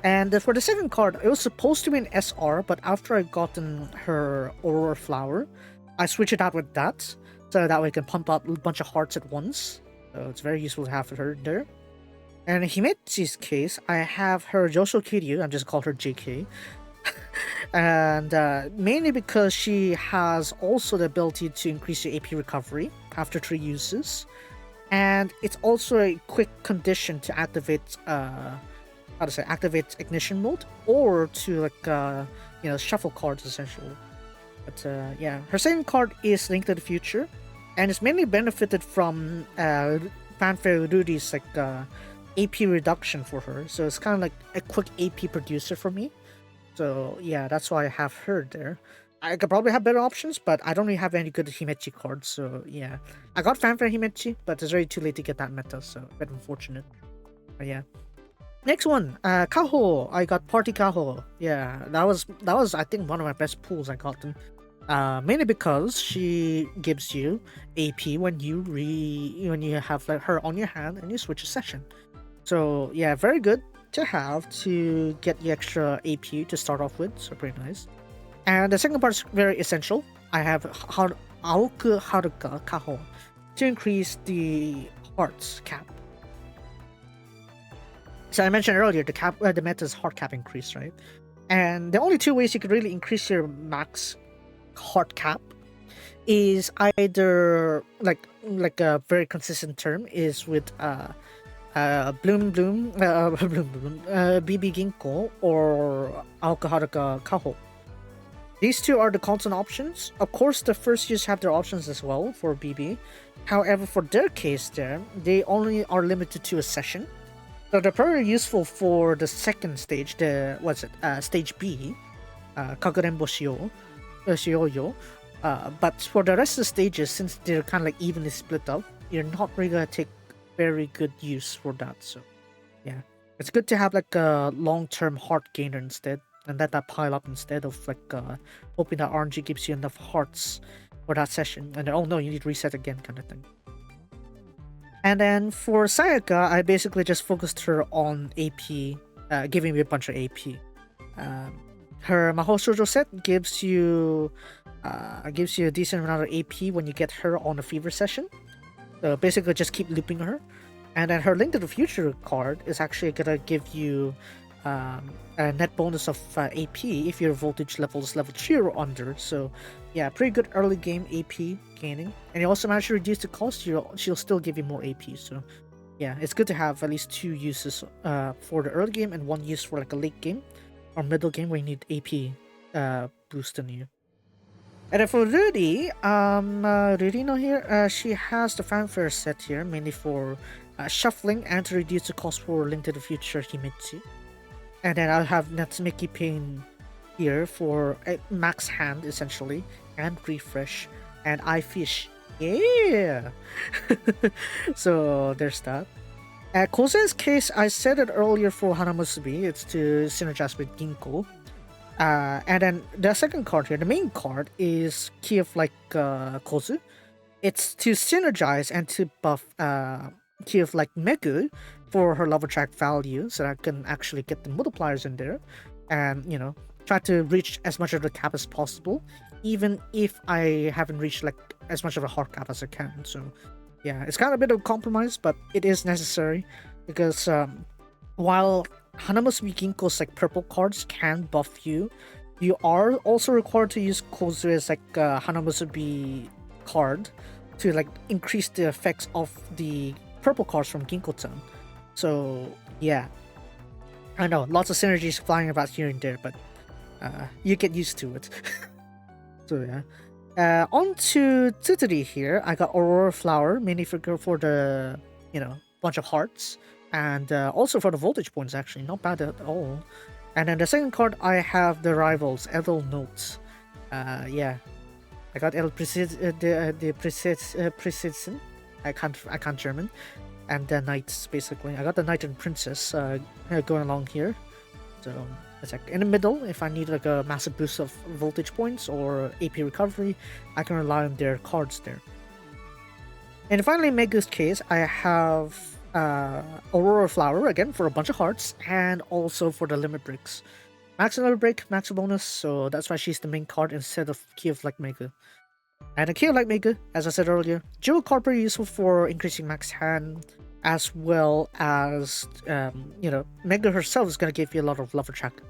And for the second card, it was supposed to be an SR, but after I gotten her Aurora Flower, I switch it out with that, so that way I can pump out a bunch of hearts at once. So it's very useful to have her there. And in Himetsu's case, I have her Yosho Kiryu, I'm just called her JK. And mainly because she has also the ability to increase your AP recovery after 3 uses. And it's also a quick condition to activate activate ignition mode, or to like shuffle cards essentially. But yeah, her second card is Link to the Future, and it's mainly benefited from Fanfare Rudy's like AP reduction for her, so it's kind of like a quick AP producer for me. So yeah, that's why I have her there. I could probably have better options, but I don't really have any good Himechi cards, so yeah. I got Fanfare Himechi, but it's already too late to get that meta, so a bit unfortunate. But yeah. Next one, Kaho. I got Party Kaho. Yeah, that was I think one of my best pulls I got them. Mainly because she gives you AP when you have like her on your hand and you switch a session. So yeah, very good to have to get the extra AP to start off with. So pretty nice. And the second part is very essential. I have Aoku Haruka Kaho to increase the hearts cap. So I mentioned earlier the meta's heart cap increase, right? And the only two ways you could really increase your max heart cap is either like a very consistent term is with Bloom Bloom BB Ginko or Aoku Haruka Kaho. These two are the constant options. Of course, the first use have their options as well for BB. However, for their case there, they only are limited to a session. So they're probably useful for the second stage, stage B, Kakurenbo Shioyo. But for the rest of the stages, since they're kind of like evenly split up, you're not really gonna take very good use for that. So yeah, it's good to have like a long-term heart gainer instead, and let that pile up instead of like hoping that RNG gives you enough hearts for that session, and then, oh no, you need to reset again kind of thing. And then for Sayaka, I basically just focused her on AP, giving me a bunch of AP. Her Mahou Shoujo set gives you a decent amount of AP when you get her on a fever session. So basically just keep looping her. And then her Link to the Future card is actually gonna give you a net bonus of AP if your voltage level is level 3 or under. So yeah, pretty good early game AP gaining. And you also manage to reduce the cost, she'll still give you more AP. So yeah, it's good to have at least 2 uses for the early game and 1 use for like a late game or middle game where you need AP boost on you. And then for Ruri, Rurino here, she has the Fanfare set here, mainly for shuffling and to reduce the cost for Link to the Future Himitsu. And then I'll have Natsumiki Pain here for max hand, essentially, and refresh, and I fish. Yeah! So there's that. Kozen's case, I said it earlier for Hanamusubi, it's to synergize with Ginko. And then the second card here, the main card, is Key of like Kozu. It's to synergize and to buff Key of like Megu for her love attract value, so that I can actually get the multipliers in there and, you know, try to reach as much of the cap as possible, even if I haven't reached like as much of a hard cap as I can. So yeah, it's kind of a bit of a compromise, but it is necessary because while Hanamusubi Ginko's like purple cards can buff you, you are also required to use Kozu as like a Hanamusubi card to like increase the effects of the purple cards from Ginko-chan. So yeah, I know lots of synergies flying about here and there, but you get used to it. So yeah, on to Tsutsuri here. I got Aurora Flower, mainly for the, you know, bunch of hearts, and also for the voltage points, actually not bad at all. And then the second card, I have the Rivals Edel Notes. Yeah, I got El Precision. I can't German. And the Knights, basically. I got the Knight and Princess going along here. So it's like in the middle, if I need like a massive boost of voltage points or AP recovery, I can rely on their cards there. And finally, in Megu's case, I have Aurora Flower again for a bunch of hearts, and also for the limit breaks. Max limit break, max bonus, so that's why she's the main card instead of Key of Like Megu. And a Key of Like Megu, as I said earlier, dual card pretty useful for increasing max hand, as well as, you know, Megu herself is going to give you a lot of love attract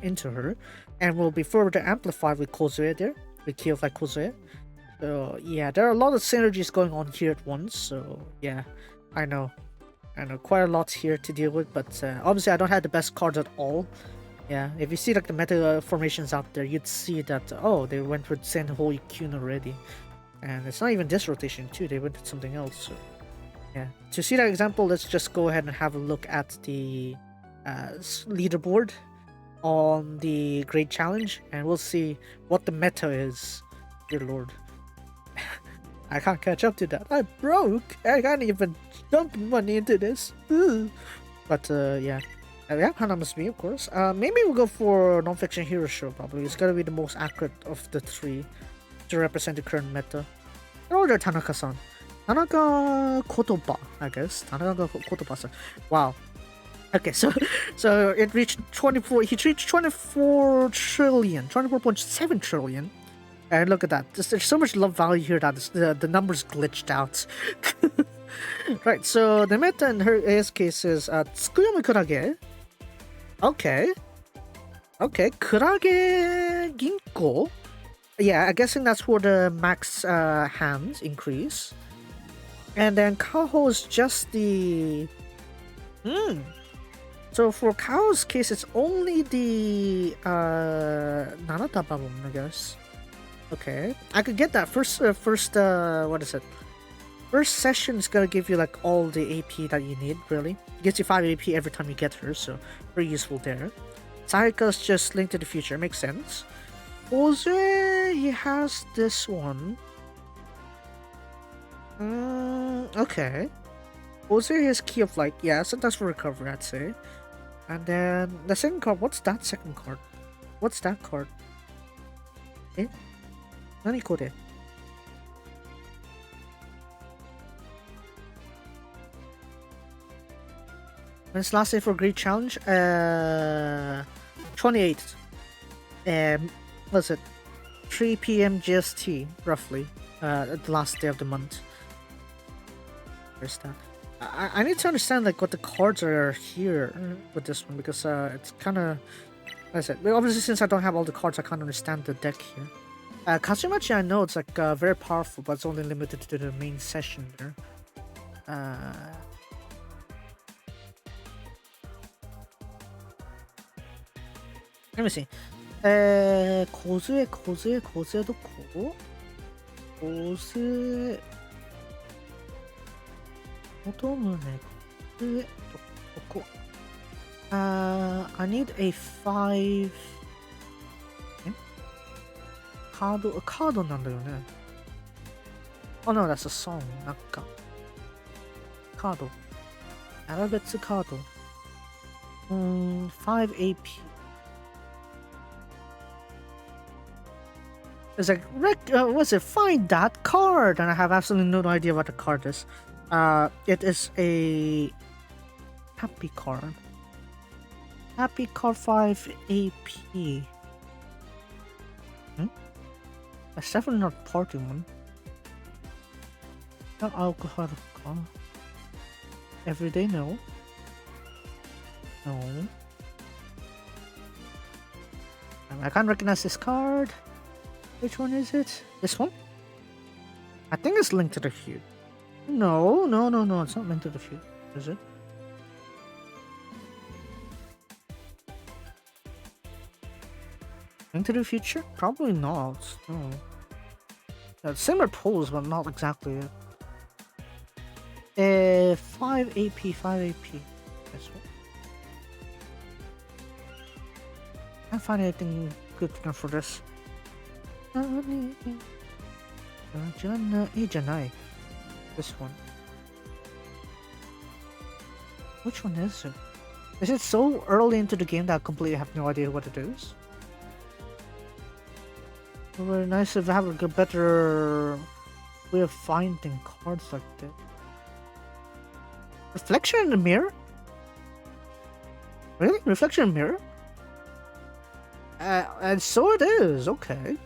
into her, and will be further amplified with Kozue there, with Key of Like Kozue. So yeah, there are a lot of synergies going on here at once, so yeah, I know quite a lot here to deal with, but obviously I don't have the best cards at all. Yeah, if you see like the meta formations out there, you'd see that, oh, they went with Senhou Ikun already, and it's not even this rotation too, they went with something else. So Yeah. To see that example, let's just go ahead and have a look at the leaderboard on the Great Challenge, and we'll see what the meta is. Dear Lord. I can't catch up to that. I'm broke. I can't even dump money into this. Ugh. But yeah. Yeah, Hanama's me, of course. Maybe we'll go for non-fiction hero show, probably. It's gotta be the most accurate of the three to represent the current meta. In order, Tanaka-san. Tanaka Kotoba, I guess. Tanaka Kotoba-san. Wow. Okay, so it reached 24. He reached 24 trillion, 24.7 trillion. And look at that. There's so much love value here that the numbers glitched out. Right, so the meta in his case is Tsukuyomi Kurage. Okay. Okay, Kurage Ginko. Yeah, I'm guessing that's for the max hands increase. And then Kaho is just the... So for Kao's case, it's only the Nanata Babum, I guess. Okay, I could get that first. What is it? First session is gonna give you like all the AP that you need. Really, it gives you 5 AP every time you get her, so very useful there. Sayaka's just Link to the Future, makes sense. Ozue, he has this one. Okay. Ozue has Key of Light. Yeah, so that's for recovery, I'd say. And then the second card. What's that second card? What's that card? Eh? Nani kore? When's last day for Great Challenge? 28th. What's it? 3 p.m. GST, roughly. The last day of the month. Where's that? I need to understand like what the cards are here with this one, because it's kind of... Like I said, obviously since I don't have all the cards, I can't understand the deck here. Kazumachi, I know it's like very powerful, but it's only limited to the main session there. Let me see. Kozue doko? Kozue... Otomune Kozue doko? I need a 5... card なんだよね。Oh no, that's a song. なんかカード。アラベツカード。5 AP. It's like, what's it? Find that card! And I have absolutely no idea what the card is. It is a happy card. Happy card 5 AP. That's definitely not party one. Not alcohol. Everyday, no. No. I can't recognize this card. Which one is it? This one? I think it's Linked to the Feud. No. It's not Linked to the Feud, is it? Into the Future? Probably not. No. Yeah, similar pose, but not exactly it. 5 AP, 5 AP. This one. Can't find anything good enough for this. This one. Which one is it? Is it so early into the game that I completely have no idea what it is? It would be very nice if I have a better way of finding cards like that. Reflection in the mirror? Really? Reflection in the mirror? And so it is, okay.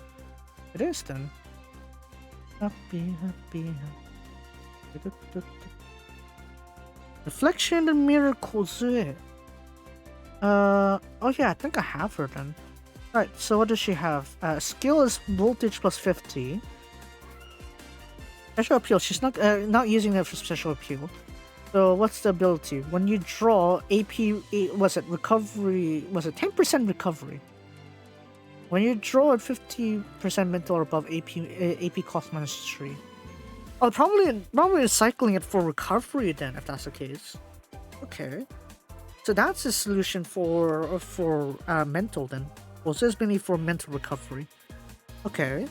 It is then. Happy. Reflection in the mirror Kozue. Oh yeah, I think I have her then. Right, so what does she have? Skill is voltage plus 50. Special appeal, she's not using it for special appeal. So what's the ability? When you draw AP, was it recovery? Was it 10% recovery? When you draw at 50% mental or above, AP cost minus 3. Oh, probably recycling it for recovery then, if that's the case. Okay. So that's the solution for mental then. Was this mainly for mental recovery? Okay.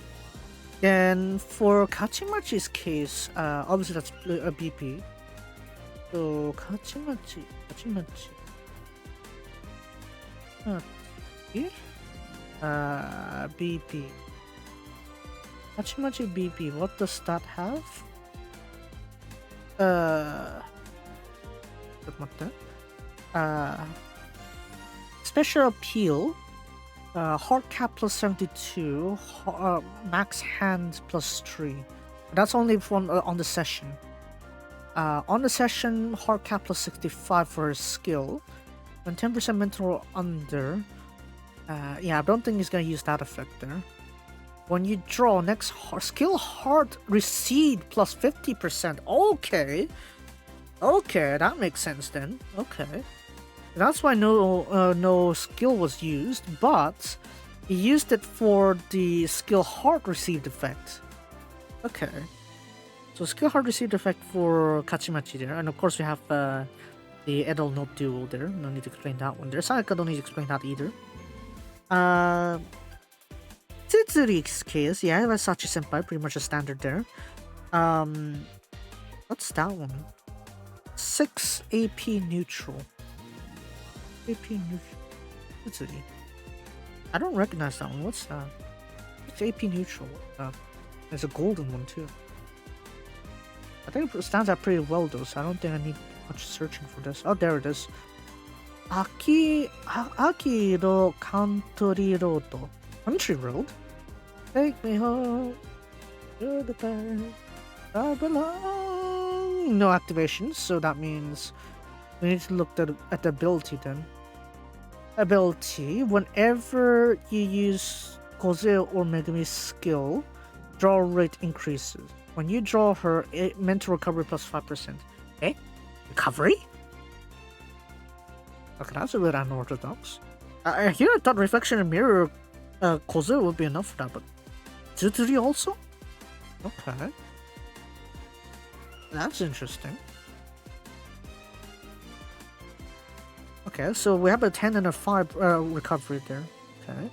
Then for Kachimachi's case, obviously that's a BP. So Kachimachi. Here? BP. Kachimachi BP, what does that have? Special appeal, heart cap plus 72, max hand plus 3. That's only on the session. On the session, heart cap plus 65 for his skill. When 10% mental or under, yeah, I don't think he's gonna use that effect there. When you draw, next skill heart recede plus 50%. Okay. Okay, that makes sense then. Okay. That's why no skill was used, but he used it for the skill heart received effect. Okay. So skill heart received effect for Kachimachi there, and of course we have the Edel Note duel there. No need to explain that one there. Sayaka don't need to explain that either. Tsuzuri's case, yeah, that's Sachi Senpai, pretty much a standard there. What's that one? 6 AP neutral. AP neutral. Tsuzuri. I don't recognize that one. What's that? It's AP neutral. There's a golden one too. I think it stands out pretty well though, so I don't think I need much searching for this. Oh, there it is. Aki no Country Road. Country Road? Take me home to the place I belong. No activations, so that means we need to look at the ability then. Ability, whenever you use Koze or Megumi's skill, draw rate increases. When you draw her, mental recovery plus 5%. Okay? Recovery? Okay, that's a bit unorthodox. Here I thought Reflection and Mirror Koze would be enough for that, but Tsuzuri also? Okay. That's interesting. Okay, so we have a 10 and a 5 recovery there. Okay.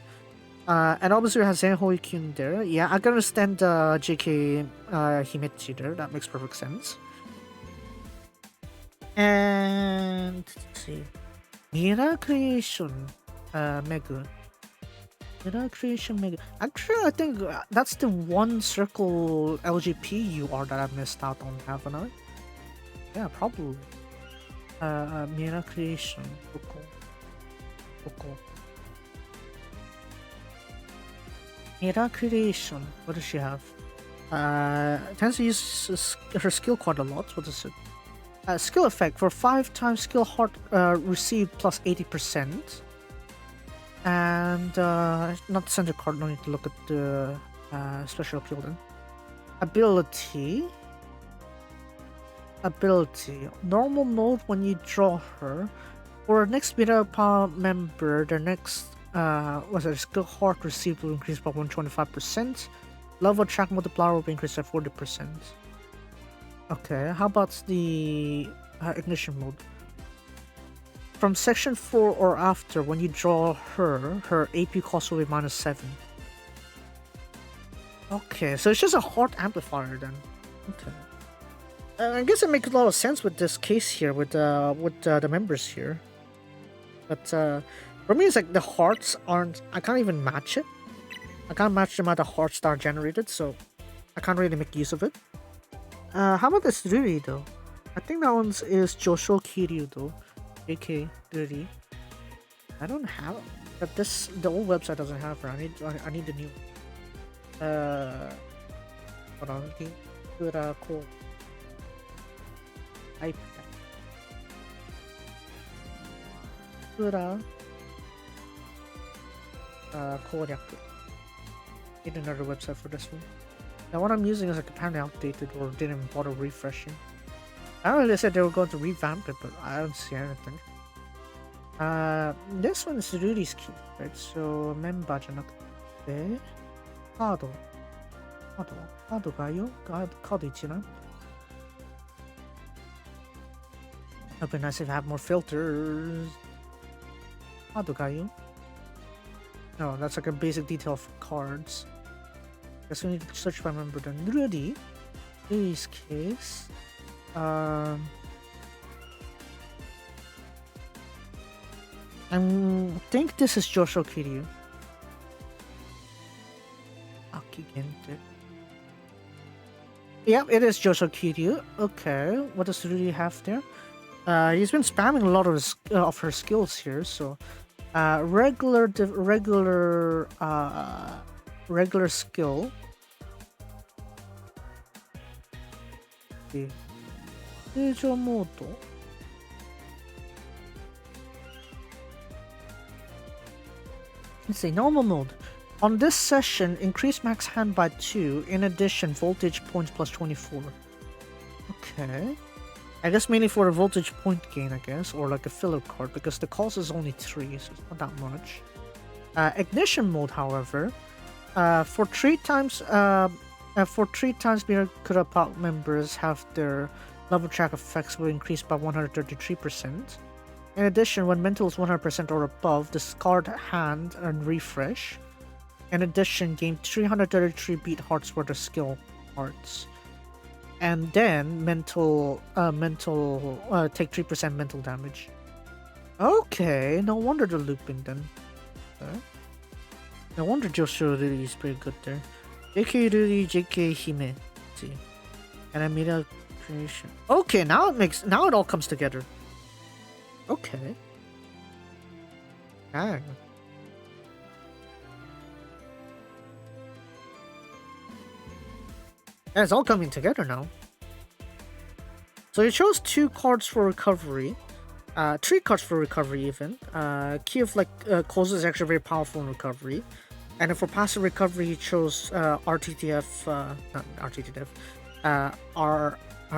And obviously we have Zenhoi Kyun there. Yeah, I can understand JK Himechi there. That makes perfect sense. And let's see. Mira Creation Megu. Mira Creation Megu. Actually, I think that's the one circle LGP UR that I missed out on, haven't I? Yeah, probably. Mira Creation. Koko. Mira Creation. What does she have? Tends to use her skill quite a lot. What is it? Skill effect for 5 times skill heart received plus 80%. And not the center card, no need to look at the special appeal then. Ability. Normal mode when you draw her. For next Mira Power member, the next skill heart received will increase by 125%. Level track multiplier will be increased by 40%. Okay, how about the ignition mode? From section 4 or after, when you draw her AP cost will be -7. Okay, so it's just a heart amplifier then. Okay. I guess it makes a lot of sense with this case here, with the members here. But for me, it's like the hearts aren't. I can't even match it. I can't match the amount of hearts that are generated, so I can't really make use of it. How about this Ruri though? I think that one's is Josho Kiryu though. AK Ruri. I don't have it. But the old website doesn't have her. I need the new. Hold on. Linkura code. Linkura. Kodak. Need another website for this one. The one I'm using is like apparently outdated or didn't bother refreshing. I don't know, they said they were going to revamp it, but I don't see anything. This one is Ruri's key, right? So member じゃなくて、カード。 카드 가요? 카드 있지나? It'd be nice if I have more filters. 카드 가요? No, that's like a basic detail for cards. Guess we need to search by member then. Ready? This case. I think this is Josho Kiryu. Akigente. Yep, it is Josho Kiryu. Okay, what does Rudy have there? He's been spamming a lot of her skills here. So, regular skill. Okay. Let's see, normal mode. On this session, increase max hand by 2. In addition, voltage points plus 24. Okay. I guess mainly for a voltage point gain, I guess, or like a filler card, because the cost is only 3, so it's not that much. Ignition mode, however, for 3 times Linkura Pop members have their level track effects will increase by 133%. In addition, when mental is 100% or above, discard hand and refresh. In addition, gain 333 beat hearts worth of skill hearts. And then mental take 3% mental damage. Okay, no wonder they're looping then. Okay. No wonder Joshua really is pretty good there. JK Ruri, JK Hime. Let's see. And I made a creation. Okay, now it all comes together. Okay. Dang. Yeah, it's all coming together now. So you chose 2 cards for recovery. 3 cards for recovery even. Key of Closes is actually very powerful in recovery. And then for passive recovery he chose RTTF, not RTTF,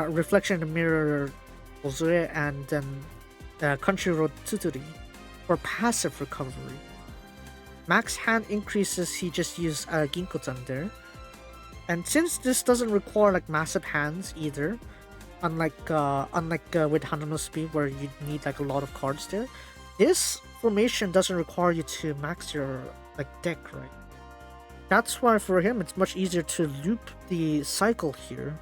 Reflection in the Mirror Ozue, and then Country Road Tuturi for passive recovery. Max hand increases, he just used Ginko-chan there. And since this doesn't require like massive hands either, unlike with Hanano Speed where you need like a lot of cards there, this formation doesn't require you to max your deck, right? That's why for him it's much easier to loop the cycle here,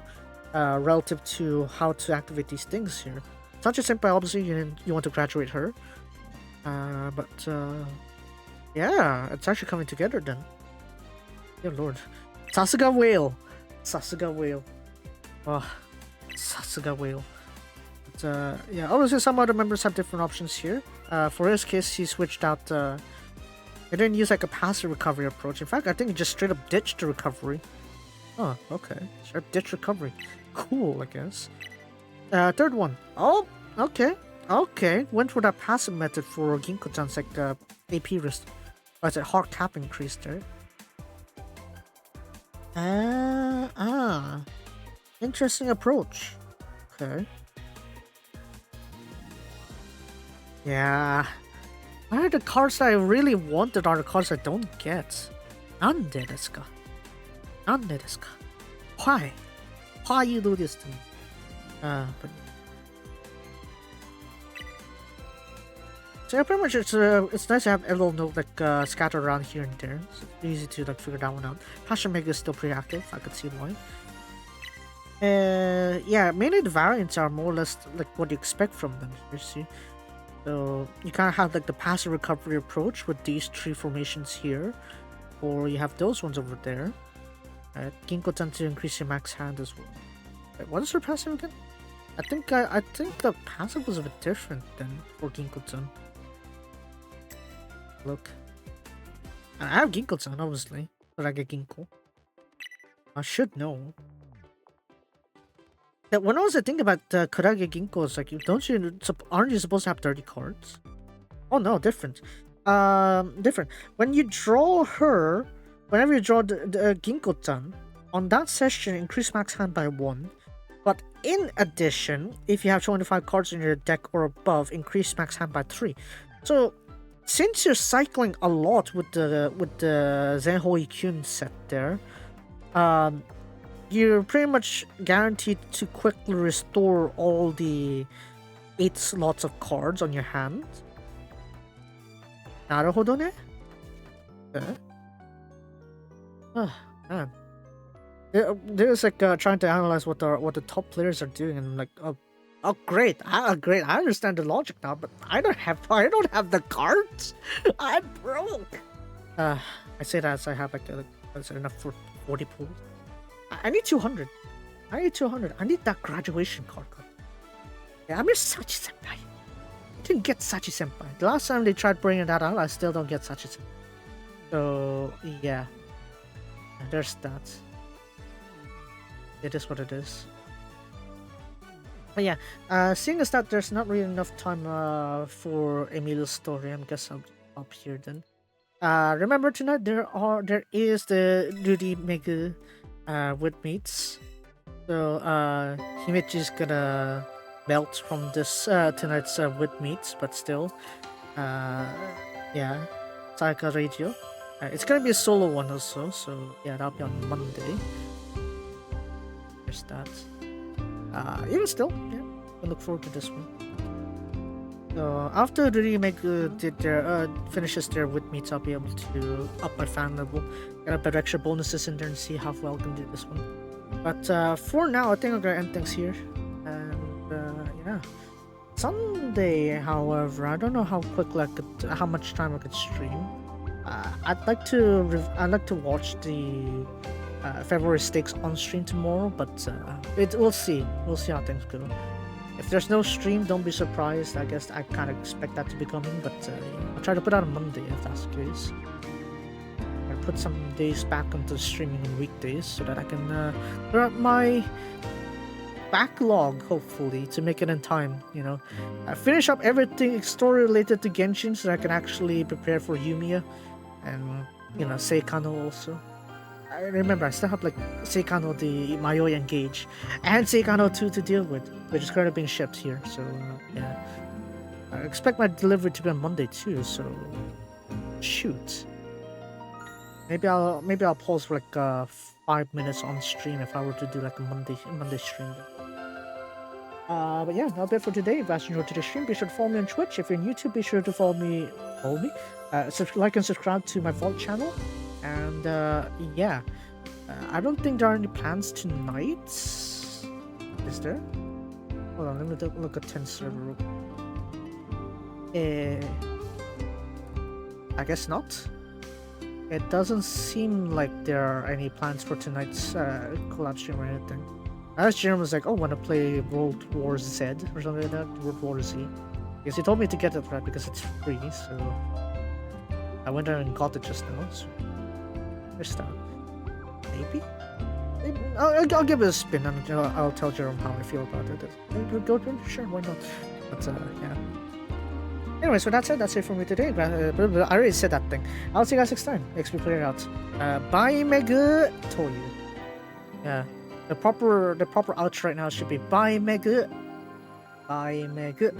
relative to how to activate these things here. Sancho Senpai, obviously you want to graduate her, but yeah, it's actually coming together then. Dear lord. Sasuga whale. Oh, Sasuga whale. But, yeah, obviously some other members have different options here. For his case, he switched out. He didn't use like a passive recovery approach. In fact, I think he just straight up ditched the recovery. Oh, okay. Straight up ditched recovery. Cool, I guess. Third one. Oh, okay. Okay. Went for that passive method for Ginko-chan's AP wrist. Oh, it's a heart cap increase there. Interesting approach. Okay. Yeah. Why are the cards that I really wanted are the cards I don't get? Nande desu ka? Why? Why you do this to me? But so yeah, pretty much it's nice to have a little note scattered around here and there. So it's easy to figure that one out. Passion Mega is still pretty active. I could see why. Yeah, mainly the variants are more or less like what you expect from them. You see, so you kind of have like the passive recovery approach with these 3 formations here, or you have those ones over there. Ginko-chan to increase your max hand as well. Wait, what is her passive again? I think the passive was a bit different than for Ginko-chan. Look, I have Ginko-chan obviously, but I get Ginko. I should know. Yeah, when I was thinking about Kurage Ginko, it's like, aren't you supposed to have 30 cards? Oh no, different. Different. When you draw her, whenever you draw the Ginko-chan, on that session, increase max hand by 1. But in addition, if you have 25 cards in your deck or above, increase max hand by 3. So, since you're cycling a lot with the Zenhoi Kyun set there, you're pretty much guaranteed to quickly restore all the 8 slots of cards on your hand. Naruhodo ne? Okay. Oh, man. There's like trying to analyze what the top players are doing, and I'm like, oh great, great. I understand the logic now, but I don't have the cards. I'm broke. I say that as I have like enough for 40 pools. I need 200. I need 200. I need that graduation card. Yeah, I'm your Sachi Senpai. I didn't get Sachi Senpai. The last time they tried bringing that out, I still don't get Sachi Senpai. So yeah, there's that. It is what it is. But yeah, seeing as that there's not really enough time for Emilio's story, I guess I'll stop here then. Remember tonight there is the Rudy Megu with meats. So Himichi's gonna melt from this tonight's with meats, but still, yeah, Saika Radio. It's gonna be a solo one also, so yeah, that'll be on Monday. There's that. Even still, yeah, I look forward to this one. So after the remake finishes their with meets, I'll be able to up my fan level, get up extra bonuses in there, and see how well I can do this one. But for now, I think I'm gonna end things here. And yeah, Sunday, however, I don't know how much time I could stream. I'd like to watch the February stakes on stream tomorrow, but we'll see. We'll see how things go. If there's no stream, don't be surprised. I guess I kind of expect that to be coming, but I'll try to put out on Monday if that's the case. I'll put some days back onto streaming on weekdays so that I can clear up my backlog, hopefully, to make it in time. You know, finish up everything story related to Genshin so that I can actually prepare for Yumiya and Seikano also. I remember I still have like Seikano the Mayoi Engage and Seikano 2 to deal with, which is currently being shipped here. So yeah, I expect my delivery to be on Monday too. So shoot, maybe I'll pause for like 5 minutes on stream if I were to do like a Monday stream. But yeah, that'll be it for today. If you guys enjoyed today's stream, be sure to follow me on Twitch. If you're on YouTube, be sure to follow me. Like and subscribe to my Vault channel. And yeah, I don't think there are any plans tonight. Is there? Hold on, let me look at 10 server. I guess not. It doesn't seem like there are any plans for tonight's collab stream or anything. As Jerome was like, oh, want to play World War Z or something like that? World War Z. Because he told me to get it right because it's free, so I went there and got it just now. So there's that. Maybe? I'll give it a spin and I'll tell Jerome how I feel about it. Go to sure, why not? But yeah. Anyway, so that's it for me today. I already said that thing. I'll see you guys next time. XP Player out. Bye Mega Toyu. Yeah. The proper outro right now should be bye Mega. Bye Mega.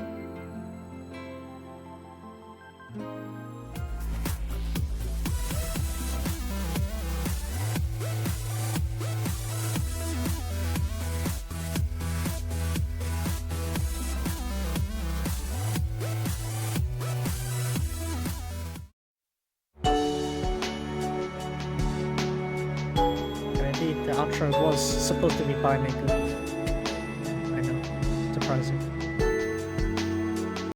The outro was supposed to be by Maker. I know, surprising.